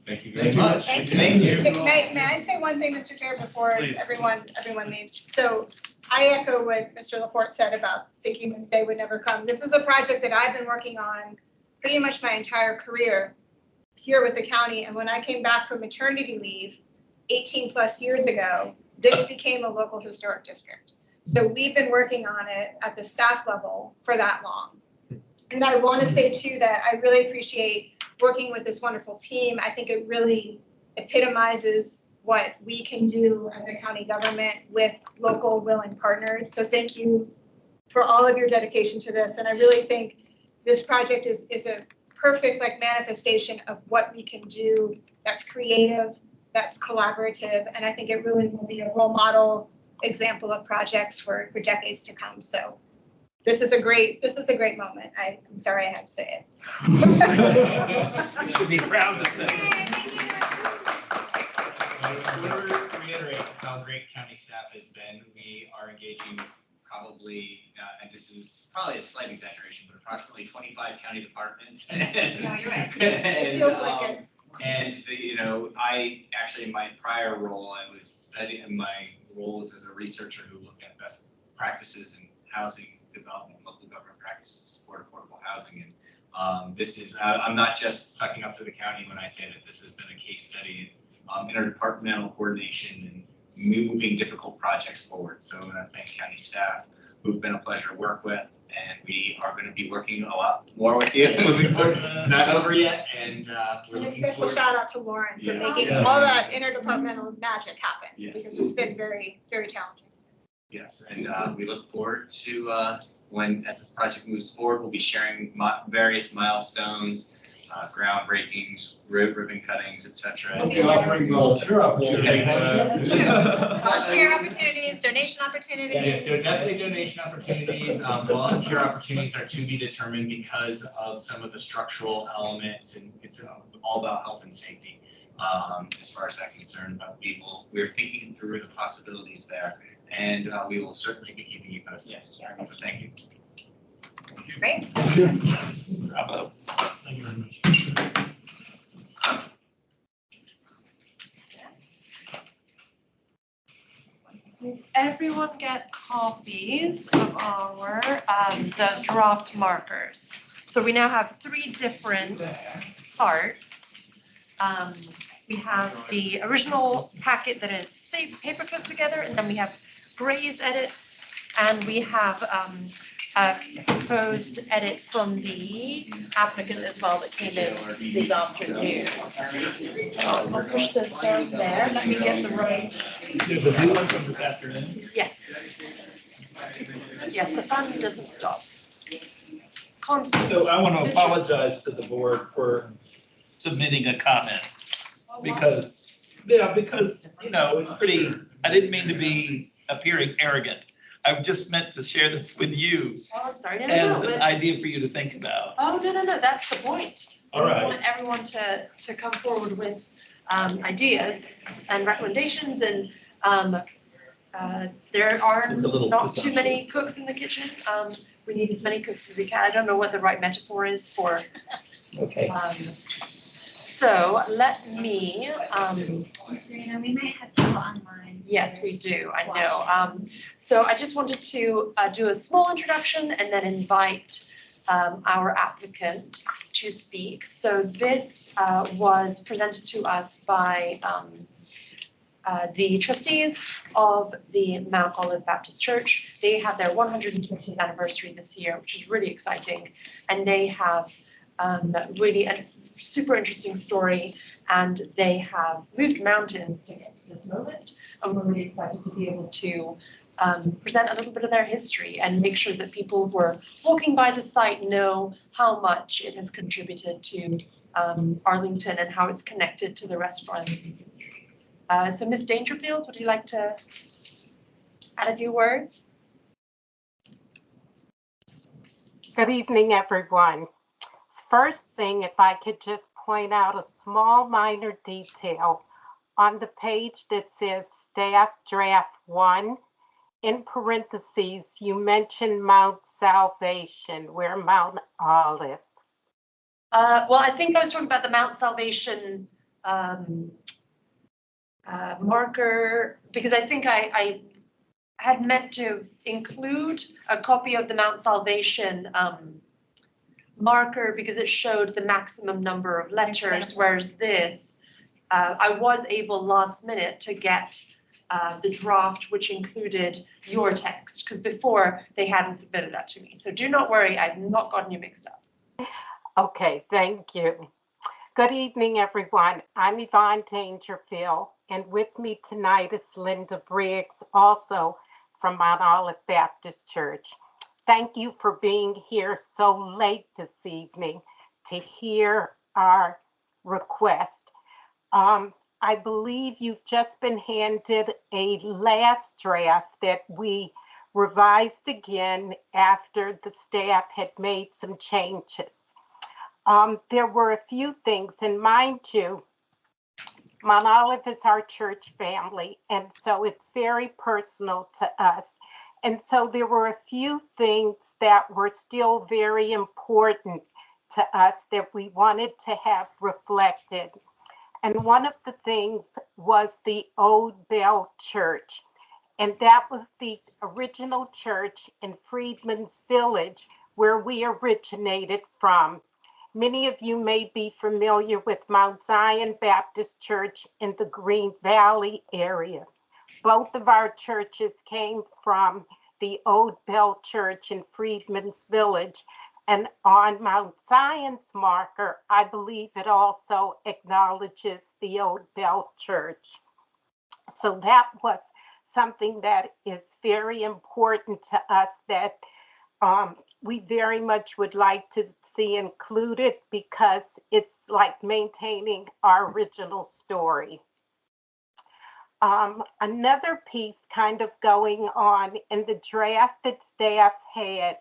Thank you very much. Thank you. May I say one thing, Mr. Chair, before Please. everyone leaves? So I echo what Mr. Laporte said about thinking this day would never come. This is a project that I've been working on pretty much my entire career here with the county. And when I came back from maternity leave 18 plus years ago, this became a local historic district. So we've been working on it at the staff level for that long. And I want to say too that I really appreciate working with this wonderful team. I think it really epitomizes what we can do as a county government with local willing partners. So thank you for all of your dedication to this. And I really think this project is a perfect manifestation of what we can do that's creative, that's collaborative, and I think it really will be a role model example of projects for decades to come. So this is a great moment. I'm sorry I had to say it. You should be proud to say it. I want to reiterate how great county staff has been. We are engaging probably, and this is probably a slight exaggeration, but approximately 25 county departments. No, you're right. It feels like it. And, I actually, in my prior role, I was studying, my role was as a researcher who looked at best practices in housing development, local government practices, support affordable housing. And this is, I'm not just sucking up to the county when I say that this has been a case study in interdepartmental coordination and moving difficult projects forward. So I want to thank county staff who've been a pleasure to work with. And we are going to be working a lot more with you moving forward. It's not over yet, and we're And a looking special forward. shout out to Lauren for Yes. making Yeah. all that interdepartmental magic happen, Yes. because it's been very, very challenging. Yes, and we look forward to as this project moves forward, we'll be sharing various milestones, groundbreakings, ribbon cuttings, etc. We'll be offering volunteer opportunities. Volunteer opportunities, donation opportunities. Yeah, there are definitely donation opportunities. Volunteer opportunities are to be determined because of some of the structural elements, and it's all about health and safety as far as that's concerned. But we're thinking through the possibilities there, and we will certainly be keeping you posted. Yes. So thank you. Great. Bravo. Thank you very much. Did everyone get copies of our the draft markers? So we now have 3 different parts. We have the original packet that is safe paper clipped together, and then we have Gray's edits, and we have a proposed edit from the applicant as well that came in this afternoon. So I'll push those down there. Let me get the right. There's a new one from this afternoon. Yes. Yes, the fun doesn't stop. Constant. So I want to apologize to the board for submitting a comment because, it's pretty, I didn't mean to be appearing arrogant. I just meant to share this with you Oh, I'm sorry. No, as no, an but, idea for you to think about. oh, no, that's the point. All right. We want everyone to come forward with ideas and recommendations, and there are It's a little not too many presumptuous. cooks in the kitchen. We need as many cooks as we can. I don't know what the right metaphor is for. Okay. So let me, Serena, we might have people online. yes, we do, I know. So I just wanted to do a small introduction and then invite our applicant to speak. So this was presented to us by the trustees of the Mount Olive Baptist Church. They had their 150th anniversary this year, which is really exciting. And they have really a super interesting story, and they have moved mountains to get to this moment. And we're really excited to be able to present a little bit of their history and make sure that people who are walking by the site know how much it has contributed to Arlington and how it's connected to the rest of Arlington's history. So Ms. Dangerfield, would you like to add a few words? Good evening, everyone. First thing, if I could just point out a small minor detail on the page that says Staff Draft 1, in parentheses, you mentioned Mount Salvation. We're Mount Olive. Well, I think I was talking about the Mount Salvation marker, because I think I had meant to include a copy of the Mount Salvation marker because it showed the maximum number of letters, whereas this, I was able last minute to get the draft which included your text, because before they hadn't submitted that to me. So do not worry, I've not gotten you mixed up. Okay, thank you. Good evening, everyone. I'm Yvonne Dangerfield, and with me tonight is Linda Briggs, also from Mount Olive Baptist Church. Thank you for being here so late this evening to hear our request. I believe you've just been handed a last draft that we revised again after the staff had made some changes. There were a few things, and mind you, Mount Olive is our church family, and so it's very personal to us. And so there were a few things that were still very important to us that we wanted to have reflected. And one of the things was the Old Bell Church. And that was the original church in Freedman's Village where we originated from. Many of you may be familiar with Mount Zion Baptist Church in the Green Valley area. Both of our churches came from the Old Bell Church in Freedman's Village. And on Mount Zion's marker, I believe it also acknowledges the Old Bell Church. So that was something that is very important to us that we very much would like to see included because it's like maintaining our original story. Another piece kind of going on in the draft that staff had,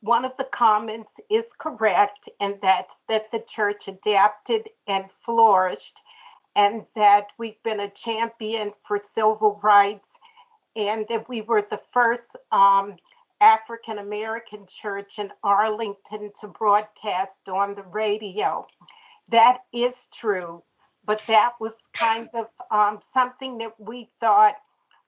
one of the comments is correct, and that's that the church adapted and flourished, and that we've been a champion for civil rights, and that we were the first African American church in Arlington to broadcast on the radio. That is true, but that was kind of something that we thought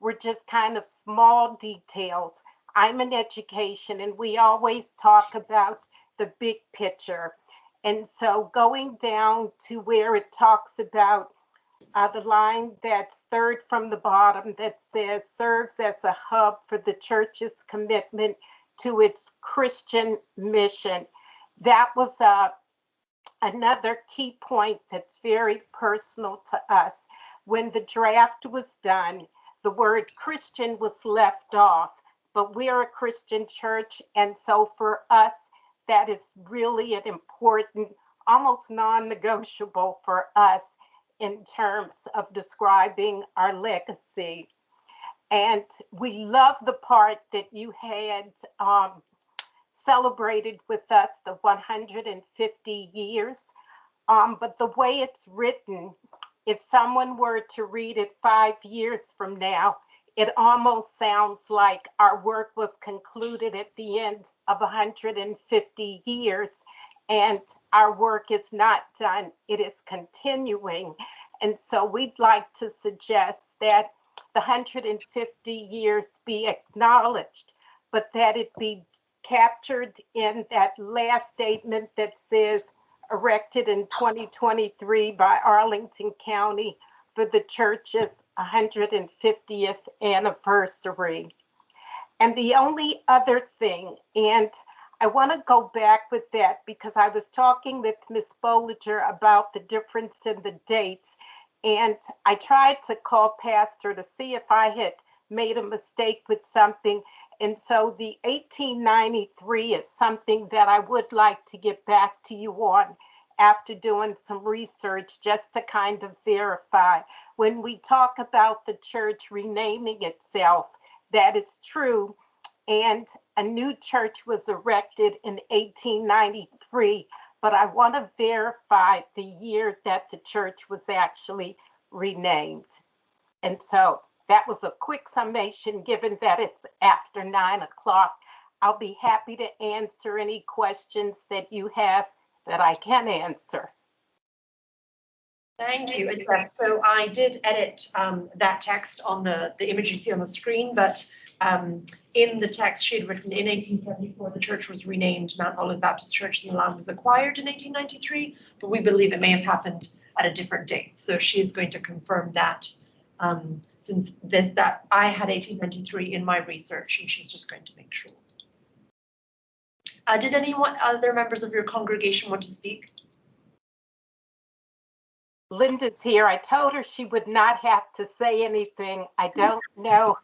were just kind of small details. I'm in education, and we always talk about the big picture. And so going down to where it talks about the line that's third from the bottom that says serves as a hub for the church's commitment to its Christian mission. That was another key point that's very personal to us. When the draft was done, the word Christian was left off, but we're a Christian church, and so for us, that is really an important, almost non-negotiable for us in terms of describing our legacy. And we love the part that you had celebrated with us the 150 years, but the way it's written, if someone were to read it 5 years from now, it almost sounds like our work was concluded at the end of 150 years, and our work is not done, it is continuing. And so we'd like to suggest that the 150 years be acknowledged, but that it be captured in that last statement that says erected in 2023 by Arlington County for the church's 150th anniversary. And the only other thing, and I want to go back with that because I was talking with Ms. Bollinger about the difference in the dates, and I tried to call Pastor to see if I had made a mistake with something. And so the 1893 is something that I would like to get back to you on after doing some research, just to kind of verify. When we talk about the church renaming itself, that is true. And a new church was erected in 1893, but I want to verify the year that the church was actually renamed. And so that was a quick summation, given that it's after 9 o'clock. I'll be happy to answer any questions that you have that I can answer. Thank you. And yes, so I did edit that text on the image you see on the screen, but in the text she had written in 1874, the church was renamed Mount Olive Baptist Church and the land was acquired in 1893, but we believe it may have happened at a different date. So she's going to confirm that since that I had 1893 in my research, and she's just going to make sure. Did anyone, other members of your congregation want to speak? Linda's here. I told her she would not have to say anything. I don't know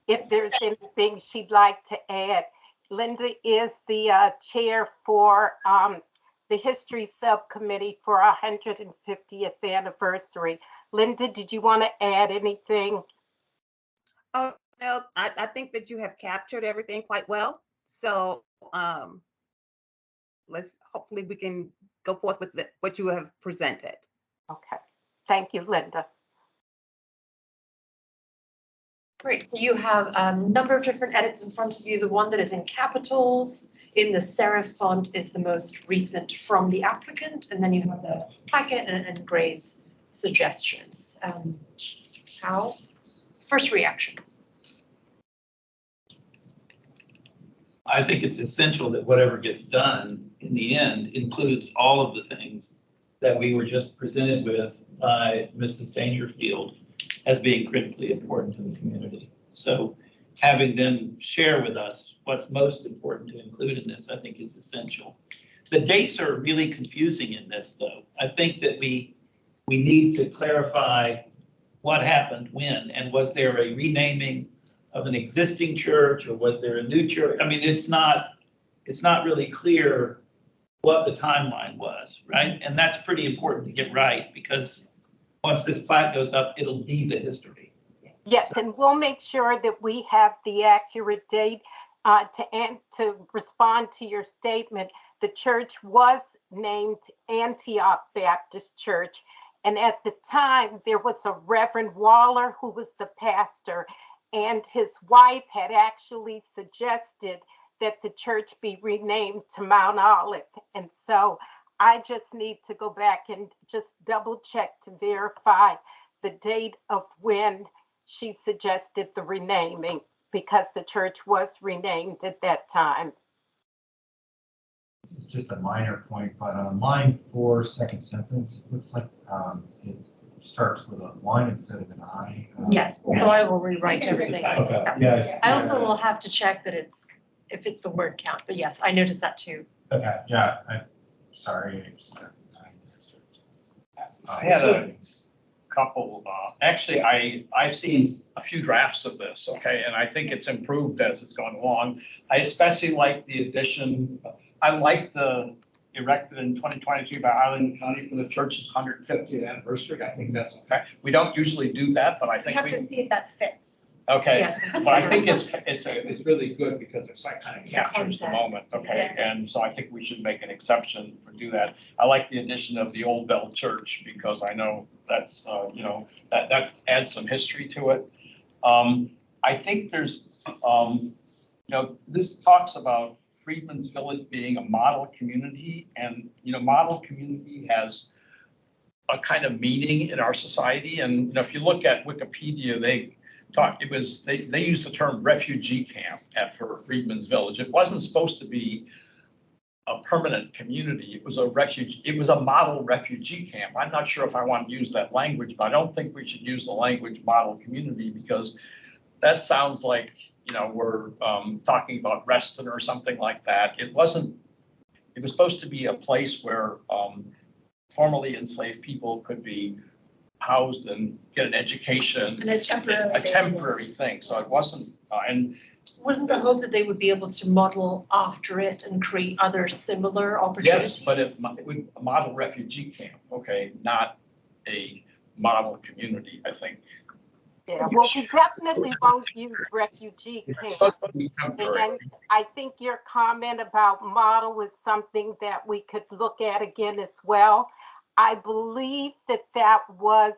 if there's anything she'd like to add. Linda is the chair for the History Subcommittee for our 150th anniversary. Linda, did you want to add anything? Oh, no, I think that you have captured everything quite well. So hopefully we can go forth with what you have presented. Okay. Thank you, Linda. Great. So you have a number of different edits in front of you. The one that is in capitals in the serif font is the most recent from the applicant, and then you have the packet and Gray's suggestions. How? First reactions. I think it's essential that whatever gets done in the end includes all of the things that we were just presented with by Mrs. Dangerfield as being critically important to the community. So having them share with us what's most important to include in this, I think is essential. The dates are really confusing in this, though. I think that we need to clarify what happened when, and was there a renaming of an existing church, or was there a new church? I mean, it's not really clear what the timeline was, right? And that's pretty important to get right, because once this plat goes up, it'll be the history. Yes, and we'll make sure that we have the accurate date. To respond to your statement, the church was named Antioch Baptist Church. And at the time, there was a Reverend Waller who was the pastor, and his wife had actually suggested that the church be renamed to Mount Olive. And so I just need to go back and just double check to verify the date of when she suggested the renaming, because the church was renamed at that time. This is just a minor point, but on line 4, second sentence, it looks like it starts with a 1 instead of an I. Yes, so I will rewrite everything. Okay. Yeah. Yes. I also will have to check that if it's the word count, but yes, I noticed that too. Okay, yeah, I'm sorry. I had a couple, actually, I've seen a few drafts of this, okay, and I think it's improved as it's gone along. I especially like the addition, I like the erected in 2022 by Arlington County for the church's 150th anniversary. I think that's okay. We don't usually do that, but I We think have to see if that fits. okay, Yes. but I think it's really good because it's like kind of captures the moment, okay? And so I think we should make an exception for do that. I like the addition of the Old Bell Church because I know that's, that adds some history to it. I think there's, this talks about Freedman's Village being a model community, and, model community has a kind of meaning in our society. And, if you look at Wikipedia, they used the term refugee camp for Freedman's Village. It wasn't supposed to be a permanent community. It was a model refugee camp. I'm not sure if I want to use that language, but I don't think we should use the language model community, because that sounds like, we're talking about Reston or something like that. It was supposed to be a place where formerly enslaved people could be housed and get an education. And a temporary A temporary basis. thing, so it wasn't, and Wasn't the hope that they would be able to model after it and create other similar opportunities? yes, but it would a model refugee camp, okay, not a model community, I think. Yeah, well, we definitely won't use refugee It's camps. supposed to be temporary. And I think your comment about model is something that we could look at again as well. I believe that that was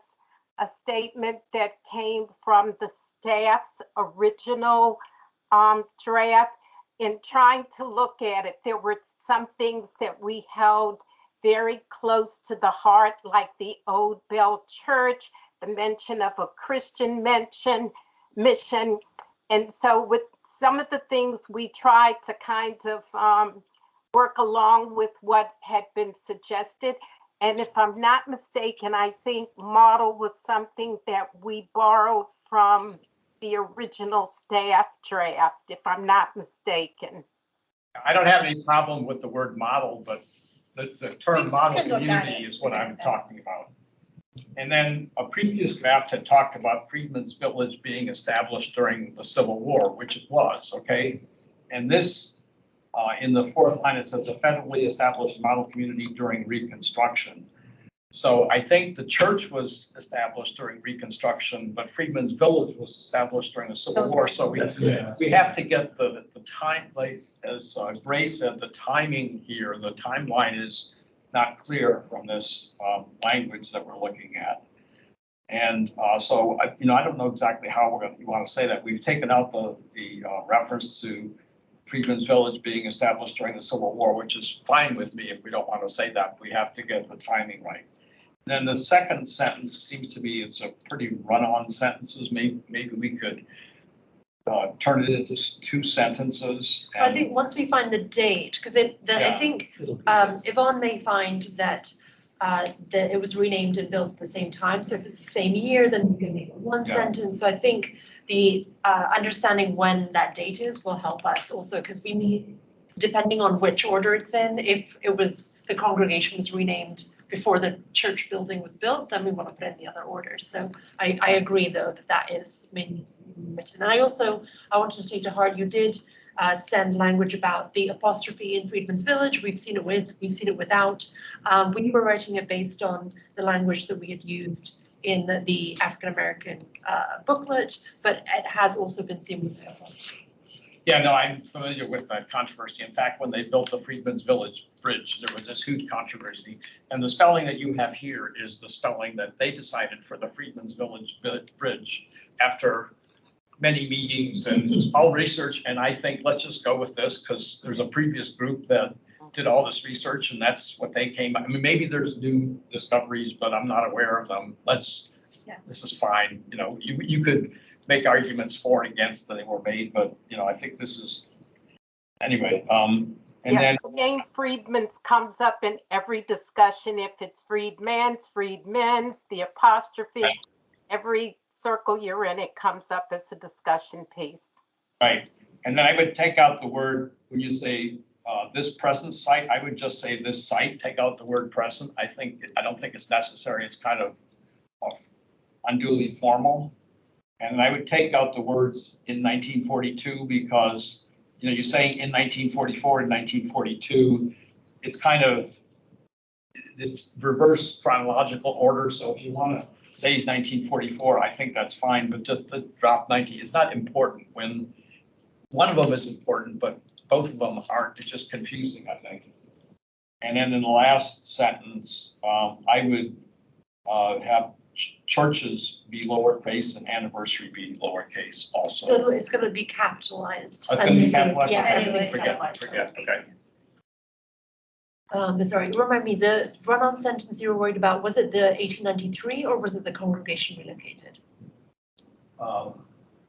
a statement that came from the staff's original draft. In trying to look at it, there were some things that we held very close to the heart, like the Old Bell Church, the mention of a Christian mission. And so with some of the things, we tried to kind of work along with what had been suggested. And if I'm not mistaken, I think model was something that we borrowed from the original staff draft, if I'm not mistaken. I don't have any problem with the word model, but the term model can look at community it. is what I'm talking about. And then a previous draft had talked about Freedman's Village being established during the Civil War, which it was, okay? And this, in the fourth line, it says a federally established model community during Reconstruction. So I think the church was established during Reconstruction, but Freedman's Village was established during the Civil War. So we have to get the time, like as Gray said, the timing here, the timeline is not clear from this language that we're looking at. And so, I don't know exactly how we want to say that. We've taken out the reference to Freedman's Village being established during the Civil War, which is fine with me if we don't want to say that. We have to get the timing right. Then the second sentence seems to be, it's a pretty run-on sentences. Maybe we could turn it into two sentences. I think once we find the date, because I think Yvonne may find that that it was renamed and built at the same time. So if it's the same year, then we can make it one sentence. So I think the understanding when that date is will help us also, because we need, depending on which order it's in, if it was the congregation was renamed before the church building was built, then we want to put it in the other order. So I agree, though, that is mainly written. And I wanted to take to heart, you did send language about the apostrophe in Freedman's Village. We've seen it with, we've seen it without. We were writing it based on the language that we had used in the African-American booklet, but it has also been seen with the apostrophe. Yeah, no, I'm familiar with that controversy. In fact, when they built the Freedman's Village Bridge, there was this huge controversy. And the spelling that you have here is the spelling that they decided for the Freedman's Village Bridge after many meetings and all research. And I think let's just go with this because there's a previous group that did all this research and that's what they came. I mean, maybe there's new discoveries, but I'm not aware of them. This is fine. You could make arguments for and against that they were made, but I think this is anyway. And yes, then the name Freedman's comes up in every discussion. If it's Freedman's, the apostrophe, right. Every circle you're in, it comes up as a discussion piece. Right, and then I would take out the word when you say this present site. I would just say this site. Take out the word present. I don't think it's necessary. It's kind of unduly formal. And I would take out the words in 1942 because, you're saying in 1944 and 1942, it's reverse chronological order. So if you want to say 1944, I think that's fine, but just the drop 19 is not important when one of them is important, but both of them aren't. It's just confusing, I think. And then in the last sentence, I would have churches be lowercase and anniversary be lowercase also. So it's going to be capitalized. It's going to be capitalized. Yeah, Okay. everything's Forget. capitalized. Okay. Sorry, remind me, the run-on sentence you were worried about, was it the 1893 or was it the congregation relocated?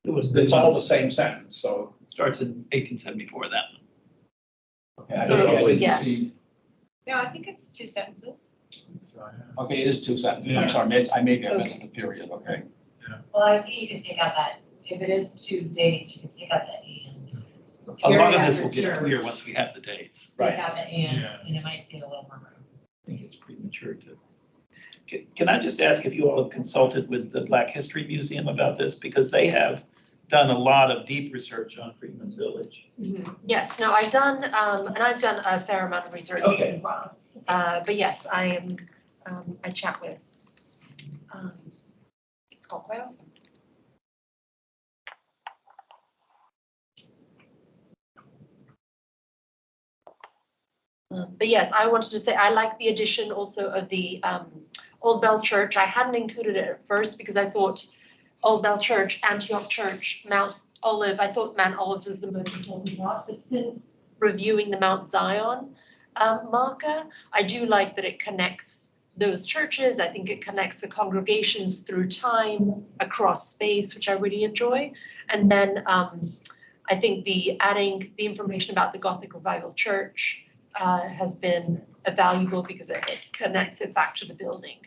It's all the same sentence, so. Starts in 1874, that one. Okay, I didn't see. Yes. No, I think it's two sentences. Okay, it is two sentences. I'm Yes. sorry, maybe I missed the period, okay. Well, I think you can take out that, if it is two dates, you can take out the and. A lot of Period this will after get church. clear once we have the dates. Take out the and it might save a little more room. I think it's premature to. Can I just ask if you all have consulted with the Black History Museum about this? Because they have done a lot of deep research on Freedman's Village. Yes, no, I've done, and I've done a fair amount of research Okay. as well. But yes, I am, I chat with, Scott quite often. But yes, I wanted to say, I like the addition also of the Old Bell Church. I hadn't included it at first because I thought Old Bell Church, Antioch Church, Mount Olive, I thought Mount Olive was the most important part, but since reviewing the Mount Zion marker, I do like that it connects those churches. I think it connects the congregations through time, across space, which I really enjoy. And then I think adding the information about the Gothic Revival Church has been valuable because it connects it back to the building.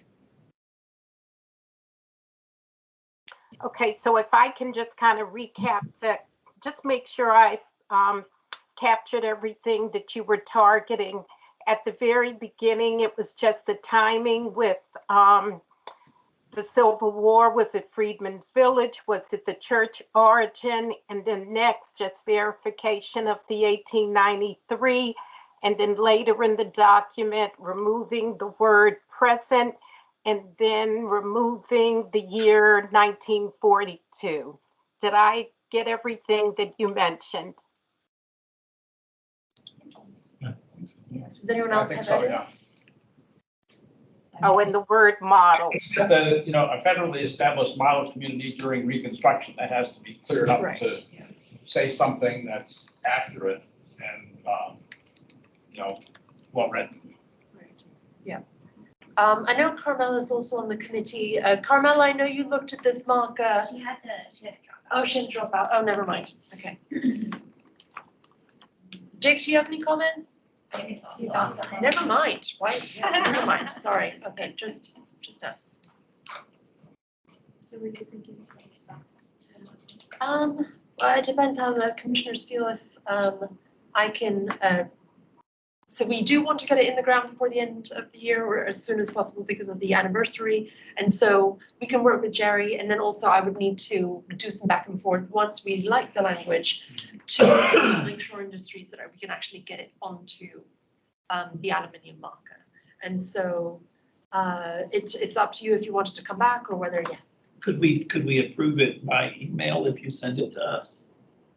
Okay, so if I can just kind of recap to just make sure I've captured everything that you were targeting. At the very beginning, it was just the timing with the Civil War. Was it Freedman's Village? Was it the church origin? And then next, just verification of the 1893. And then later in the document, removing the word present, and then removing the year 1942. Did I get everything that you mentioned? Yes, does anyone else have edits? Oh, and the word model. Except that, a federally established model community during Reconstruction, that has to be cleared up Right. to say something that's accurate and, well written. Yeah. I know Carmel is also on the committee. Carmel, I know you looked at this marker. She had to drop out. Oh, she had to drop out. Oh, never mind. Okay. Jake, do you have any comments? He's off the Never mind. Why? Never mind. Sorry. Okay, just us. So we could think of Well, it depends how the commissioners feel if I can. So we do want to get it in the ground before the end of the year or as soon as possible because of the anniversary. And so we can work with Jerry, and then also I would need to do some back and forth once we like the language to Lakeshore Industries that we can actually get it onto the aluminium marker. And so it's up to you if you wanted to come back or whether yes. Could we approve it by email if you send it to us?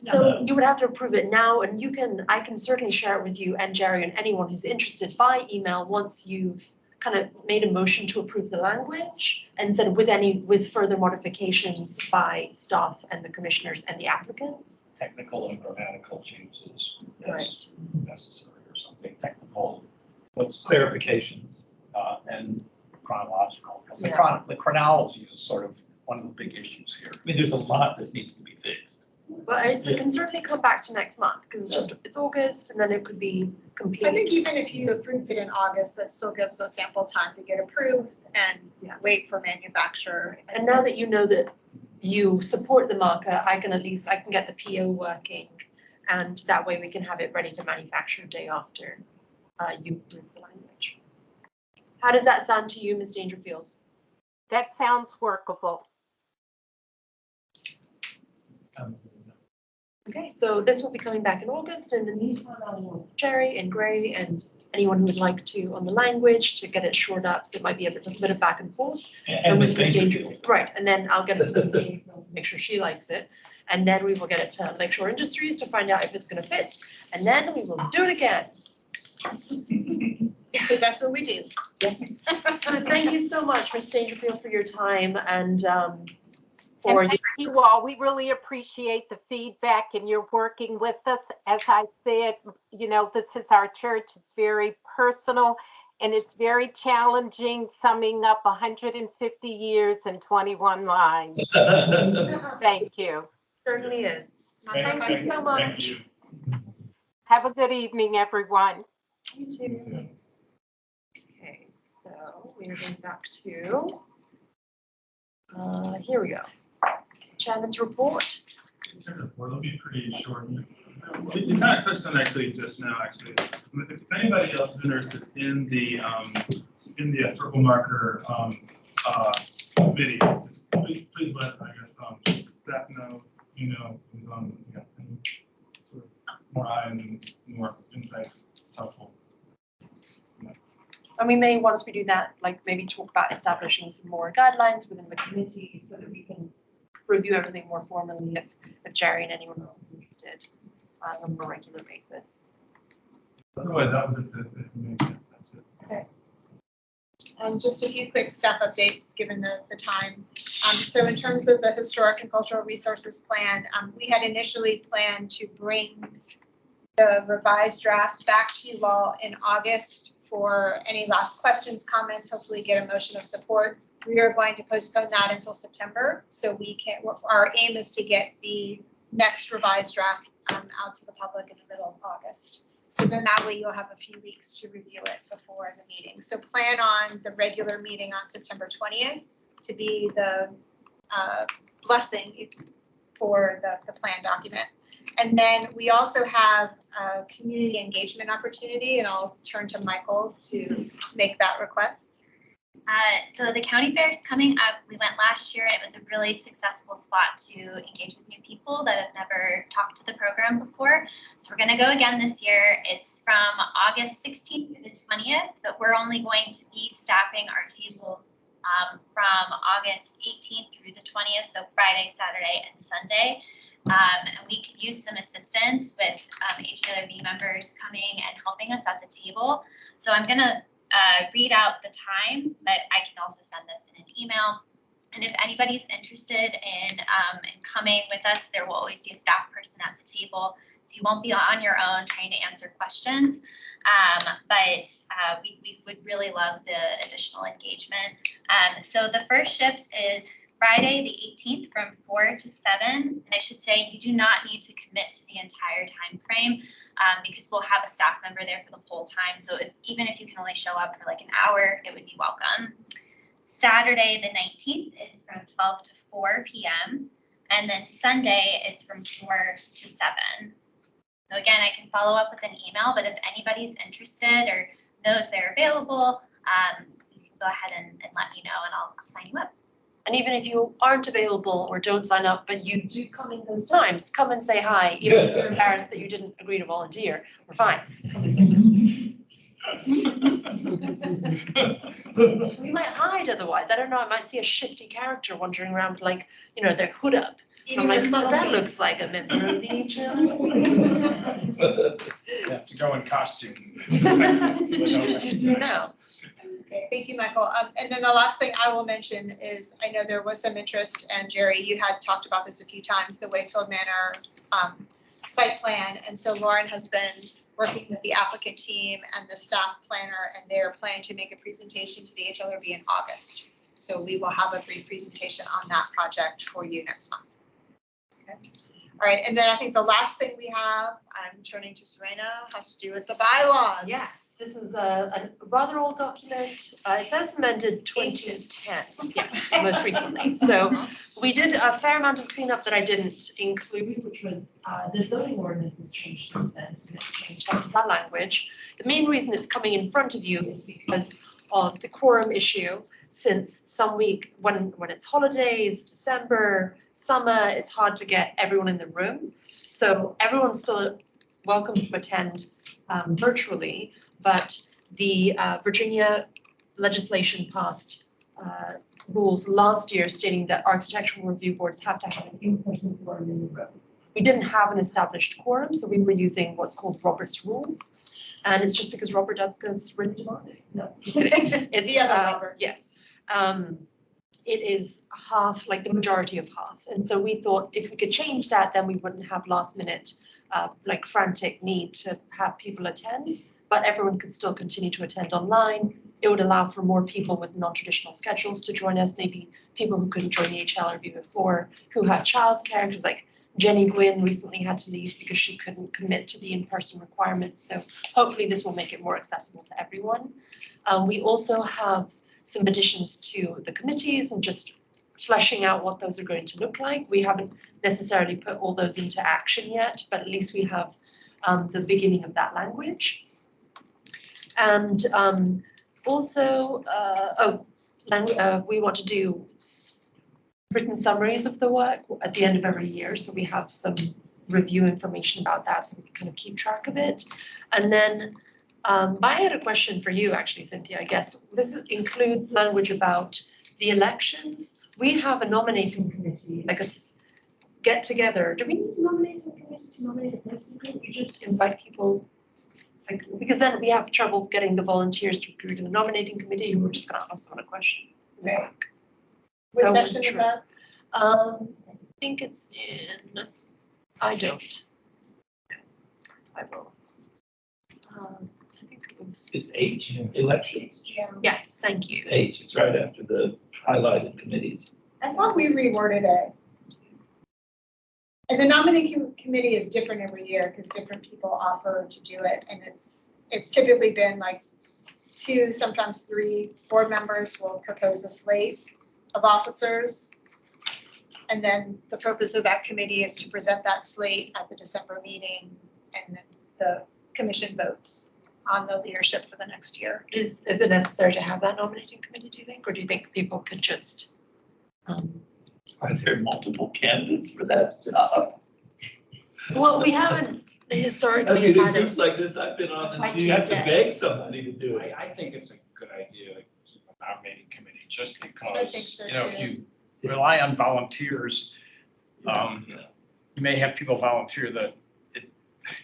So you would have to approve it now, and I can certainly share it with you and Jerry and anyone who's interested by email once you've kind of made a motion to approve the language and said with further modifications by staff and the commissioners and the applicants. Technical and grammatical changes Right. as necessary or something technical. What's Clarifications. And chronological, because Yeah. the chronology is sort of one of the big issues here. I mean, there's a lot that needs to be fixed. But it can certainly come back to next month because it's August and then it could be complete. I think even if you approved it in August, that still gives us ample time to get approved and wait for manufacturer. And now that you know that you support the marker, I can get the PO working, and that way we can have it ready to manufacture day after you approve the language. How does that sound to you, Ms. Dangerfield? That sounds workable. Okay, so this will be coming back in August. In the meantime, I'll work with Jerry and Gray and anyone who would like to on the language to get it shored up. So it might be just a bit of back and forth. And with Ms. Ms. Dangerfield. Right, and then I'll get it to Ms. Dangerfield to make sure she likes it. And then we will get it to Lakeshore Industries to find out if it's gonna fit. And then we will do it again. Because that's what we do. Yes. So thank you so much, Ms. Dangerfield, for your time and And thank you all. We really appreciate the feedback and you're working with us. As I said, this is our church. It's very personal and it's very challenging summing up 150 years in 21 lines. Thank you. Certainly is. Thank you so much. Thank you. Have a good evening, everyone. You too. Okay, so we are going back to, here we go. Chairman's report. In terms of board, it'll be pretty short. You kind of touched on actually just now, actually. If anybody else is interested in the purple marker committee, just please let, I guess, staff know, who's on, any sort of more eye and more insights. It's helpful. And we may, once we do that, like maybe talk about establishing some more guidelines within the committee so that we can review everything more formally if Jerry and anyone else is interested on a more regular basis. Otherwise, that was it. That's it. Okay. Just a few quick staff updates given the time. So in terms of the Historic and Cultural Resources Plan, we had initially planned to bring the revised draft back to you all in August for any last questions, comments, hopefully get a motion of support. We are going to postpone that until September. So we can, our aim is to get the next revised draft out to the public in the middle of August. So then that way you'll have a few weeks to review it before the meeting. So plan on the regular meeting on September 20th to be the blessing for the plan document. And then we also have a community engagement opportunity, and I'll turn to Michael to make that request. So the county fair is coming up. We went last year and it was a really successful spot to engage with new people that have never talked to the program before. So we're going to go again this year. It's from August 16th through the 20th, but we're only going to be staffing our table from August 18th through the 20th, so Friday, Saturday, and Sunday. And we could use some assistance with HALRB members coming and helping us at the table. So I'm going to read out the times, but I can also send this in an email. And if anybody's interested in coming with us, there will always be a staff person at the table. So you won't be on your own trying to answer questions. But we would really love the additional engagement. So the first shift is Friday, the 18th from 4 to 7. And I should say you do not need to commit to the entire time frame because we'll have a staff member there for the whole time. So even if you can only show up for like an hour, it would be welcome. Saturday, the 19th is from 12 to 4 p.m. And then Sunday is from 4 to 7. So again, I can follow up with an email, but if anybody's interested or knows they're available, you can go ahead and let me know and I'll sign you up. And even if you aren't available or don't sign up, but you do come in those times, come and say hi. Even if you're embarrassed that you didn't agree to volunteer, we're fine. We might hide otherwise. I don't know. I might see a shifty character wandering around with, like, their hood up. So I'm like, oh, that looks like a member of the HLRB. You have to go in costume. You do now. Okay, thank you, Michael. And then the last thing I will mention is I know there was some interest, and Jerry, you had talked about this a few times, the Wakefield Manor site plan. And so Lauren has been working with the applicant team and the staff planner, and they're planning to make a presentation to the HLRB in August. So we will have a brief presentation on that project for you next month. Okay. All right, and then I think the last thing we have, I'm turning to Serena, has to do with the bylaws. Yes, this is a rather old document. It says amended 2010. Yes, most recently. So we did a fair amount of cleanup that I didn't include, which was the zoning ordinance has changed since then. So we had to change some of that language. The main reason it's coming in front of you is because of the quorum issue. Since some week, when it's holidays, December, summer, it's hard to get everyone in the room. So everyone's still welcome to attend virtually, but the Virginia legislation passed rules last year stating that architectural review boards have to have an in-person quorum in the room. We didn't have an established quorum, so we were using what's called Robert's rules. And it's just because Robert Dutzka's written demanded. No, just kidding. It's yes. It is half, like the majority of half. And so we thought if we could change that, then we wouldn't have last minute, like frantic need to have people attend, but everyone could still continue to attend online. It would allow for more people with non-traditional schedules to join us, maybe people who couldn't join the HLRB before, who had childcare, because like Jenny Gwynn recently had to leave because she couldn't commit to the in-person requirements. So hopefully this will make it more accessible to everyone. We also have some additions to the committees and just fleshing out what those are going to look like. We haven't necessarily put all those into action yet, but at least we have the beginning of that language. And also, we want to do written summaries of the work at the end of every year, so we have some review information about that, so we can kind of keep track of it. And then I had a question for you, actually, Cynthia. I guess this includes language about the elections. We have a nominating committee, like a get together. Do we need a nominating committee to nominate a person? Can we just invite people? Like, because then we have trouble getting the volunteers to agree to the nominating committee who are just going to ask someone a question. Right. So What section is that? I think it's in. I don't. I will. I think it was. It's H, elections. Yes, thank you. It's H, it's right after the highlighted committees. I thought we reworded it. And the nominating committee is different every year because different people offer to do it. And it's typically been like 2, sometimes 3 board members will propose a slate of officers. And then the purpose of that committee is to present that slate at the December meeting, and then the commission votes on the leadership for the next year. Is it necessary to have that nominating committee, do you think? Or do you think people could just? Are there multiple candidates for that job? Well, we haven't I historically mean, in had groups a. like this I've been on, Like and you have to today. beg somebody to do it. I think it's a good idea to keep a nominating committee, just I think because, so you know, if too. you rely on volunteers, you may have people volunteer that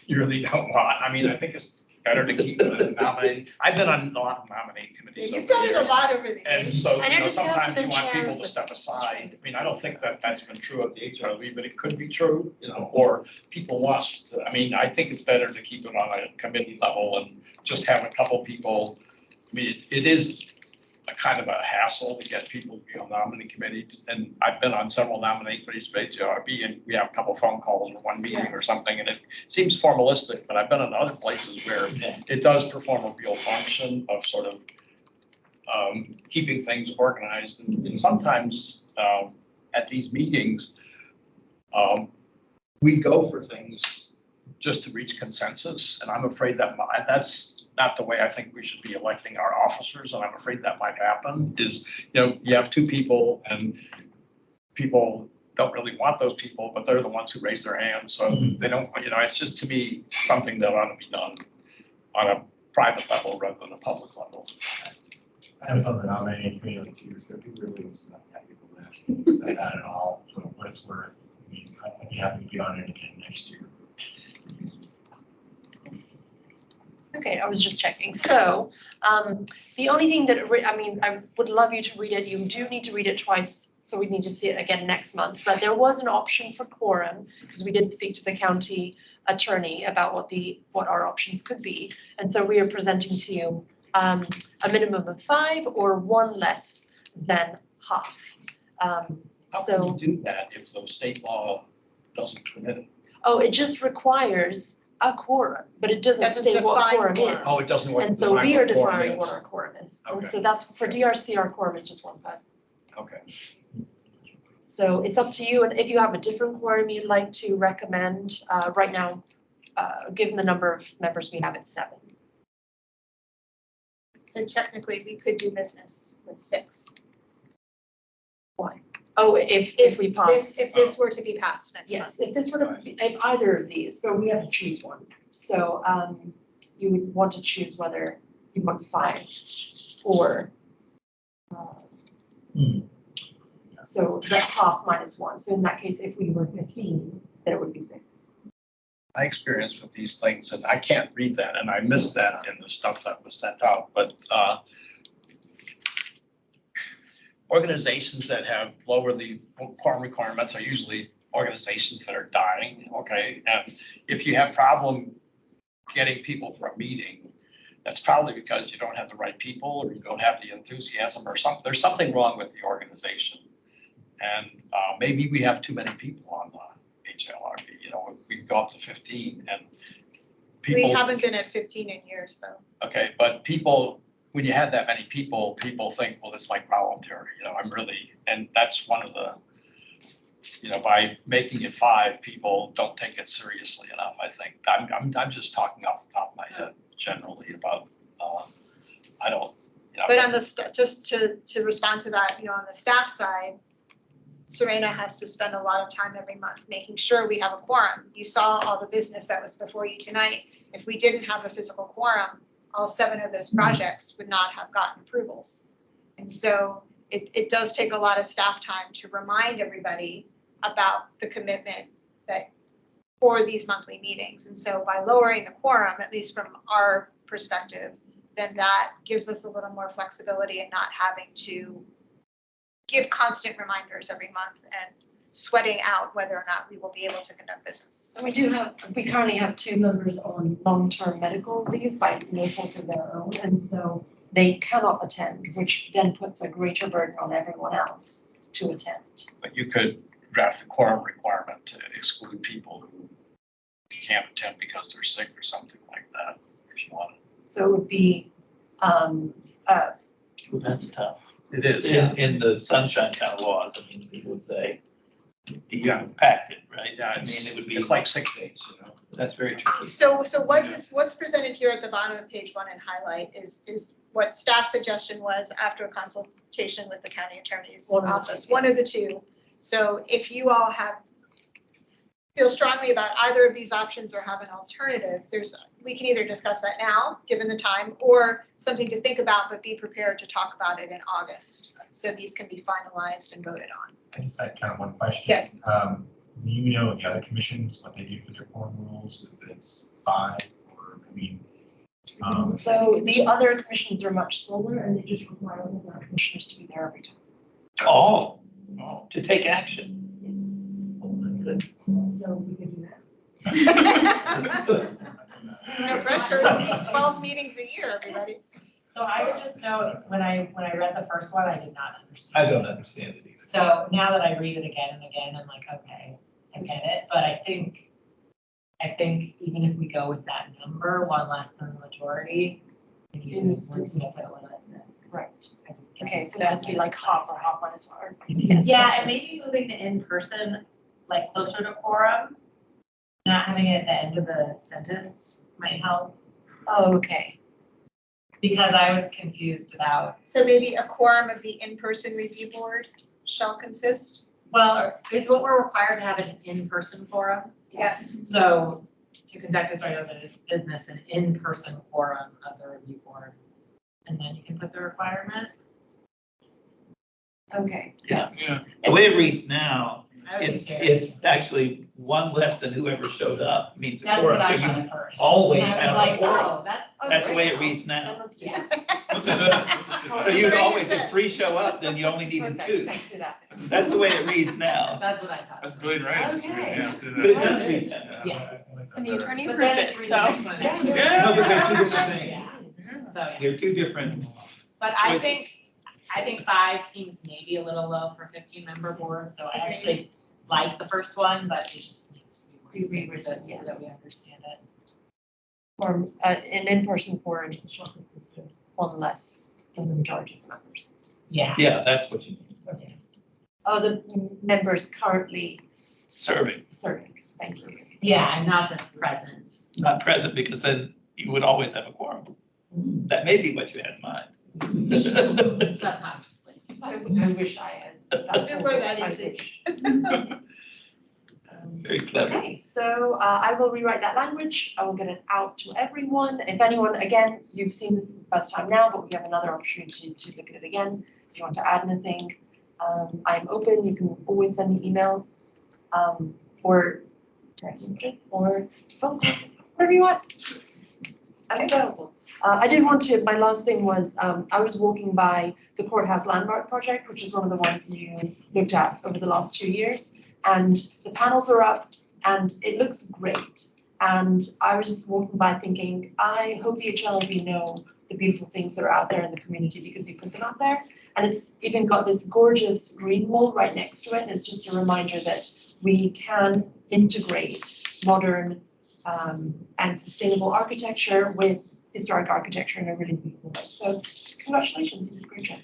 you really don't want. I mean, I think it's better to keep it nominating. I've been on a lot of nominating committees. You've over done the it a years. lot over the And years. so, And you it know, just hasn't sometimes you been want chaired people to with- step aside. I mean, I don't think that that's been true of the HRB, but it could be true, you know, or people want. I mean, I think it's better to keep it on a committee level and just have a couple people. I mean, it is a kind of a hassle to get people to be on nominating committees. And I've been on several nominating committees for HRB, and we have a couple phone calls or one meeting or something, and it seems formalistic, but I've been in other places where it does perform a real function of sort of keeping things organized. And sometimes at these meetings, we go for things just to reach consensus. And I'm afraid that that's not the way I think we should be electing our officers. And I'm afraid that might happen is, you know, you have 2 people and people don't really want those people, but they're the ones who raise their hands. So they don't, you know, it's just to me something that ought to be done on a private level rather than a public level. I was on the nominating committee like 2 years ago. It really was not that people left. Was that at all? For what it's worth. I mean, I'd be happy to be on it again next year. Okay, I was just checking. So the only thing that, I mean, I would love you to read it. You do need to read it twice, so we need to see it again next month. But there was an option for quorum, because we did speak to the county attorney about what our options could be. And so we are presenting to you a minimum of 5 or 1 less than half. How So, can you do that if the state law doesn't permit it? oh, it just requires a quorum, but it doesn't Doesn't state what define quorum quorum. is. Oh, it doesn't work. And so we are define what quorum defining what is. our quorum is. And Okay. so that's, for DRC, our quorum is just 1 person. Okay. So it's up to you, and if you have a different quorum you'd like to recommend, right now, given the number of members we have, it's 7. So technically, we could do business with 6. Why? Oh, if we pass. If this were to be passed next month. Yes, if this were to, if either of these, but we have to choose one. So you would want to choose whether you want 5 or so the half minus 1. So in that case, if we were 15, then it would be 6. My experience with these things, and I can't read that, and I missed that in the stuff that was sent out, but organizations that have lowered the quorum requirements are usually organizations that are dying, okay? And if you have problem getting people for a meeting, that's probably because you don't have the right people, or you don't have the enthusiasm, or something. There's something wrong with the organization. And maybe we have too many people on the HALRB, you know, we go up to 15 and people. We haven't been at 15 in years, though. Okay, but people when you have that many people, people think, well, it's like voluntary, I'm really, and that's one of the, by making it 5, people don't take it seriously enough, I think. I'm just talking off the top of my head generally about, I don't, But on the, just to respond to that, on the staff side, Serena has to spend a lot of time every month making sure we have a quorum. You saw all the business that was before you tonight. If we didn't have a physical quorum, all 7 of those projects would not have gotten approvals. And so it does take a lot of staff time to remind everybody about the commitment that for these monthly meetings. And so by lowering the quorum, at least from our perspective, then that gives us a little more flexibility in not having to give constant reminders every month and sweating out whether or not we will be able to conduct business. And we currently have 2 members on long-term medical leave by no fault of their own, and so they cannot attend, which then puts a greater burden on everyone else to attend. but you could draft the quorum requirement to exclude people who can't attend because they're sick or something like that, if you want. So it would be, Well, that's tough. It is, In the sunshine kind of laws, I mean, people would say, you got impacted, right? I mean, it would be. It's like 6 days, That's very tricky. So what's presented here at the bottom of page 1 in highlight is what staff suggestion was after a consultation with the county attorney's office, one of the 2. So if you all feel strongly about either of these options or have an alternative, we can either discuss that now, given the time, or something to think about, but be prepared to talk about it in August. So these can be finalized and voted on. I just had kind of one question. Yes. Do you know the other commissions, what they do for their quorum rules, if it's 5 or, so the other commissions are much slower and they just require all of our commissioners to be there every time. Oh, to take action. Oh, my goodness. So we could do that. No pressure, at least 12 meetings a year, everybody. So I would just note, when I read the first one, I did not understand. I don't understand it either. So now that I read it again and again, I'm like, okay, I get it. But I think even if we go with that number, 1 less than the majority, we need to wordsmith it a little bit. Right. Okay, so that has to be like half or half as well. Yeah, and maybe moving the in-person like closer to quorum, not having it at the end of the sentence might help. Oh, okay. Because I was confused about. So maybe a quorum of the in-person review board shall consist? Well, is what we're required to have an in-person quorum? Yes. So to conduct its regular business, an in-person quorum of the review board. And then you can put the requirement. Okay. Yes. Yeah. The way it reads now, I was just it's actually 1 less than whoever showed up means a That's quorum. what So I thought you at first. always And I was have a like, quorum. oh, That's the way great. it reads now. Let's do Yeah. that. So you'd always, if 3 show up, then you only needed 2. Let's do that. That's the way it reads now. That's what I thought. That's brilliant, right? Okay. Yeah, so But it that- does read that now. Yeah. And the attorney But approved then it, it so. reads different. No, but they're 2 different things. Yeah. So, yeah. They're 2 different. But I think 5 seems maybe a little low for a 15-member board, so I actually like the first one, but it just needs to be rewritten so that we understand it. Or an in-person quorum shall consist of 1 less than the majority of members. Yeah. Yeah, that's what you mean. Oh, the members currently Serving, serving. Thank you. Yeah, and not that's present. not present, because then you would always have a quorum. That may be what you had in mind. Subconsciously. I wish I had. It were that easy. Very clever. Okay, so I will rewrite that language. I will get it out to everyone. If anyone, again, you've seen this for the first time now, but we have another opportunity to look at it again. If you want to add anything, I'm open. You can always send me emails or phone calls, whatever you want. I'm available. I did want to, my last thing was, I was walking by the courthouse landmark project, which is one of the ones you looked at over the last 2 years. And the panels are up and it looks great. And I was just walking by thinking, I hope the HLRB know the beautiful things that are out there in the community because you put them out there. And it's even got this gorgeous green wall right next to it. And it's just a reminder that we can integrate modern and sustainable architecture with historic architecture in a really beautiful way. So Congratulations, you did a great job.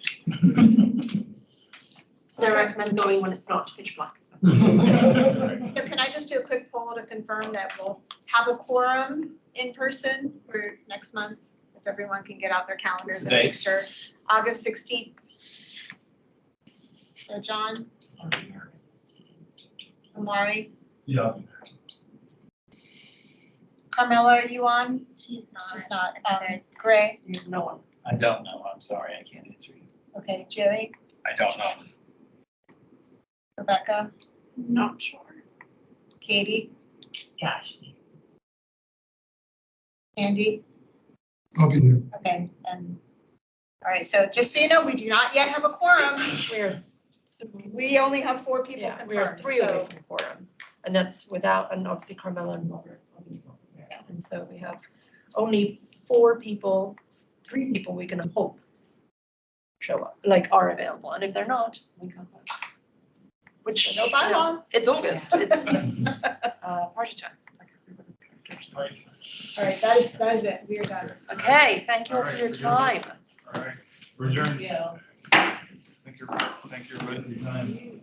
So I recommend going when it's not pitch black. So can I just do a quick poll to confirm that we'll have a quorum in person for next month? If everyone can get out their calendars and make sure, August 16th. So John? Amari? Yeah. Carmela, are you on? She's not. She's not. And then there's Gray? No one. I don't know. I'm sorry. I can't answer you. Okay, Jerry? I don't know. Rebecca? Not sure. Katie? Yeah. Andy? I'll be here. Okay, and, all right, so just so you know, we do not yet have a quorum. We only have 4 people Yeah, we are confirmed, 3 away so. from quorum. And that's without, and obviously Carmela and Robert. And so we have only 4 people, 3 people we can hope show up, like are available. And if they're not, we come back. Which, No bylaws. it's August, it's party time. All right, that is it. We are done. Okay, thank you all for your time. All right, we're adjourned. Yeah. Thank you, everybody.